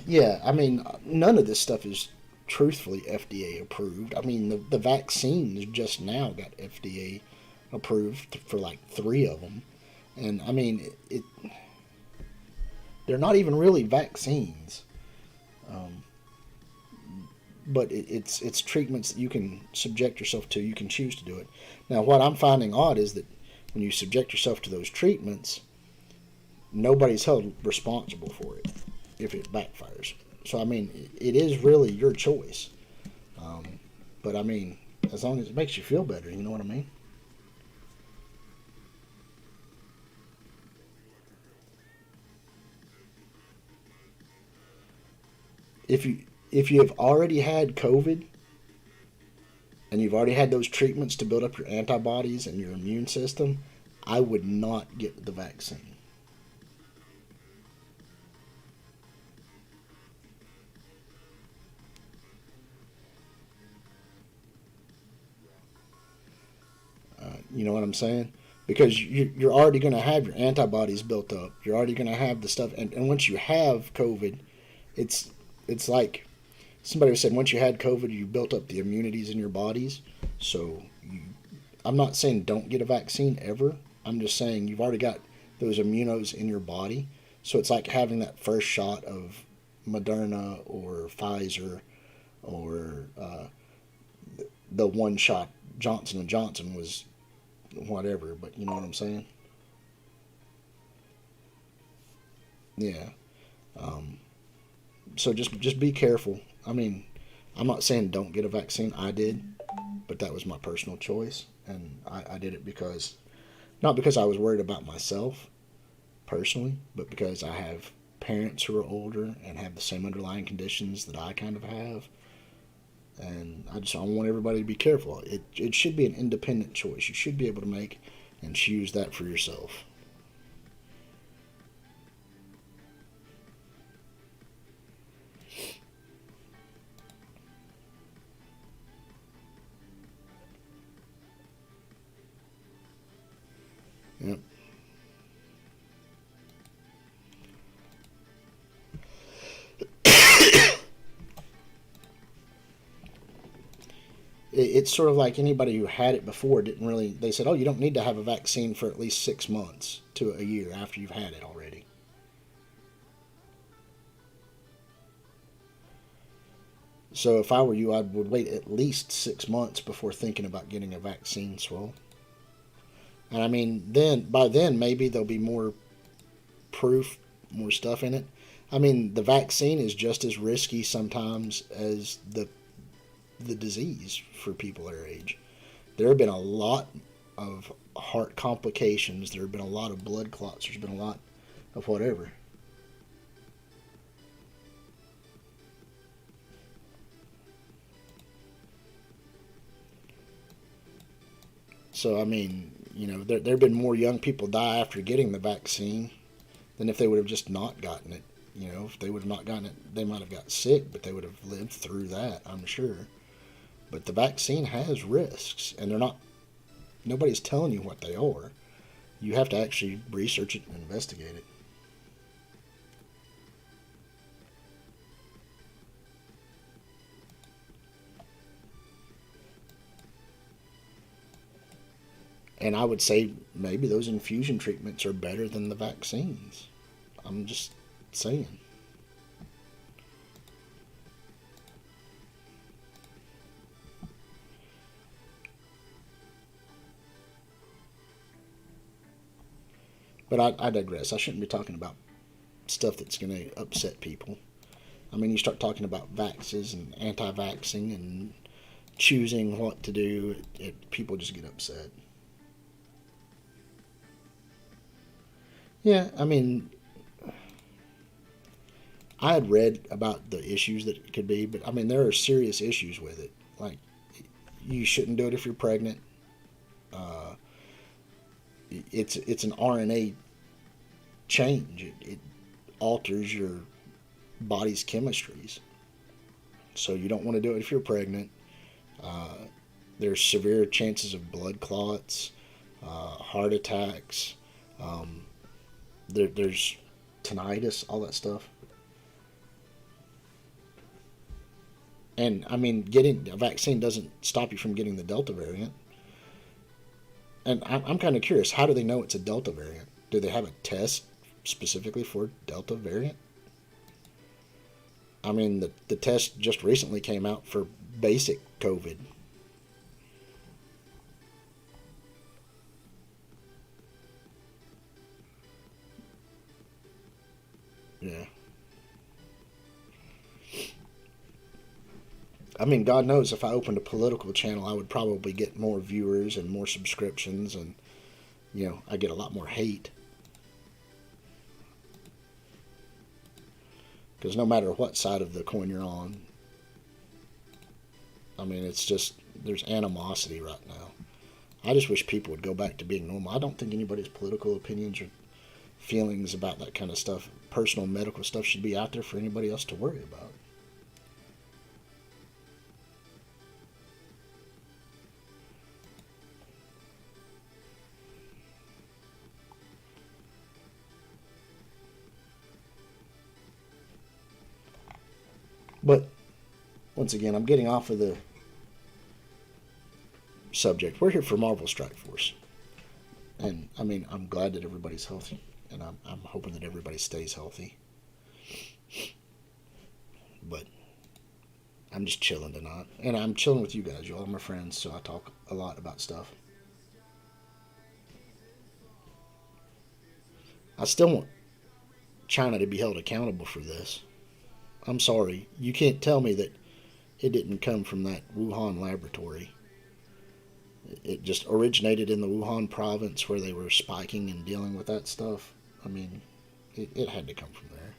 S1: Yeah, I mean, none of this stuff is truthfully FDA approved. I mean, the vaccines just now got FDA approved for like three of them. And I mean, they're not even really vaccines, but it's treatments that you can subject yourself to. You can choose to do it. Now, what I'm finding odd is that when you subject yourself to those treatments, nobody's held responsible for it if it backfires. So I mean, it is really your choice. But I mean, as long as it makes you feel better, you know what I mean? If you have already had COVID and you've already had those treatments to build up your antibodies and your immune system, I would not get the vaccine. You know what I'm saying? Because you're already going to have your antibodies built up. You're already going to have the stuff. And once you have COVID, it's it's like somebody was saying, once you had COVID, you built up the immunities in your bodies. So I'm not saying don't get a vaccine ever. I'm just saying you've already got those immunos in your body. So it's like having that first shot of Moderna or Pfizer or the one shot Johnson and Johnson was whatever, but you know what I'm saying? Yeah. Um, so just be careful. I mean, I'm not saying don't get a vaccine. I did, but that was my personal choice, and I did it because not because I was worried about myself personally, but because I have parents who are older and have the same underlying conditions that I kind of have, and I want everybody to be careful. It should be an independent choice. You should be able to make and choose that for yourself. Yep. It's sort of like anybody who had it before didn't really. They said, "Oh, you don't need to have a vaccine for at least 6 months to a year after you've had it already." So if I were you, I would wait at least 6 months before thinking about getting a vaccine. Swell. And I mean, then by then maybe there'll be more proof, more stuff in it. I mean, the vaccine is just as risky sometimes as the disease for people our age. There have been a lot of heart complications. There have been a lot of blood clots. There's been a lot of whatever. So, I mean, there have been more young people die after getting the vaccine than if they would have just not gotten it. If they would have not gotten it, they might have got sick, but they would have lived through that, I'm sure. But the vaccine has risks, and nobody's telling you what they are. You have to actually research it and investigate it. And I would say maybe those infusion treatments are better than the vaccines. I'm just saying. But I digress. I shouldn't be talking about stuff that's going to upset people. I mean, you start talking about vaxes and anti-vaxxing and choosing what to do, people just get upset. Yeah, I mean, I had read about the issues that it could be, but I mean, there are serious issues with it. Like, you shouldn't do it if you're pregnant. It's an RNA change. It alters your body's chemistries. So you don't want to do it if you're pregnant. There's severe chances of blood clots, heart attacks. There's tinnitus, all that stuff. And I mean, getting a vaccine doesn't stop you from getting the Delta variant. And I'm kind of curious, how do they know it's a Delta variant? Do they have a test specifically for Delta variant? I mean, the test just recently came out for basic COVID. Yeah. I mean, God knows if I opened a political channel, I would probably get more viewers and more subscriptions, and, I get a lot more hate. Because no matter what side of the coin you're on, I mean, it's just, there's animosity right now. I just wish people would go back to being normal. I don't think anybody's political opinions or feelings about that kind of stuff, personal medical stuff, should be out there for anybody else to worry about. But once again, I'm getting off of the subject. We're here for Marvel Strike Force. And I mean, I'm glad that everybody's healthy. And I'm hoping that everybody stays healthy. But I'm just chilling tonight. And I'm chilling with you guys. You all are my friends, so I talk a lot about stuff. I still want China to be held accountable for this. I'm sorry. You can't tell me that it didn't come from that Wuhan laboratory. It just originated in the Wuhan province where they were spiking and dealing with that stuff. I mean, it had to come from there.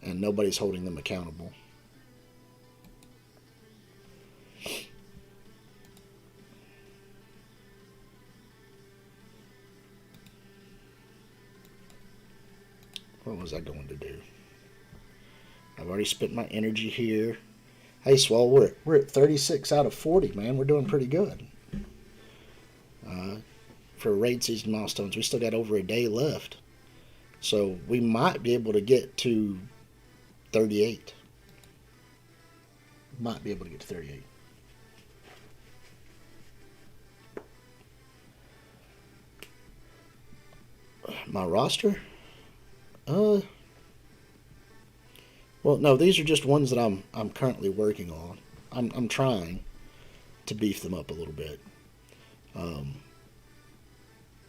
S1: And nobody's holding them accountable. What was I going to do? I've already spent my energy here. Hey, Swell, we're at 36 out of 40, man. We're doing pretty good. For raid season milestones, we still got over a day left. So we might be able to get to 38. Might be able to get to 38. My roster? Well, no, these are just ones that I'm currently working on. I'm trying to beef them up a little bit.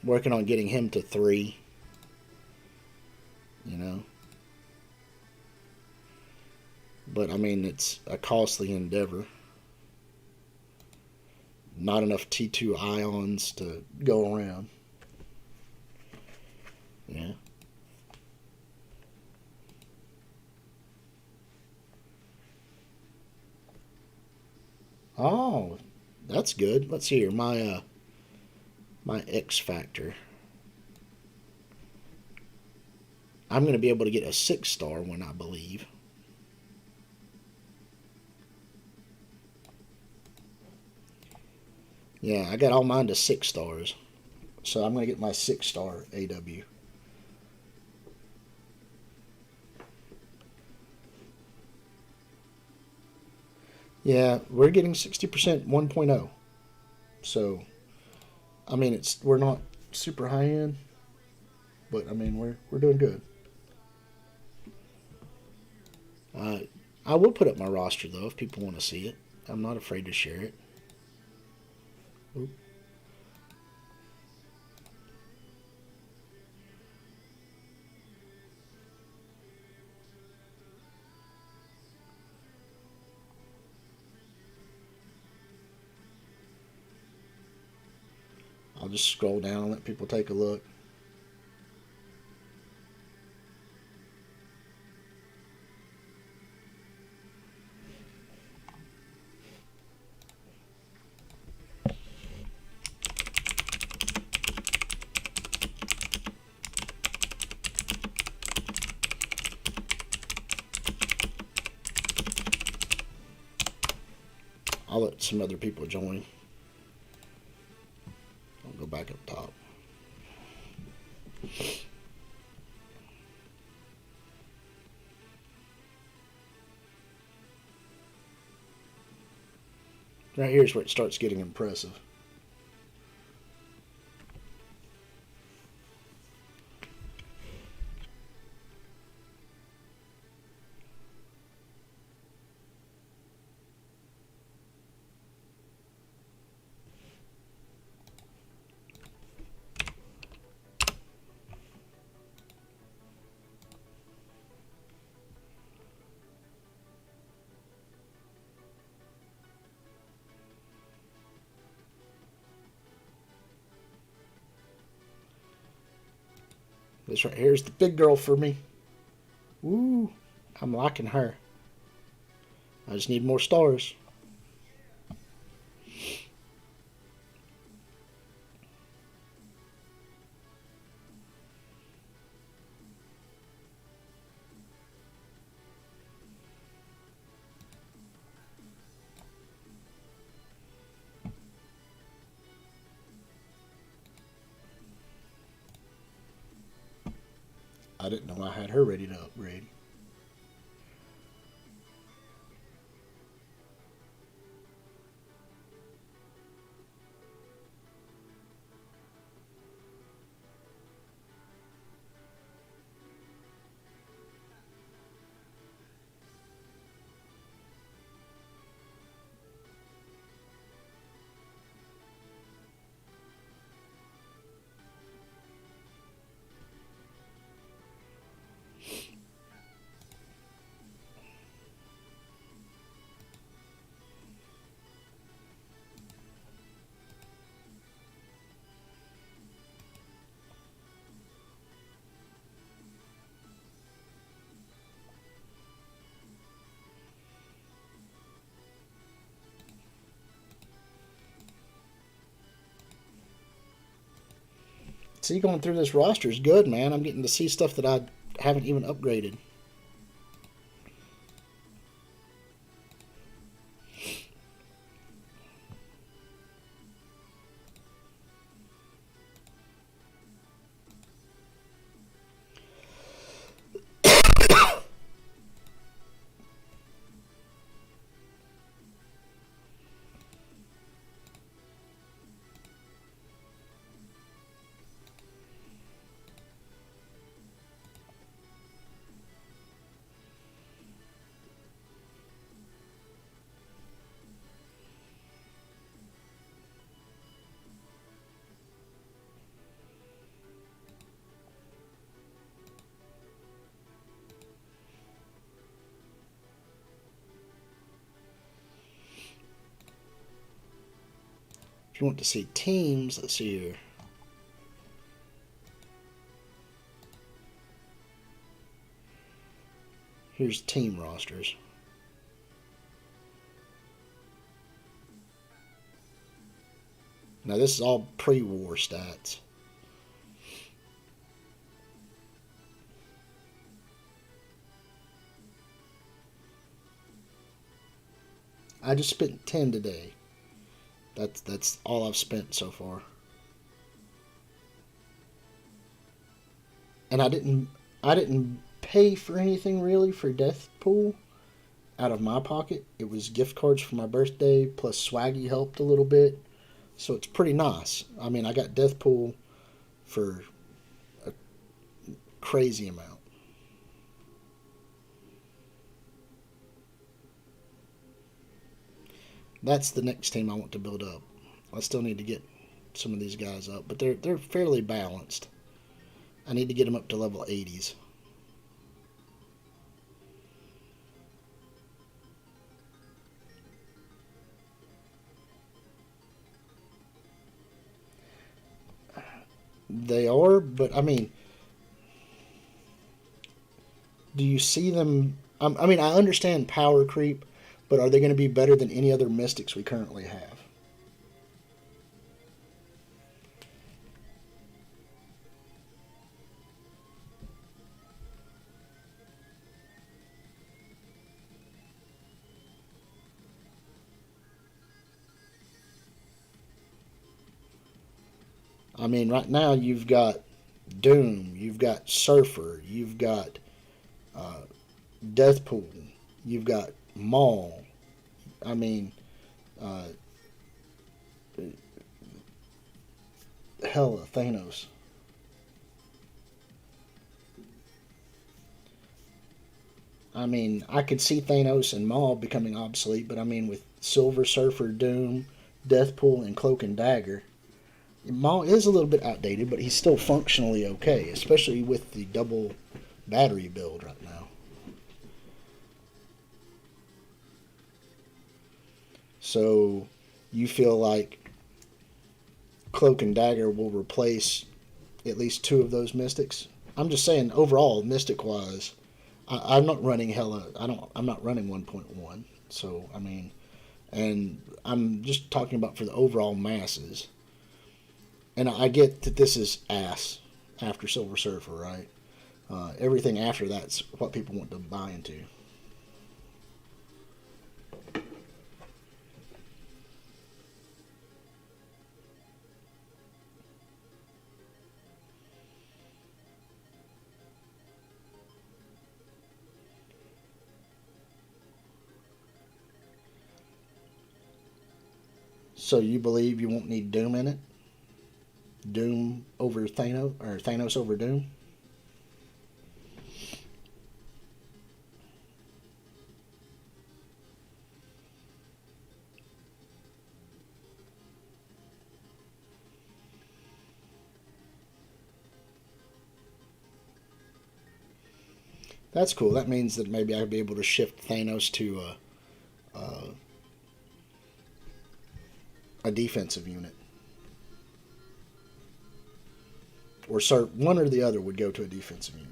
S1: Working on getting him to 3. But I mean, it's a costly endeavor. Not enough T2 ions to go around. Yeah. Oh, that's good. Let's see here. My X Factor. I'm going to be able to get a 6-star one, I believe. Yeah, I got all mine to 6 stars. So I'm going to get my 6-star AW. Yeah, we're getting 60% 1.0. So, I mean, we're not super high end, but I mean, we're doing good. Uh, I will put up my roster though if people want to see it. I'm not afraid to share it. Oop. I'll just scroll down and let people take a look. I'll let some other people join. I'll go back up top. Right here's where it starts getting impressive. This right here's the big girl for me. Woo! I'm liking her. I just need more stars. I didn't know I had her ready to upgrade. See, going through this roster is good, man. I'm getting to see stuff that I haven't even upgraded. If you want to see teams, let's see here. Here's team rosters. Now this is all pre-war stats. I just spent 10 today. That's all I've spent so far. And I didn't pay for anything really for Deathpool out of my pocket. It was gift cards for my birthday plus Swaggy helped a little bit. So it's pretty nice. I mean, I got Deathpool for a crazy amount. That's the next team I want to build up. I still need to get some of these guys up, but they're fairly balanced. I need to get them up to level 80s. They are, but I mean, do you see them? I mean, I understand power creep, but are they going to be better than any other mystics we currently have? I mean, right now you've got Doom, you've got Surfer, you've got Deathpool, you've got Maul. I mean, uh, hella Thanos. I mean, I could see Thanos and Maul becoming obsolete, but I mean, with Silver Surfer, Doom, Deathpool, and Cloak and Dagger, Maul is a little bit outdated, but he's still functionally okay, especially with the double battery build right now. So, you feel like Cloak and Dagger will replace at least two of those mystics? I'm just saying, overall, mystic wise, I'm not running hella. I'm not running 1.1. So I mean, and I'm just talking about for the overall masses. And I get that this is ass after Silver Surfer, right? Everything after that's what people want to buy into. So you believe you won't need Doom in it? Doom over Thanos, or Thanos over Doom? That's cool. That means that maybe I'd be able to shift Thanos to a defensive unit. Or one or the other would go to a defensive unit.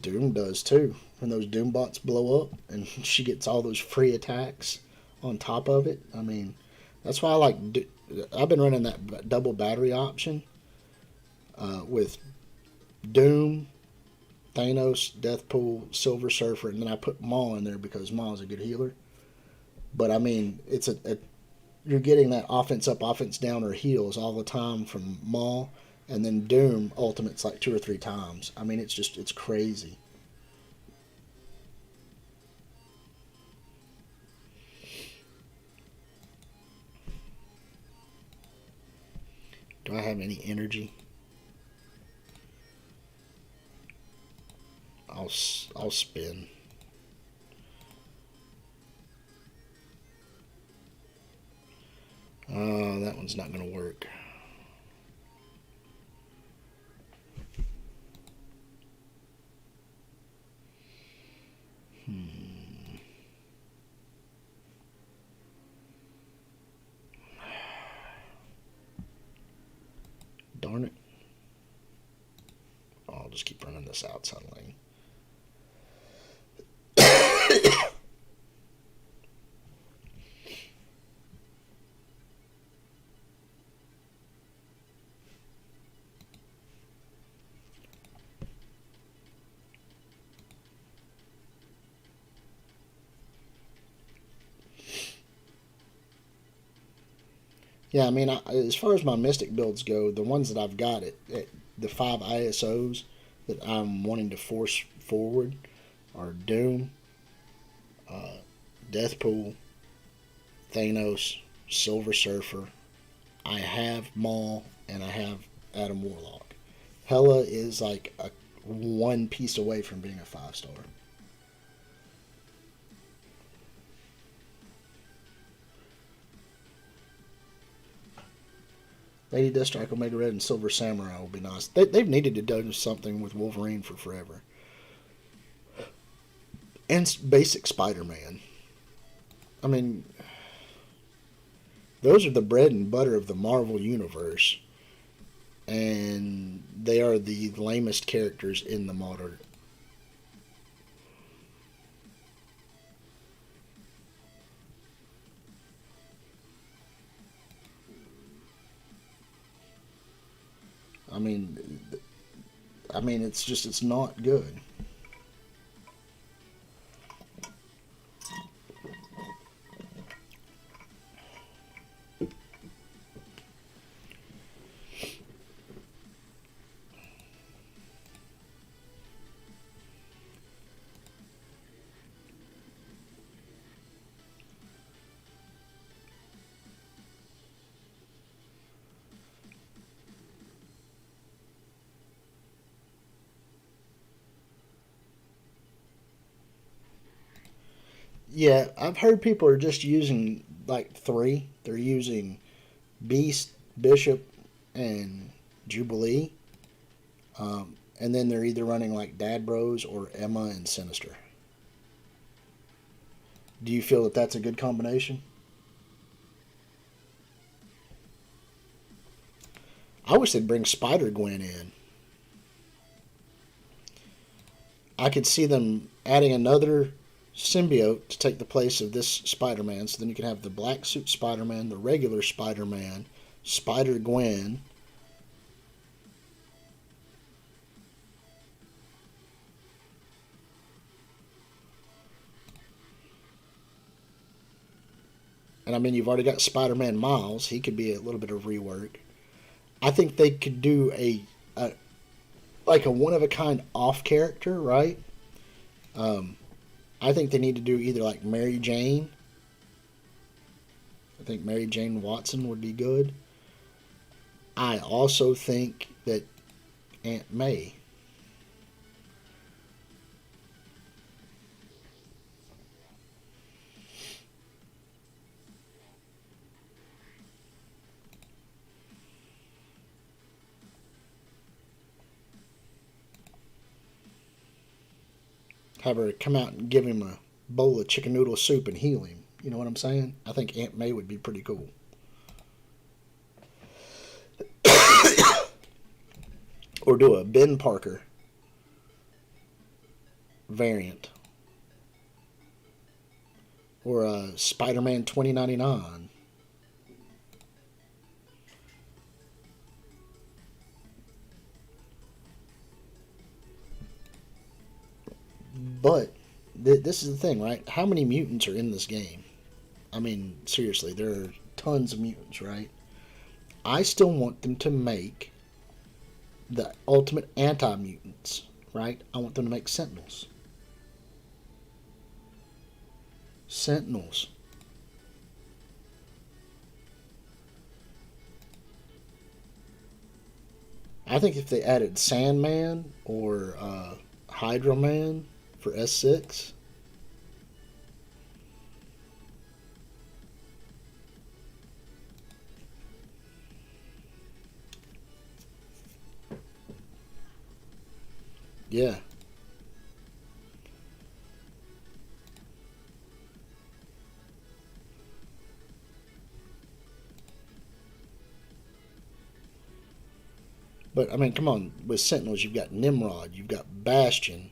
S1: Doom does too. When those Doom bots blow up and she gets all those free attacks on top of it. I mean, that's why I like. I've been running that double battery option with Doom, Thanos, Deathpool, Silver Surfer, and then I put Maul in there because Maul's a good healer. But I mean, you're getting that offense up, offense down, or heals all the time from Maul, and then Doom ultimates like 2 or 3 times. I mean, it's crazy. Do I have any energy? I'll spin. one's not going to work. Darn it. I'll just keep running this outside lane. Yeah, I mean, as far as my Mystic builds go, the ones that I've got, the 5 ISOs that I'm wanting to force forward are Doom, Deathpool, Thanos, Silver Surfer. I have Maul, and I have Adam Warlock. Hela is like one piece away from being a 5-star. Lady Deathstrike, Omega Red, and Silver Samurai will be nice. They've needed to do something with Wolverine for forever. And basic Spider-Man. I mean, those are the bread and butter of the Marvel Universe. And they are the lamest characters in the modern. I mean, it's not good. Yeah, I've heard people are just using like 3. They're using Beast, Bishop, and Jubilee. And then they're either running like Dad Bros or Emma and Sinister. Do you feel that that's a good combination? I wish they'd bring Spider-Gwen in. I could see them adding another symbiote to take the place of this Spider-Man. So then you can have the black suit Spider-Man, the regular Spider-Man, Spider-Gwen. And I mean, you've already got Spider-Man Miles. He could be a little bit of rework. I think they could do a like a one-of-a-kind off character, right? I think they need to do either like Mary Jane. I think Mary Jane Watson would be good. I also think that Aunt May. Have her come out and give him a bowl of chicken noodle soup and heal him. You know what I'm saying? I think Aunt May would be pretty cool. Or do a Ben Parker variant. Or a Spider-Man 2099. But this is the thing, right? How many mutants are in this game? I mean, seriously, there are tons of mutants, right? I still want them to make the ultimate anti-mutants, right? I want them to make Sentinels. Sentinels. I think if they added Sandman or Hydra Man for S6. Yeah. But I mean, come on. With Sentinels, you've got Nimrod, you've got Bastion,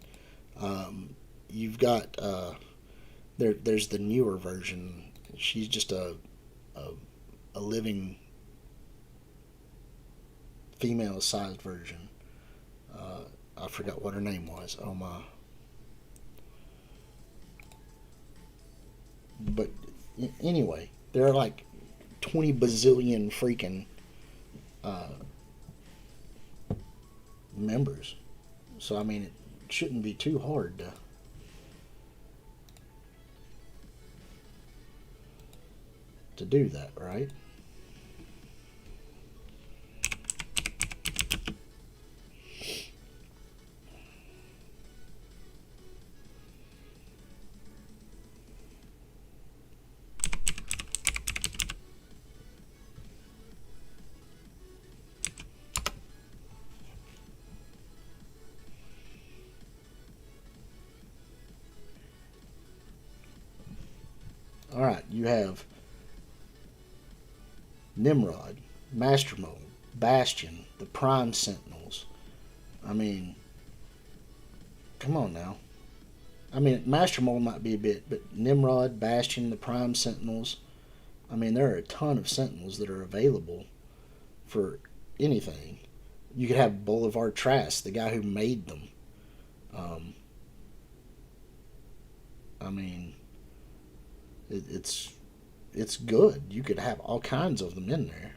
S1: you've got there's the newer version. She's just a, a living female-sized version. I forgot what her name was. Oh my! But anyway, there are like 20 bazillion freaking uh, members. So I mean, it shouldn't be too hard to do that, right? All right, you have Nimrod, Master Mode, Bastion, the Prime Sentinels. I mean, come on now. I mean, Master Mode might be a bit, but Nimrod, Bastion, the Prime Sentinels. I mean, there are a ton of Sentinels that are available for anything. You could have Boulevard Trask, the guy who made them. Um, I mean, it's it's good. You could have all kinds of them in there.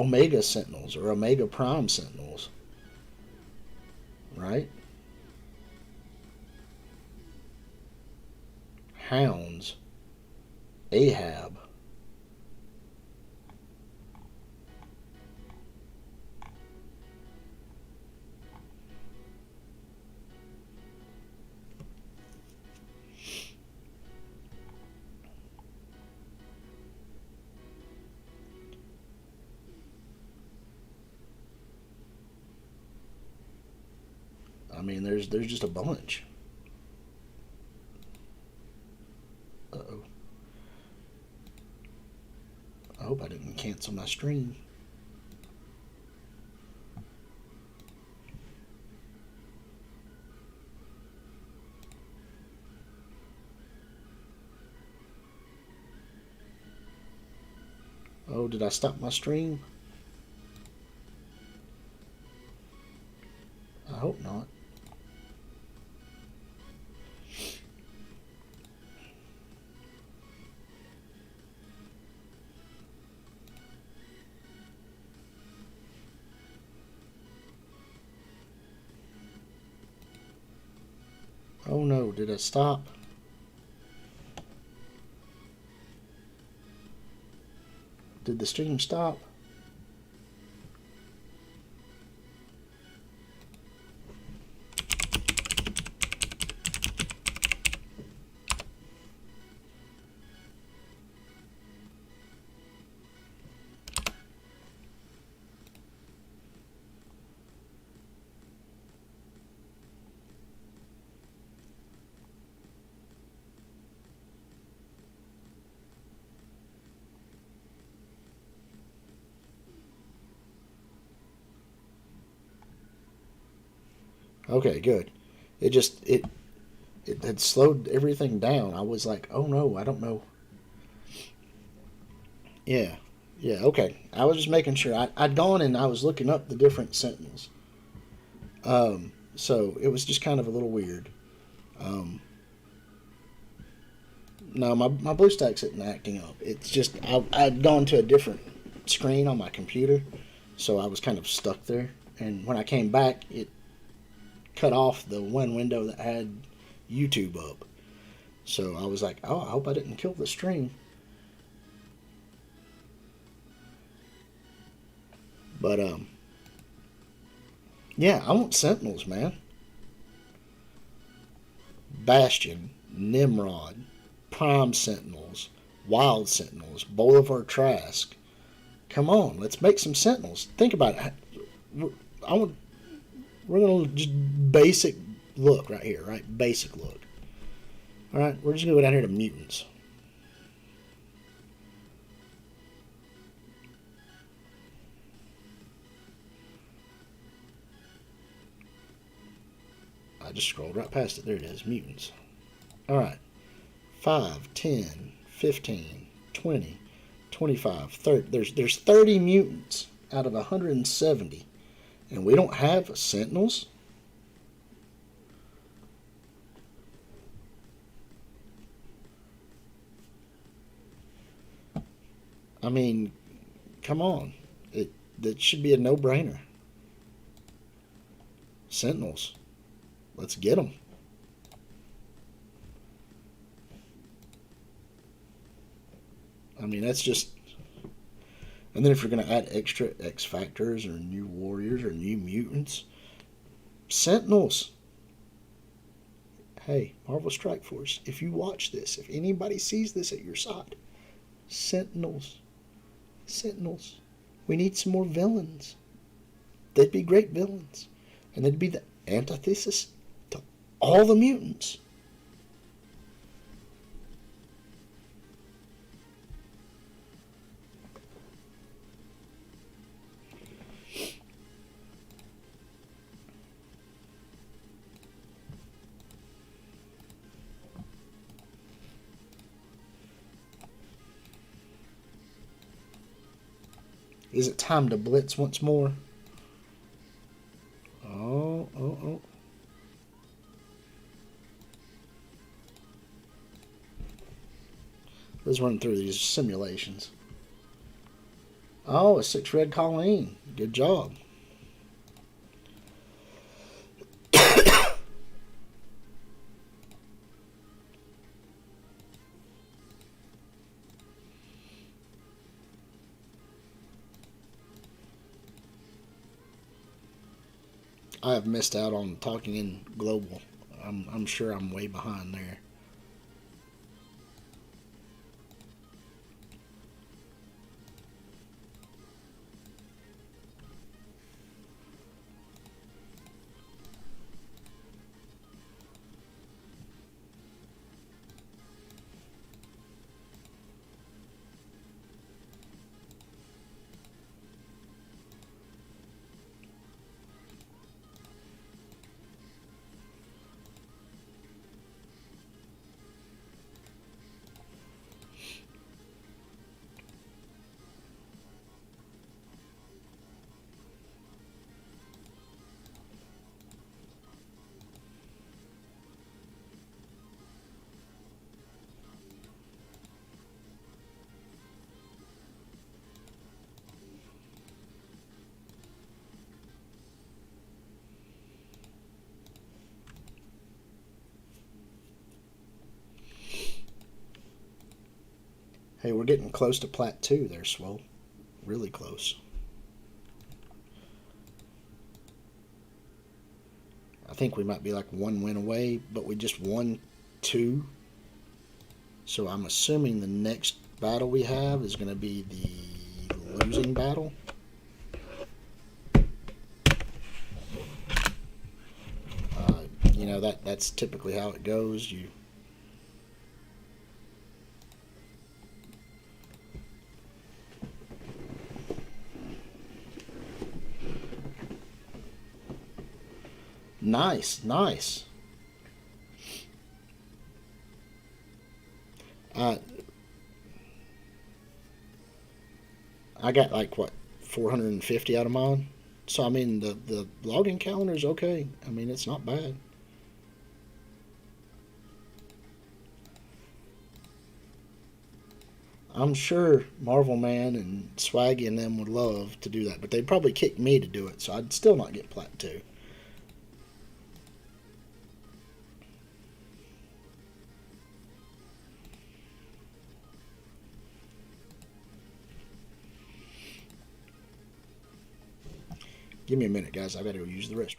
S1: Omega Sentinels or Omega Prime Sentinels, right? Hounds, Ahab. I mean, there's just a bunch. Uh oh. I hope I didn't cancel my stream. Oh, did I stop my stream? I hope not. Oh no, did I stop? Did the stream stop? Okay, good. It just it had slowed everything down. I was like, oh no, I don't know. Yeah, yeah, okay. I was just making sure. I'd gone and I was looking up the different sentinels. So it was just kind of a little weird. Um, no, my BlueStacks isn't acting up. It's just I'd gone to a different screen on my computer, so I was kind of stuck there. And when I came back, it cut off the one window that had YouTube up. So I was like, oh, I hope I didn't kill the stream. But, yeah, I want Sentinels, man. Bastion, Nimrod, Prime Sentinels, Wild Sentinels, Boulevard Trask. Come on, let's make some Sentinels. Think about it. We're going to just basic look right here, right? Basic look. All right, we're just going to go down here to Mutants. I just scrolled right past it. There it is, Mutants. All right, 5, 10, 15, 20, 25, 30. There's 30 mutants out of 170. And we don't have Sentinels? I mean, come on. That should be a no-brainer. Sentinels. Let's get them. I mean, that's just... And then if you're going to add extra X Factors or new Warriors or new Mutants, Sentinels. Hey, Marvel Strike Force, if you watch this, if anybody sees this at your side, Sentinels. Sentinels. We need some more villains. They'd be great villains. And they'd be the antithesis to all the mutants. Is it time to blitz once more? Oh. Let's run through these simulations. Oh, a 6 red Colleen. Good job. I have missed out on talking in global. I'm sure I'm way behind there. Hey, we're getting close to Plat 2 there, Swole. Really close. I think we might be like 1 win away, but we just won 2. So I'm assuming the next battle we have is going to be the losing battle. You know, that's typically how it goes. Nice. I got like what 450 out of mine. So I mean the login calendar is okay. I mean it's not bad. I'm sure Marvel Man and Swaggy and them would love to do that, but they'd probably kick me to do it, so I'd still not get Plat 2. Give me a minute, guys. I gotta go use the restroom.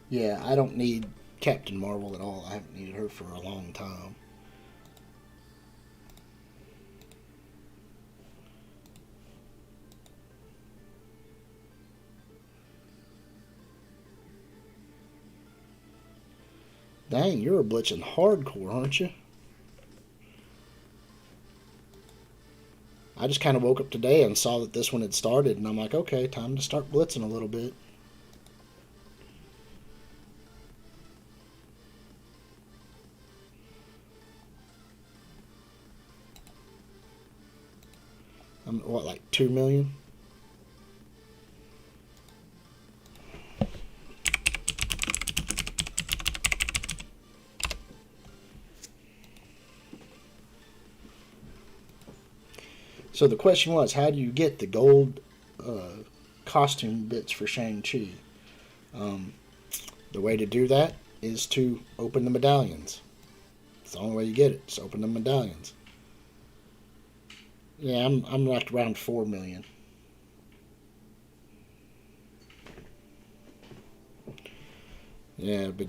S1: Yeah, I don't need Captain Marvel at all. I haven't needed her for a long time. Dang, you're blitzing hardcore, aren't you? I just kind of woke up today and saw that this one had started, and I'm like, okay, time to start blitzing a little bit. I'm what, like 2 million? So the question was, how do you get the gold costume bits for Shang-Chi? Um, the way to do that is to open the medallions. It's the only way you get it. Just open the medallions. Yeah, I'm like around 4 million. Yeah, but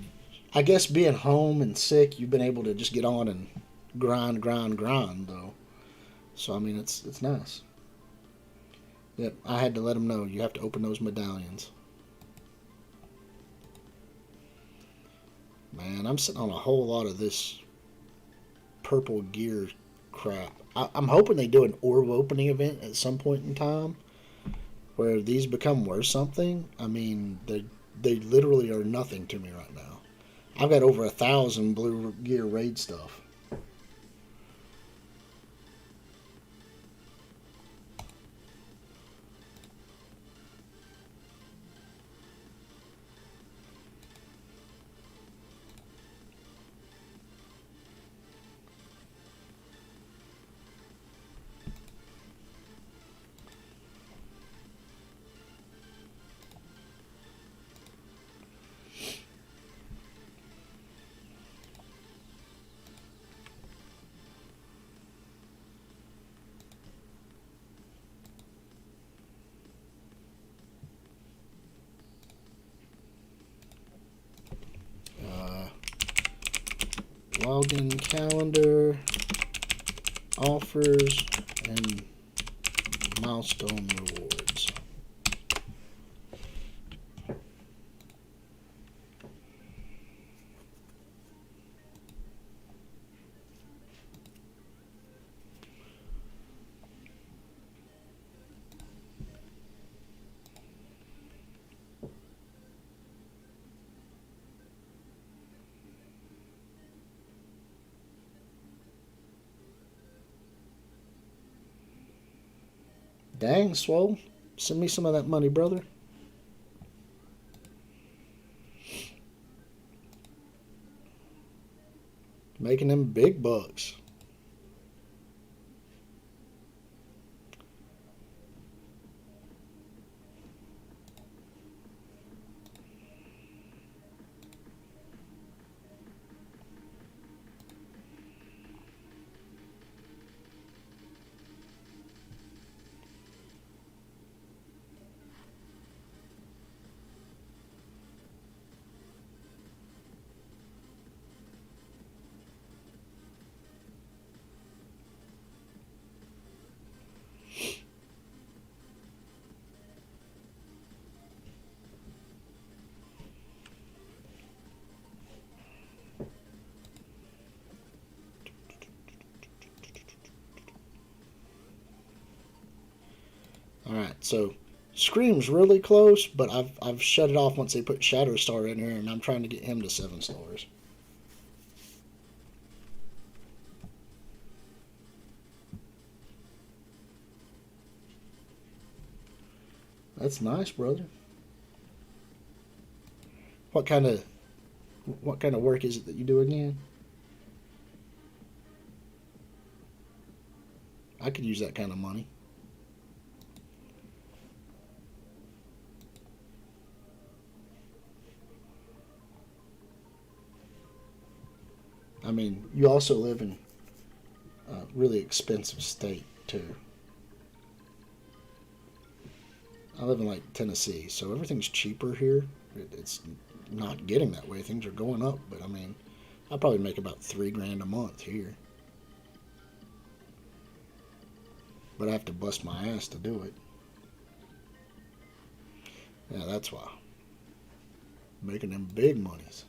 S1: I guess being home and sick, you've been able to just get on and grind though. So I mean, it's nice. Yep, I had to let them know you have to open those medallions. Man, I'm sitting on a whole lot of this purple gear crap. I'm hoping they do an orb opening event at some point in time where these become worth something. I mean, they literally are nothing to me right now. I've got over 1,000 blue gear raid stuff. Login calendar, offers, and milestone rewards. Dang, Swole. Send me some of that money, brother. Making them big bucks. Alright, so Scream's really close, but I've shut it off once they put Shadow Star in here, and I'm trying to get him to 7 stars. That's nice, brother. What kind of work is it that you do again? I could use that kind of money. I mean, you also live in a really expensive state, too. I live in, like, Tennessee, so everything's cheaper here. It's not getting that way. Things are going up, but, I mean, I probably make about $3,000 a month here. But I have to bust my ass to do it. Yeah, that's why. Making them big monies.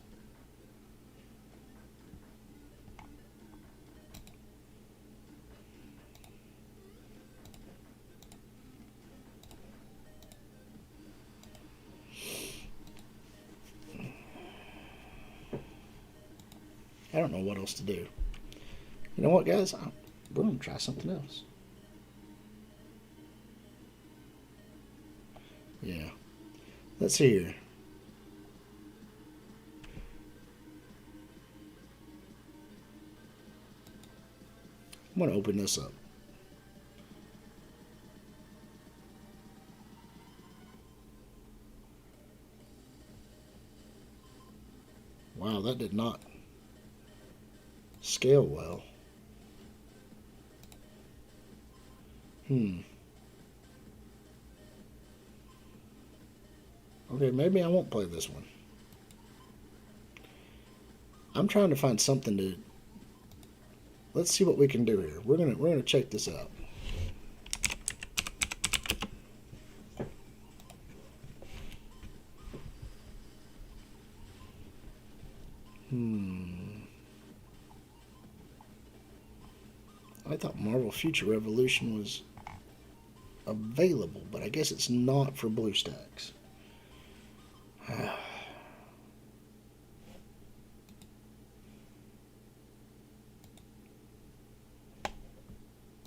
S1: I don't know what else to do. You know what, guys? We're going to try something else. Yeah. Let's see here. I'm going to open this up. Wow, that did not scale well. Okay, maybe I won't play this one. I'm trying to find something to... Let's see what we can do here. We're gonna check this out. I thought Marvel Future Revolution was available, but I guess it's not for BlueStacks.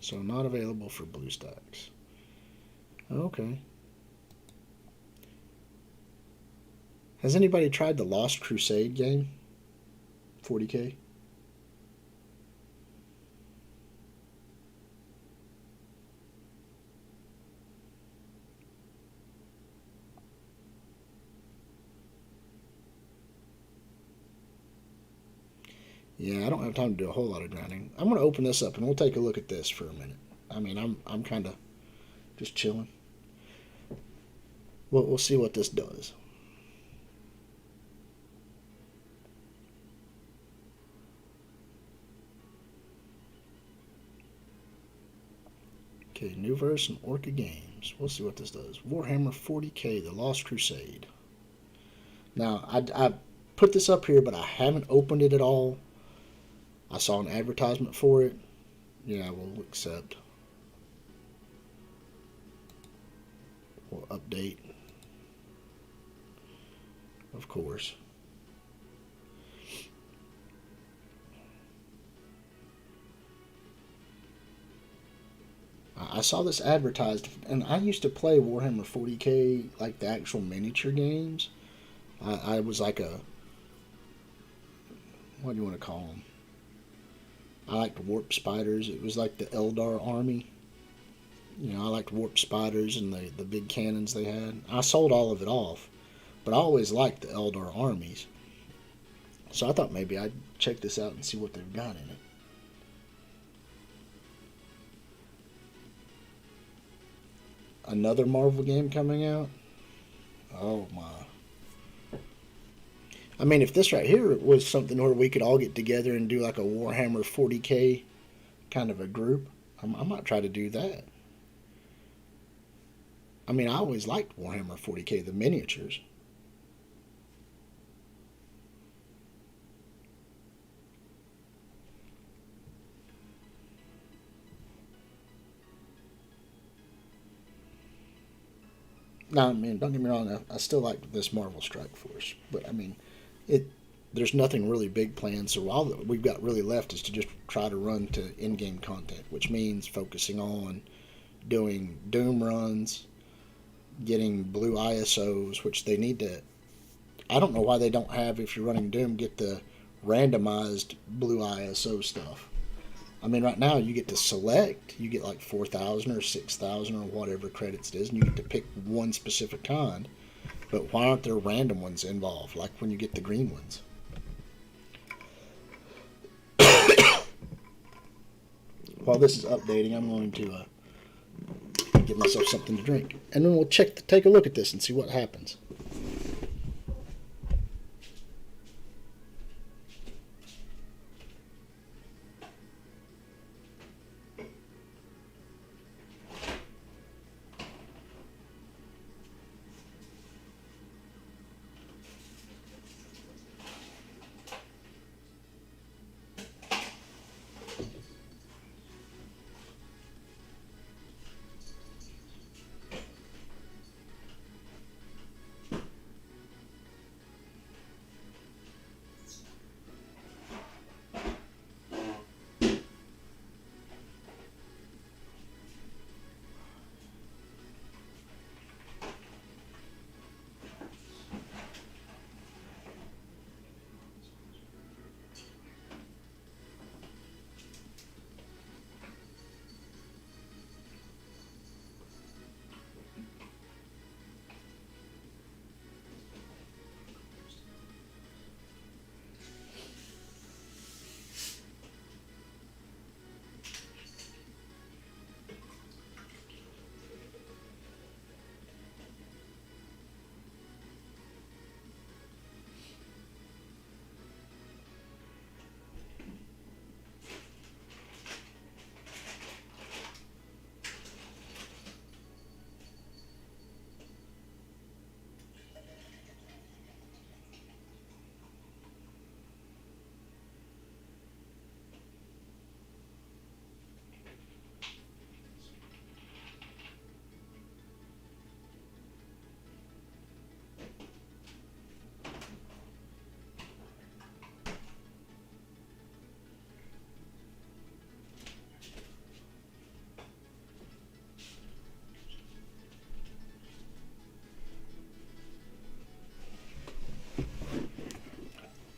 S1: So not available for BlueStacks. Okay. Has anybody tried the Lost Crusade game? 40K? Yeah, I don't have time to do a whole lot of grinding. I'm going to open this up and we'll take a look at this for a minute. I mean, I'm kind of just chilling. We'll see what this does. Okay, New Verse and Orca Games. We'll see what this does. Warhammer 40K, The Lost Crusade. Now, I put this up here, but I haven't opened it at all. I saw an advertisement for it. Yeah, we'll accept. We'll update. Of course. I saw this advertised, and I used to play Warhammer 40K, like the actual miniature games. I was like a, what do you want to call them? I liked warp spiders. It was like the Eldar army. You know, I liked warp spiders and the big cannons they had. I sold all of it off, but I always liked the Eldar armies. So I thought maybe I'd check this out and see what they've got in it. Another Marvel game coming out? Oh my. I mean, if this right here was something where we could all get together and do like a Warhammer 40k kind of a group, I might try to do that. I mean, I always liked Warhammer 40k, the miniatures. Now, I mean, don't get me wrong, I still like this Marvel Strike Force, but I mean, it. There's nothing really big planned, so all that we've got really left is to just try to run to in-game content, which means focusing on doing Doom runs, getting blue ISOs, which they need to. I don't know why they don't have, if you're running Doom, get the randomized blue ISO stuff. I mean, right now you get to select, you get like 4,000 or 6,000 or whatever credits it is, and you get to pick one specific kind. But why aren't there random ones involved, like when you get the green ones? While this is updating, I'm going to give myself something to drink, and then we'll take a look at this and see what happens.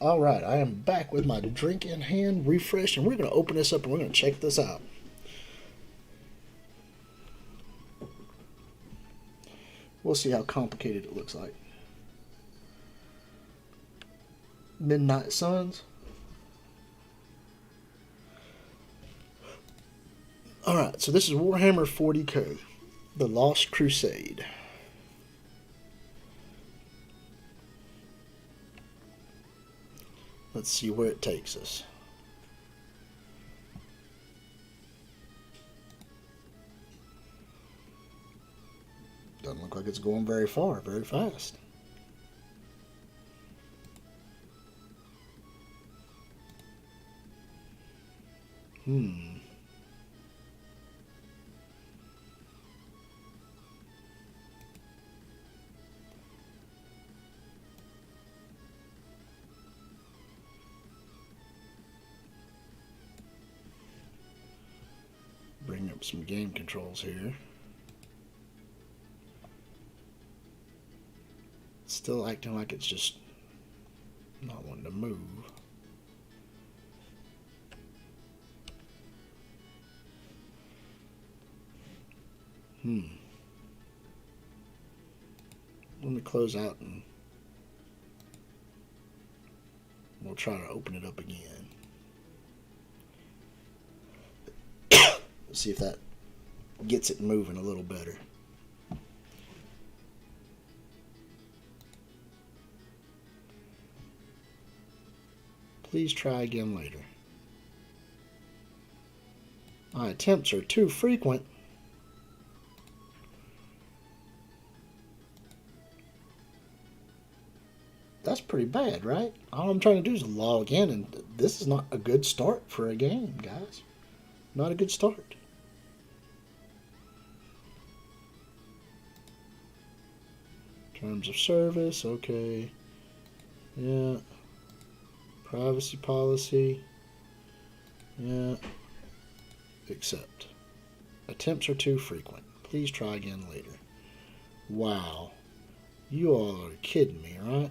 S1: All right, I am back with my drink in hand, refreshed, and we're going to open this up and we're going to check this out. We'll see how complicated it looks like. Midnight Suns. Alright, so this is Warhammer 40k, The Lost Crusade. Let's see where it takes us. Doesn't look like it's going very far, very fast. Bring up some game controls here. Still acting like it's just not wanting to move. Let me close out and we'll try to open it up again. See if that gets it moving a little better. Please try again later. My attempts are too frequent. That's pretty bad, right? All I'm trying to do is log in, and this is not a good start for a game, guys. Not a good start. Terms of service, okay. Yeah. Privacy policy. Yeah. Accept. Attempts are too frequent. Please try again later. Wow. You all are kidding me, right?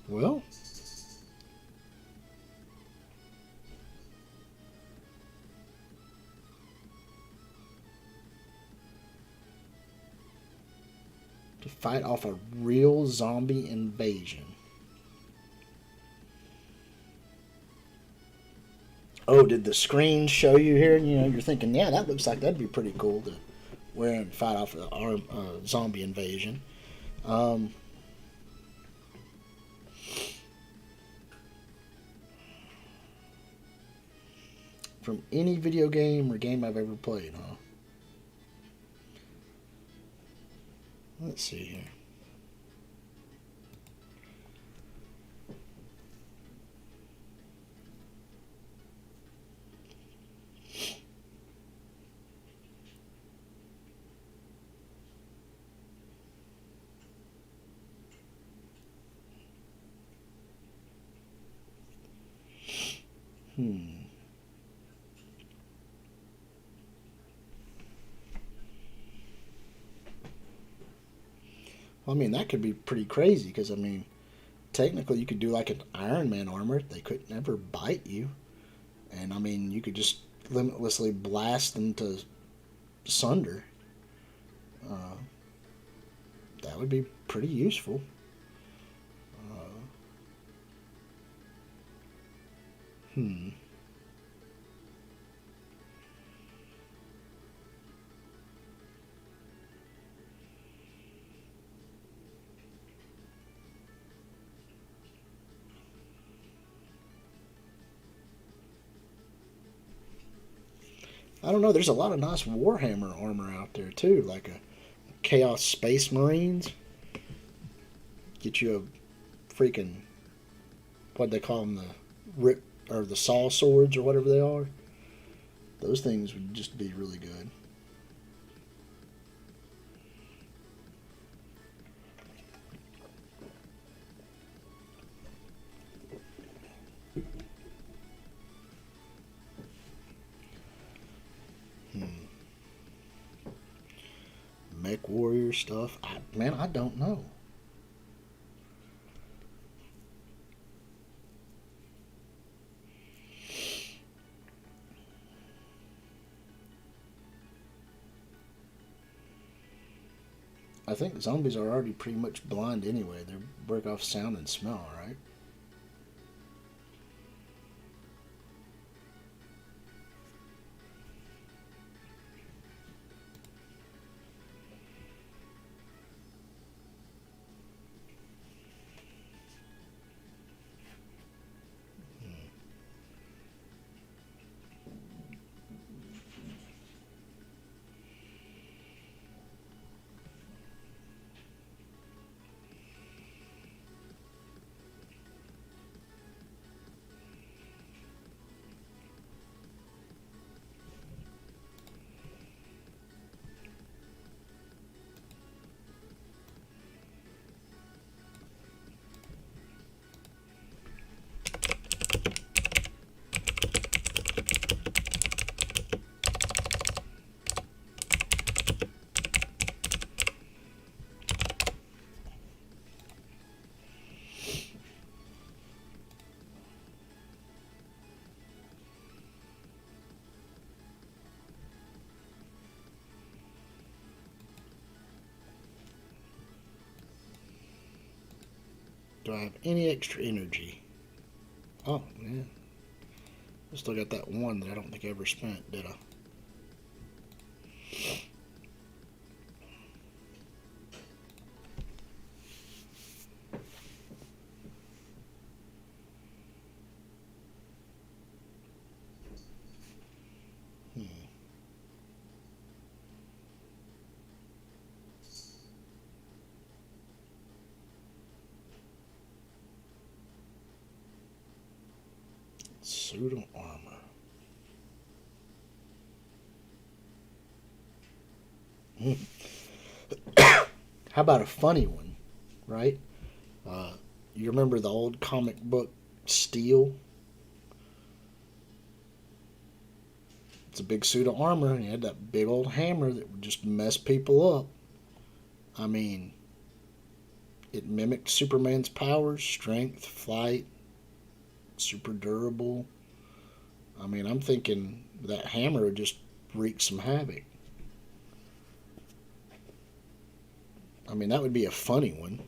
S1: Well. To fight off a real zombie invasion. Oh, did the screen show you here? You know, you're thinking, yeah, that looks like that'd be pretty cool to wear and fight off a zombie invasion. From any video game or game I've ever played, huh? Let's see here. I mean, that could be pretty crazy because, I mean, technically you could do like an Iron Man armor. They could never bite you. And, I mean, you could just limitlessly blast them to sunder. That would be pretty useful. I don't know. There's a lot of nice Warhammer armor out there too, like a Chaos Space Marines. Get you a freaking, what they call them, the rip or the saw swords or whatever they are. Those things would just be really good. Mech warrior stuff. Man, I don't know. I think zombies are already pretty much blind anyway. They work off sound and smell, right? Do I have any extra energy? Oh, yeah. I still got that one that I don't think I ever spent, did I? Suit of armor. How about a funny one, right? You remember the old comic book Steel? It's a big suit of armor, and he had that big old hammer that would just mess people up. I mean, it mimicked Superman's powers, strength, flight, super durable. I mean, I'm thinking that hammer would just wreak some havoc. I mean, that would be a funny one.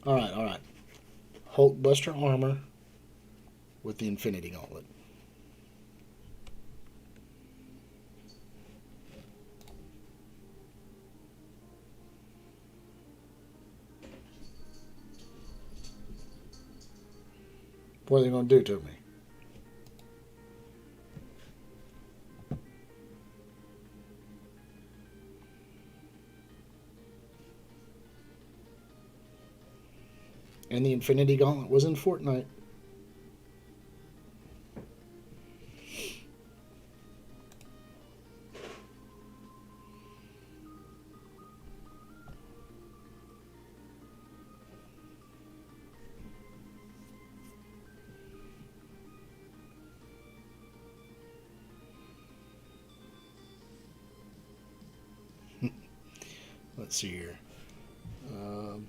S1: All right, all right. Hulkbuster armor with the Infinity Gauntlet. What are they going to do to me? And the Infinity Gauntlet was in Fortnite. Let's see here. Um,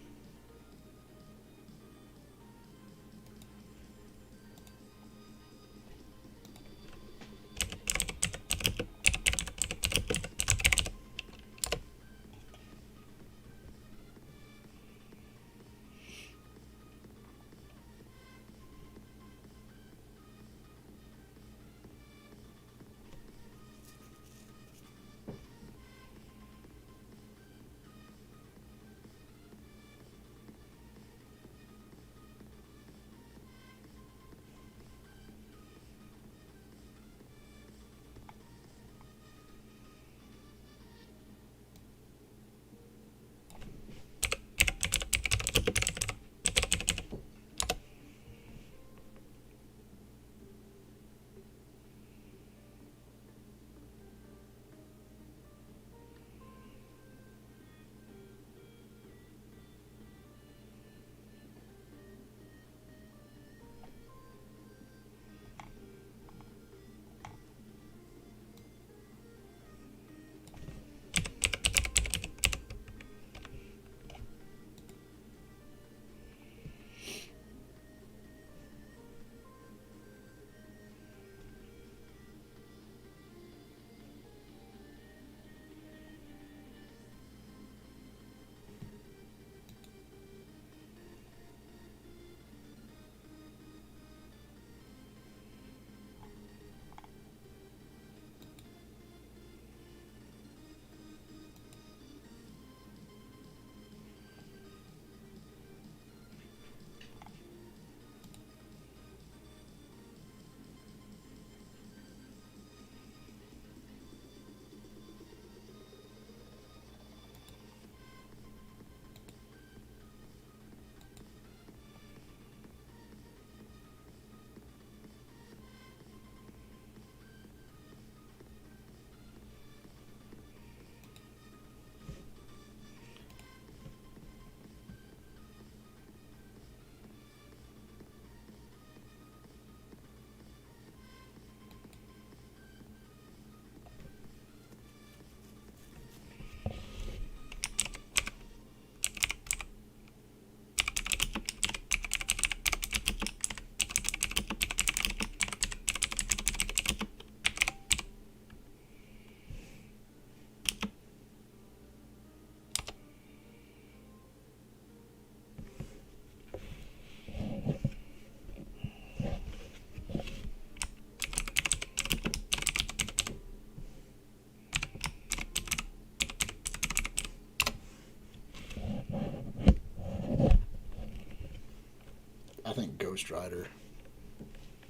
S1: I think Ghost Rider.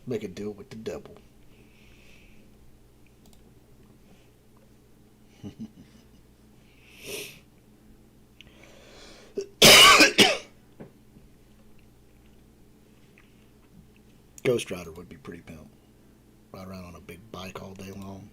S1: Make a deal with the devil. Ghost Rider would be pretty pimp. Ride around on a big bike all day long.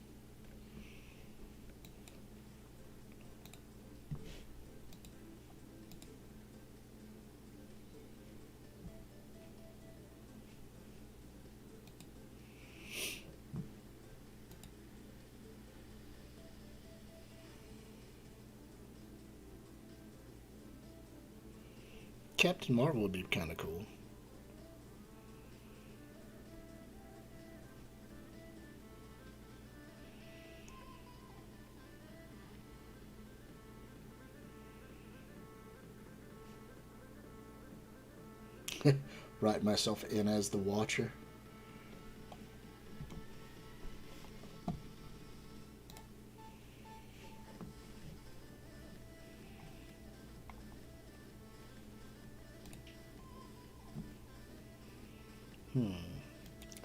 S1: Captain Marvel would be kind of cool. Write myself in as the Watcher.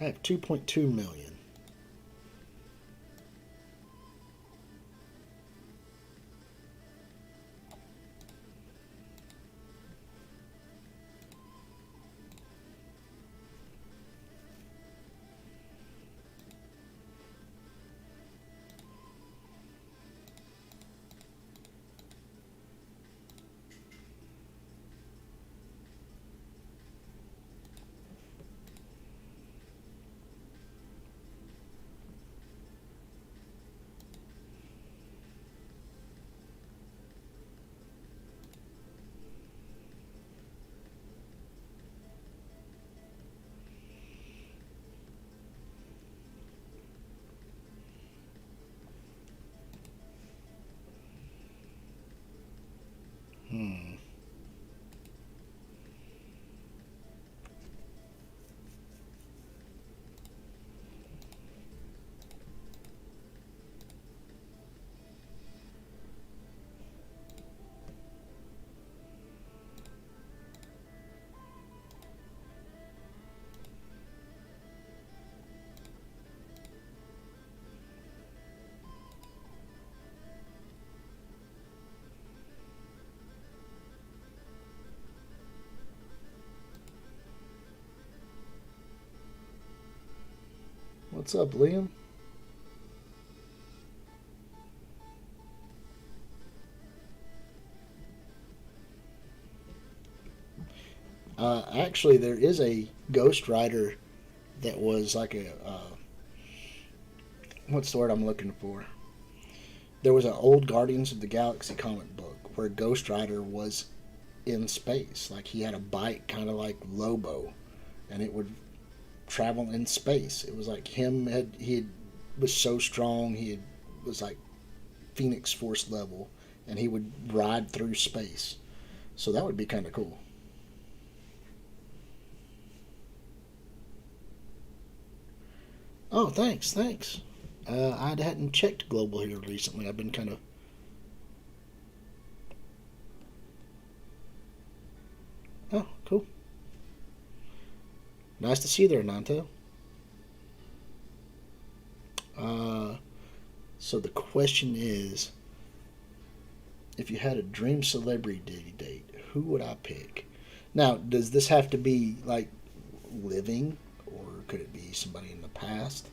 S1: I have 2.2 million. What's up, Liam? Actually, there is a Ghost Rider that was like a what's the word I'm looking for? There was an old Guardians of the Galaxy comic book where Ghost Rider was in space. Like he had a bike, kind of like Lobo, and it would travel in space. It was like was so strong. Was like Phoenix Force level, and he would ride through space. So that would be kind of cool. Oh, thanks, thanks. I hadn't checked Global here recently. I've been kind of. Oh, cool. Nice to see you there, Nanto. Uh, so the question is, if you had a dream celebrity date, who would I pick? Now, does this have to be like living, or could it be somebody in the past?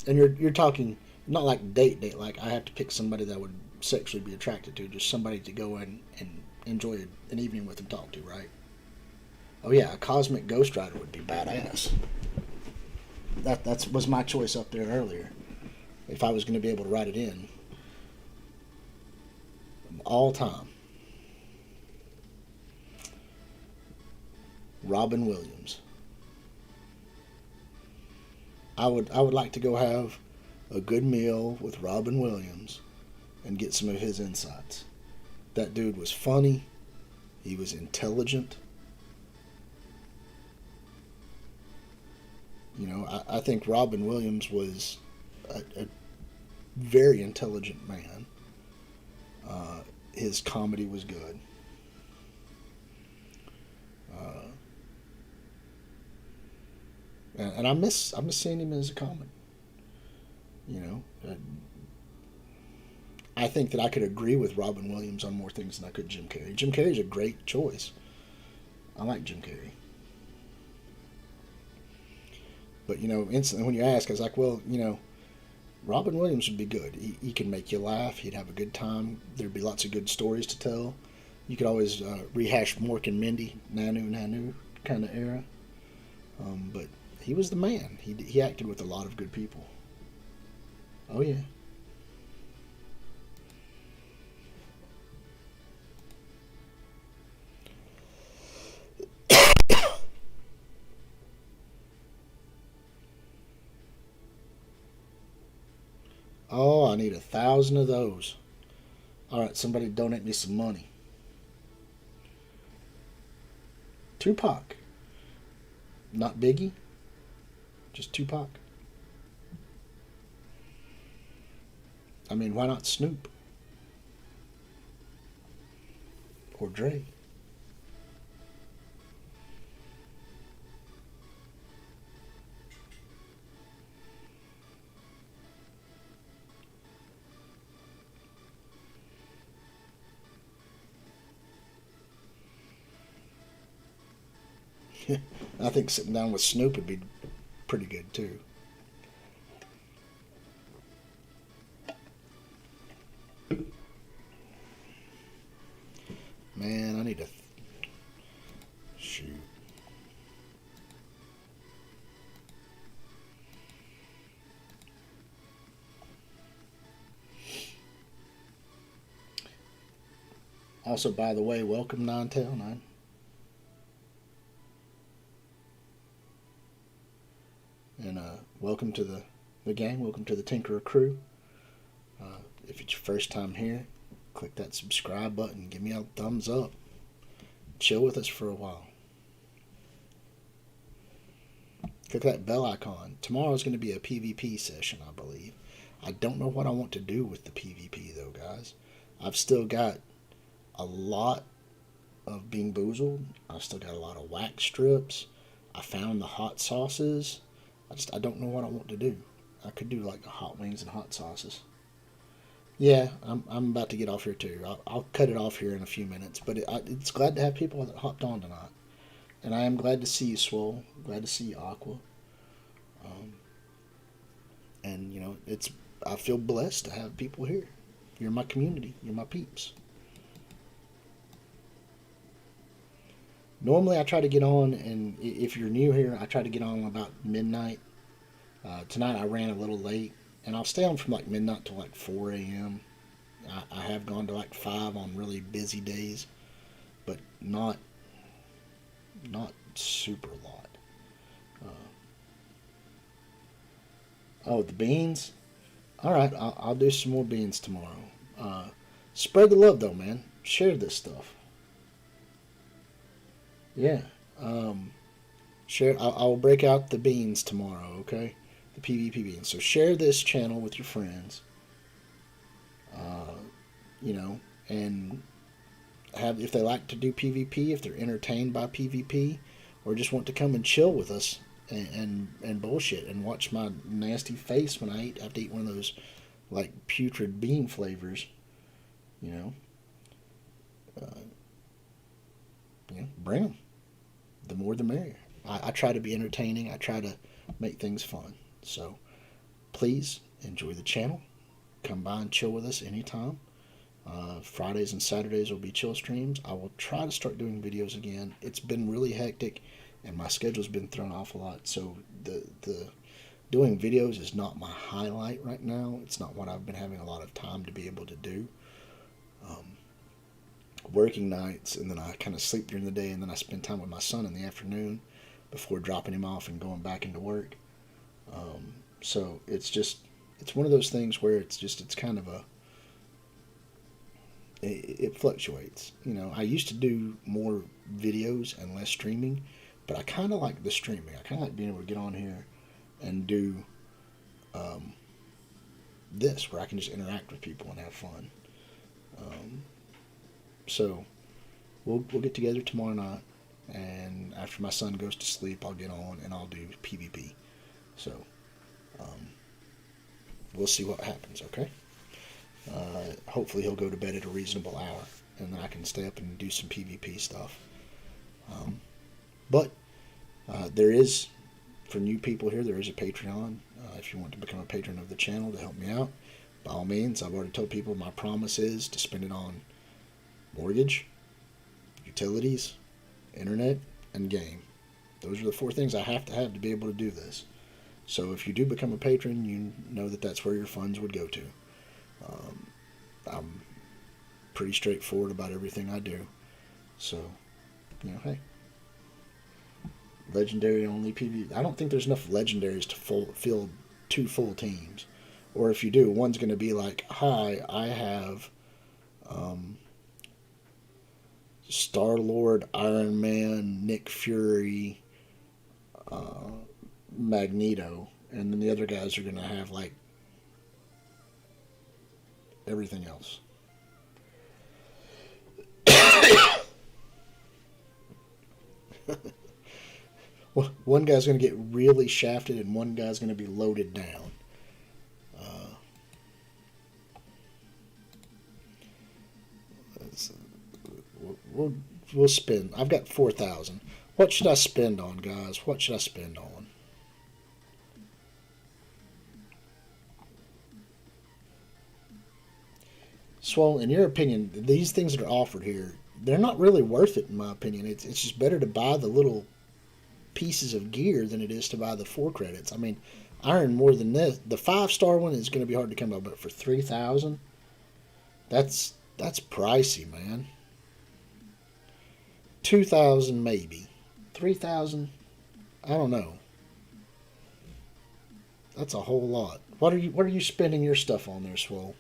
S1: And you're talking not like date, like I have to pick somebody that I would sexually be attracted to, just somebody to go in and enjoy an evening with and talk to, right? Oh yeah, a cosmic Ghost Rider would be badass. That was my choice up there earlier. If I was going to be able to write it in all time, Robin Williams. I would like to go have a good meal with Robin Williams and get some of his insights. That dude was funny. He was intelligent. You know, I think Robin Williams was a very intelligent man. His comedy was good. Uh, and I miss seeing him as a comic. You know, I think that I could agree with Robin Williams on more things than I could Jim Carrey. Jim Carrey's a great choice. I like Jim Carrey. But, you know, instantly when you ask, I was like, well, you know, Robin Williams would be good. He can make you laugh. He'd have a good time. There'd be lots of good stories to tell. You could always rehash Mork and Mindy, Nanu kind of era. But he was the man. He acted with a lot of good people. Oh, yeah. Oh, I need 1,000 of those. All right, somebody donate me some money. Tupac. Not Biggie. Just Tupac. I mean, why not Snoop? Or Dre? I think sitting down with Snoop would be pretty good too. Man, I need to shoot. Also, by the way, welcome Nine Tail Nine. And welcome to the gang. Welcome to the Tinkerer crew. If it's your first time here, click that subscribe button. Give me a thumbs up. Chill with us for a while. Click that bell icon. Tomorrow's going to be a PvP session, I believe. I don't know what I want to do with the PvP, though, guys. I've still got a lot of being boozled. I've still got a lot of wax strips. I found the hot sauces. I don't know what I want to do. I could do like hot wings and hot sauces. Yeah, I'm about to get off here too. I'll cut it off here in a few minutes. But it's glad to have people that hopped on tonight. And I am glad to see you, Swole. Glad to see you, Aqua. And you know, I feel blessed to have people here. You're my community. You're my peeps. Normally, I try to get on, and if you're new here, I try to get on about midnight. Tonight, I ran a little late, and I'll stay on from like midnight to like 4 a.m. I have gone to like 5 on really busy days, but not super lot. Oh, the beans. All right, I'll do some more beans tomorrow. Spread the love, though, man. Share this stuff. Yeah. Share. I'll break out the beans tomorrow. Okay, the PvP beans. So share this channel with your friends. You know, and have if they like to do PvP, if they're entertained by PvP, or just want to come and chill with us and bullshit and watch my nasty face when I have to eat one of those like putrid bean flavors. You know. Bring them. The more the merrier. I try to be entertaining. I try to make things fun. So please enjoy the channel. Come by and chill with us anytime. Fridays and Saturdays will be chill streams. I will try to start doing videos again. It's been really hectic, and my schedule's been thrown off a lot. So the doing videos is not my highlight right now. It's not what I've been having a lot of time to be able to do. Working nights, and then I kind of sleep during the day, and then I spend time with my son in the afternoon before dropping him off and going back into work. So it's one of those things where it's kind of it fluctuates. You know, I used to do more videos and less streaming, but I kind of like the streaming. I kind of like being able to get on here and do this, where I can just interact with people and have fun. So we'll get together tomorrow night, and after my son goes to sleep, I'll get on and I'll do PvP. So we'll see what happens. Okay. Hopefully he'll go to bed at a reasonable hour, and then I can stay up and do some PvP stuff. But there is, for new people here, there is a Patreon. If you want to become a patron of the channel to help me out, by all means. I've already told people my promise is to spend it on mortgage, utilities, internet, and game. Those are the 4 things I have to be able to do this. So if you do become a patron, you know that that's where your funds would go to. I'm pretty straightforward about everything I do. So, you know, hey. Legendary only PvP. I don't think there's enough legendaries to fill 2 full teams. Or if you do, one's going to be like, hi, I have Star-Lord, Iron Man, Nick Fury, Magneto, and then the other guys are going to have like everything else. Well, one guy's going to get really shafted, and one guy's going to be loaded down. We'll spend. I've got 4,000. What should I spend on, guys? What should I spend on? Swole, in your opinion, these things that are offered here, they're not really worth it, in my opinion. It's just better to buy the little pieces of gear than it is to buy the 4 credits. I mean, I earn more than this. The 5-star one is going to be hard to come by, but for 3,000, that's pricey, man. 2,000 maybe. 3,000, I don't know. That's a whole lot. What are you spending your stuff on there, Swole?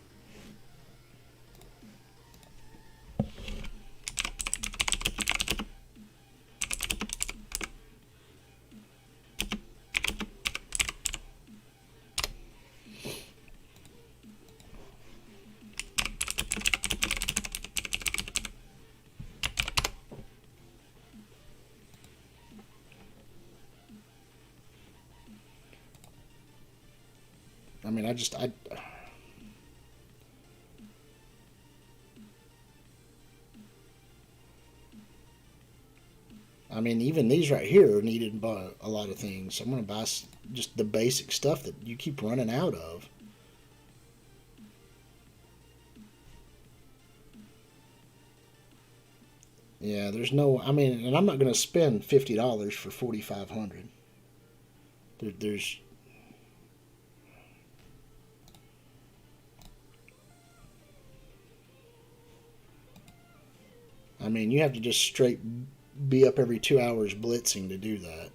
S1: I mean, I mean, even these right here are needed by a lot of things. I'm going to buy just the basic stuff that you keep running out of. Yeah, there's no. I mean, and I'm not going to spend $50 for 4,500. There's. I mean, you have to just straight be up every 2 hours blitzing to do that.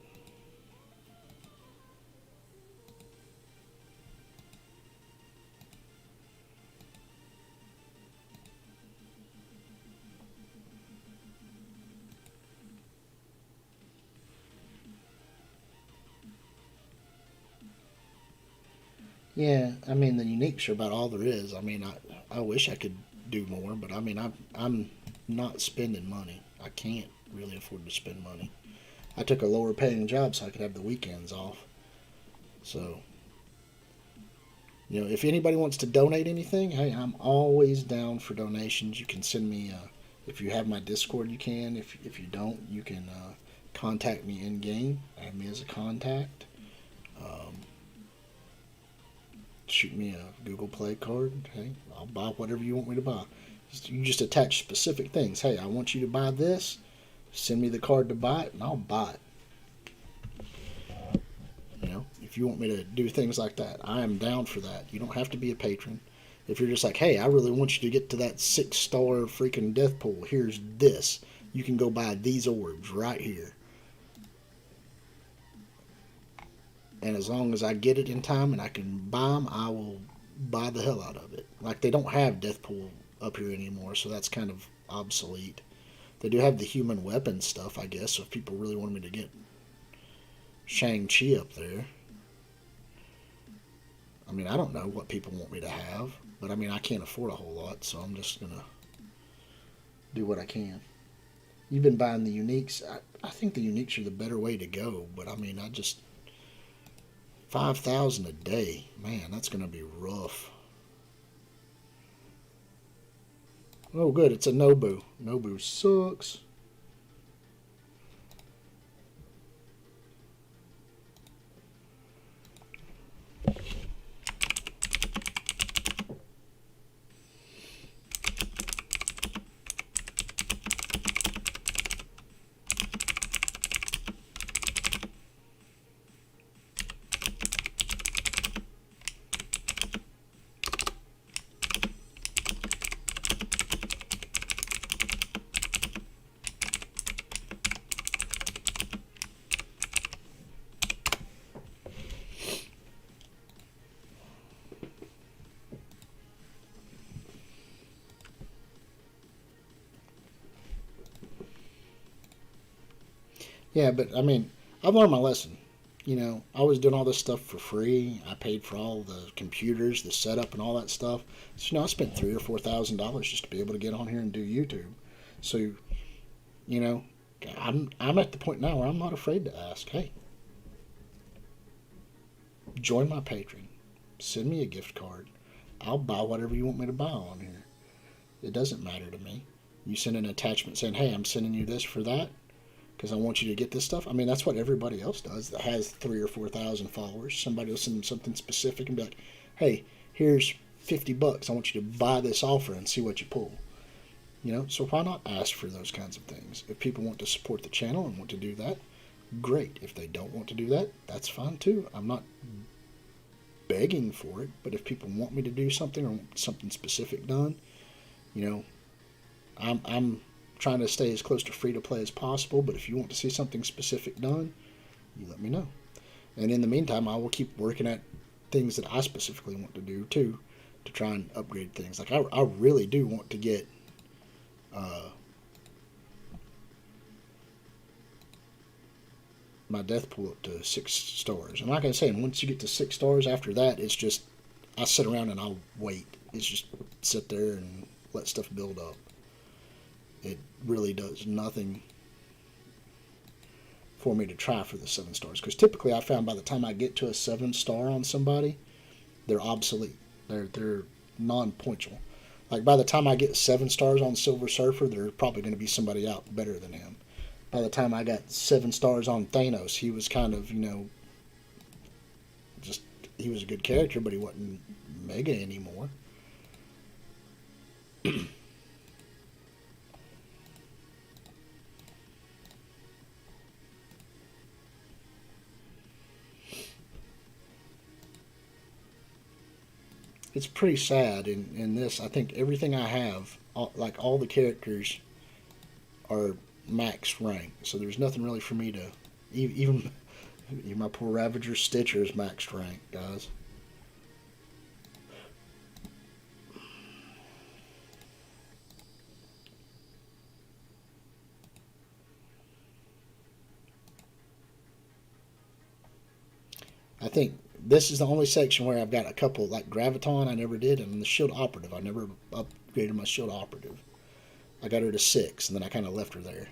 S1: Yeah, I mean the uniques are about all there is. I mean, I wish I could do more, but I mean I'm not spending money. I can't really afford to spend money. I took a lower paying job so I could have the weekends off. So, if anybody wants to donate anything, hey, I'm always down for donations. You can send me, if you have my Discord, you can. If you don't, you can contact me in game. Add me as a contact. Um, Shoot me a Google Play card. Hey, I'll buy whatever you want me to buy. You just attach specific things. Hey, I want you to buy this. Send me the card to buy it, and I'll buy it. If you want me to do things like that, I am down for that. You don't have to be a patron. If you're just like, hey, I really want you to get to that 6-star freaking death pool, here's this. You can go buy these orbs right here. And as long as I get it in time and I can buy them, I will buy the hell out of it. Like, they don't have death pool up here anymore, so that's kind of obsolete. They do have the human weapon stuff, I guess, so if people really want me to get Shang-Chi up there. I mean, I don't know what people want me to have, but I mean, I can't afford a whole lot, so I'm just going to do what I can. You've been buying the uniques. I think the uniques are the better way to go, but I mean, 5,000 a day, man, that's going to be rough. Oh, good, it's a Nobu. Nobu sucks. Yeah, but I mean, I've learned my lesson. I was doing all this stuff for free. I paid for all the computers, the setup, and all that stuff. So I spent $3,000 or $4,000 just to be able to get on here and do YouTube. So, you know, I'm at the point now where I'm not afraid to ask. Hey, join my Patreon. Send me a gift card. I'll buy whatever you want me to buy on here. It doesn't matter to me. You send an attachment saying, "Hey, I'm sending you this for that." Because I want you to get this stuff. I mean, that's what everybody else does that has 3,000 or 4,000 followers. Somebody will send them something specific and be like, hey, here's $50. I want you to buy this offer and see what you pull. So why not ask for those kinds of things? If people want to support the channel and want to do that, great. If they don't want to do that, that's fine too. I'm not begging for it, but if people want me to do something or want something specific done, I'm trying to stay as close to free to play as possible, but if you want to see something specific done, you let me know. And in the meantime, I will keep working at things that I specifically want to do too, to try and upgrade things. Like I really do want to get my death pool up to 6 stars. I'm not going to say once you get to 6 stars, after that, it's just I sit around and I'll wait. It's just sit there and let stuff build up. It really does nothing for me to try for the 7 stars. Because typically I found by the time I get to a 7 star on somebody, they're obsolete. They're non-pointual. Like by the time I get 7 stars on Silver Surfer, there's probably going to be somebody out better than him. by the time I got 7 stars on Thanos, he was kind of, just, he was a good character, but he wasn't mega anymore. It's pretty sad in this. I think everything I have, all the characters, are max rank, so there's nothing really for me to even. My poor Ravager Stitcher is maxed rank, guys. I think this is the only section where I've got a couple, like Graviton I never did, and the Shield Operative I never upgraded my Shield Operative. I got her to 6, and then I kind of left her there.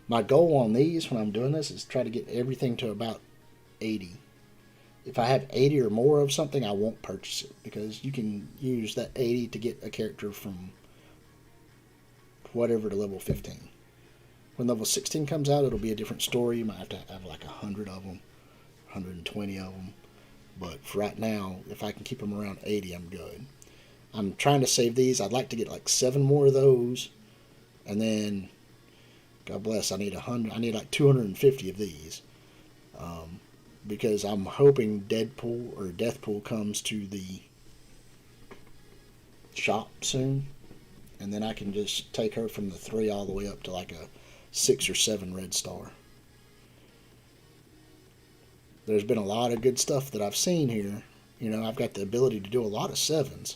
S1: My goal on these when I'm doing this is try to get everything to about 80. If I have 80 or more of something, I won't purchase it, because you can use that 80 to get a character from whatever to level 15. When level 16 comes out, it'll be a different story. You might have to have like 100 of them, 120 of them. But for right now, if I can keep them around 80, I'm good. I'm trying to save these. I'd like to get like 7 more of those, and then, God bless, I need 100. I need like 250 of these, because I'm hoping Deadpool or Deathpool comes to the shop soon, and then I can just take her from the 3 all the way up to like a 6 or 7 red star. There's been a lot of good stuff that I've seen here. I've got the ability to do a lot of 7s,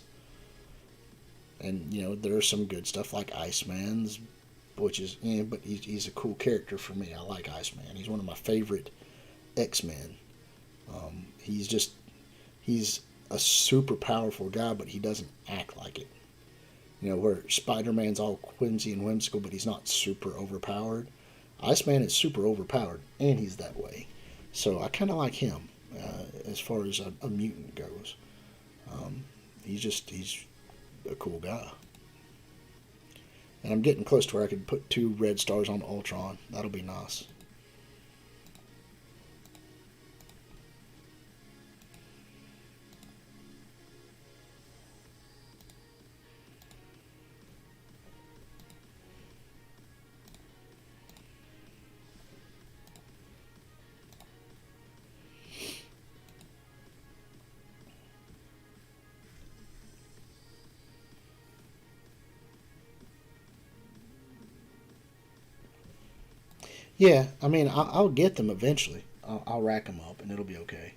S1: and there's some good stuff like Iceman's, which is, but he's a cool character for me. I like Iceman. He's one of my favorite X-Men. He's a super powerful guy, but he doesn't act like it. Where Spider-Man's all whimsy and whimsical, but he's not super overpowered. Iceman is super overpowered, and he's that way. So I kind of like him as far as a mutant goes. He's a cool guy. And I'm getting close to where I could put 2 red stars on Ultron. That'll be nice. Yeah, I mean, I'll get them eventually. I'll rack them up, and it'll be okay.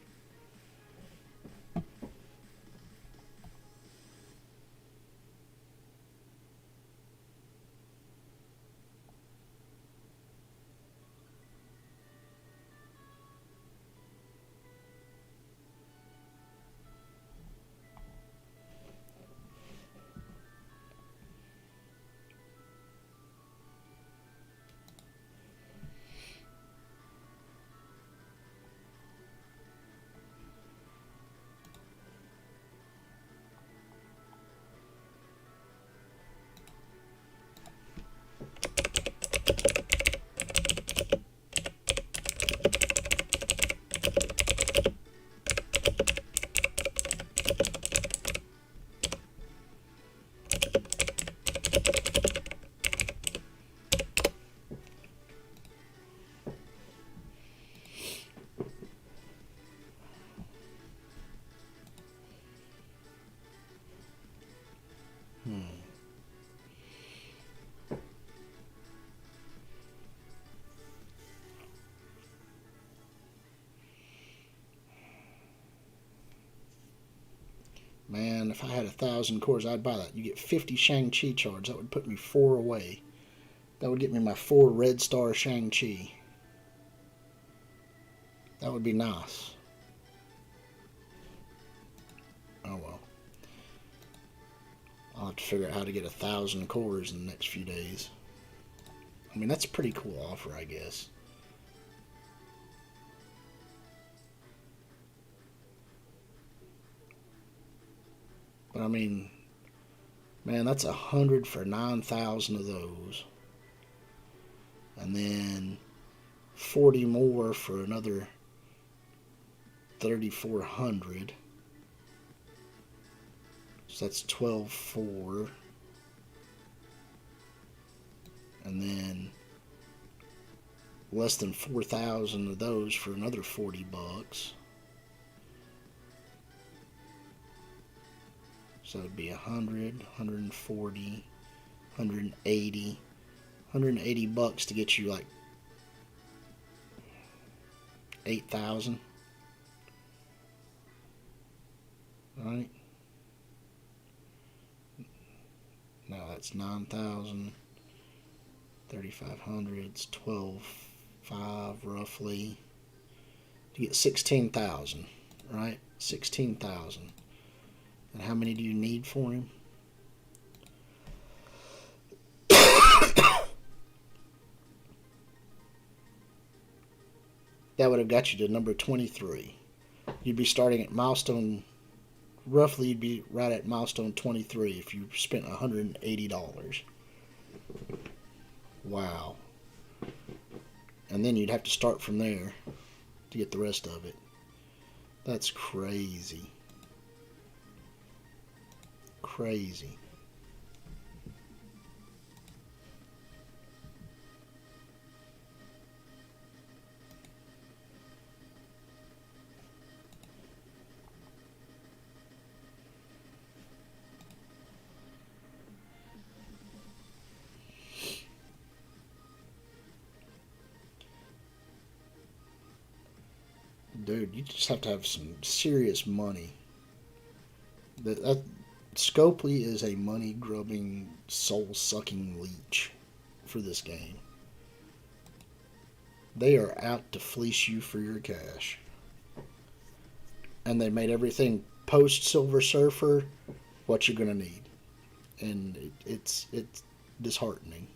S1: Man, if I had 1,000 cores, I'd buy that. You get 50 Shang-Chi charge. That would put me 4 away. That would get me my 4 red star Shang-Chi. That would be nice. Oh well. I'll have to figure out how to get 1,000 cores in the next few days. I mean, that's a pretty cool offer, I guess. But I mean, man, that's 100 for 9,000 of those. And then 40 more for another 3,400. So that's 12,400. And then less than 4,000 of those for another $40. So it'd be 100, 140, 180, $180 to get you like 8,000. Right? No, that's 9,000. 3,500. It's 12,500 roughly. You get 16,000, right? 16,000. And how many do you need for him? That would have got you to number 23. You'd be starting at milestone, roughly you'd be right at milestone 23 if you spent $180. Wow. And then you'd have to start from there to get the rest of it. That's crazy. Crazy. Dude, you just have to have some serious money. That Scopely is a money-grubbing, soul-sucking leech for this game. They are out to fleece you for your cash. And they made everything post-Silver Surfer what you're going to need. And it's disheartening.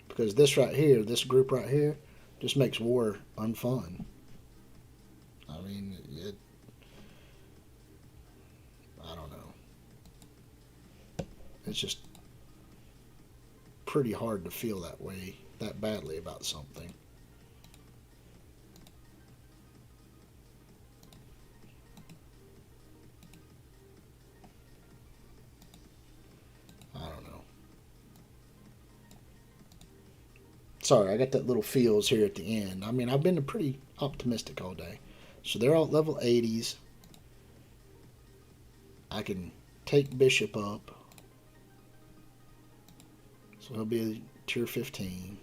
S1: Because this right here, this group right here, just makes war unfun. I mean, I don't know. It's just pretty hard to feel that way, that badly about something. I don't know. Sorry, I got that little feels here at the end. I mean, I've been pretty optimistic all day. So they're all at level 80s. I can take Bishop up. So he'll be a tier 15.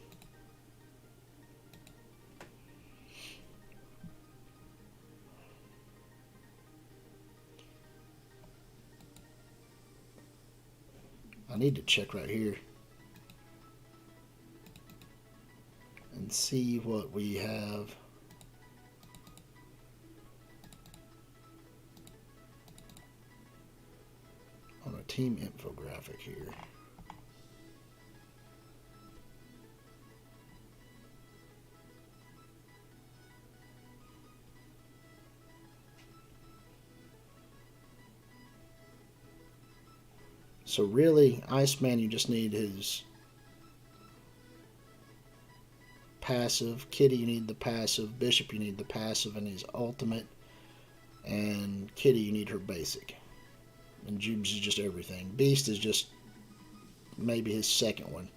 S1: I need to check right here and see what we have. On a team infographic here. So really, Iceman, you just need his passive. Kitty, you need the passive. Bishop, you need the passive and his ultimate. And Kitty, you need her basic. And Jubes is just everything. Beast is just maybe his second one.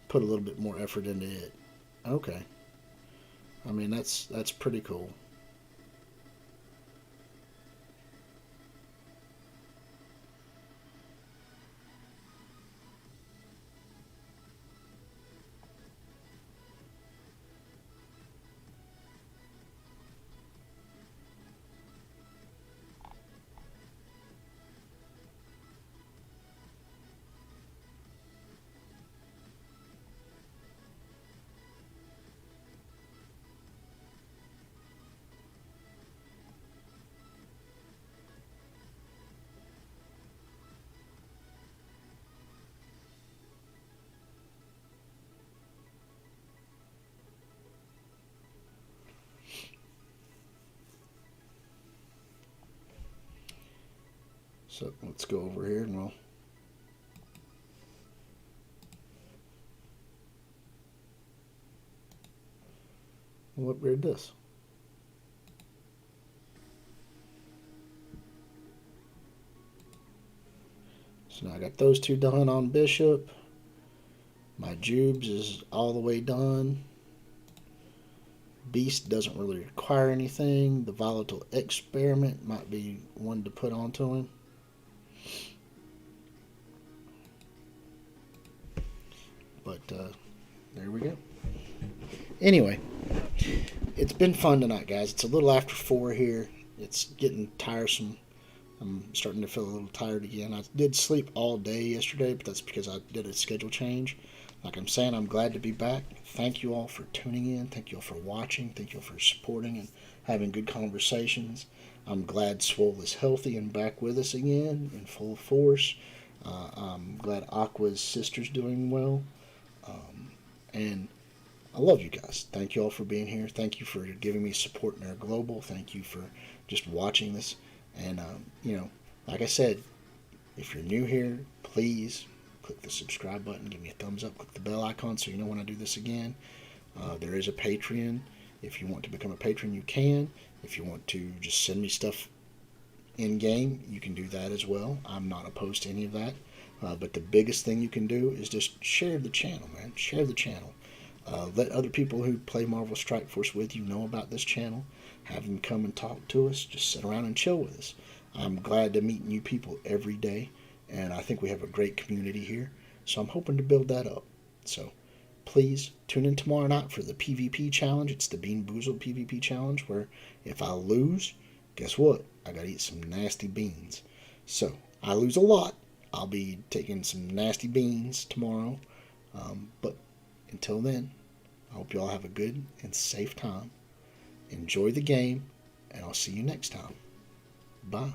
S1: Put a little bit more effort into it. Okay. I mean, that's pretty cool. So let's go over here and we'll upgrade this. So now I got those two done on Bishop. My Jubes is all the way done. Beast doesn't really require anything. The Volatile Experiment might be one to put onto him. But there we go. Anyway, it's been fun tonight, guys. It's a little after 4 here. It's getting tiresome. I'm starting to feel a little tired again. I did sleep all day yesterday, but that's because I did a schedule change. Like I'm saying, I'm glad to be back. Thank you all for tuning in. Thank you all for watching. Thank you all for supporting and having good conversations. I'm glad Swole is healthy and back with us again in full force. I'm glad Aqua's sister's doing well. And I love you guys. Thank you all for being here. Thank you for giving me support in our global. Thank you for just watching this. And, like I said, if you're new here, please click the subscribe button. Give me a thumbs up. Click the bell icon so you know when I do this again. There is a Patreon. If you want to become a patron, you can. If you want to just send me stuff in-game, you can do that as well. I'm not opposed to any of that. But the biggest thing you can do is just share the channel, man. Share the channel. Let other people who play Marvel Strike Force with you know about this channel. Have them come and talk to us. Just sit around and chill with us. I'm glad to meet new people every day, and I think we have a great community here. So I'm hoping to build that up. So please tune in tomorrow night for the PvP challenge. It's the Bean Boozled PvP challenge, where if I lose, guess what? I gotta eat some nasty beans. So I lose a lot. I'll be taking some nasty beans tomorrow. But until then, I hope you all have a good and safe time. Enjoy the game, and I'll see you next time. Bye.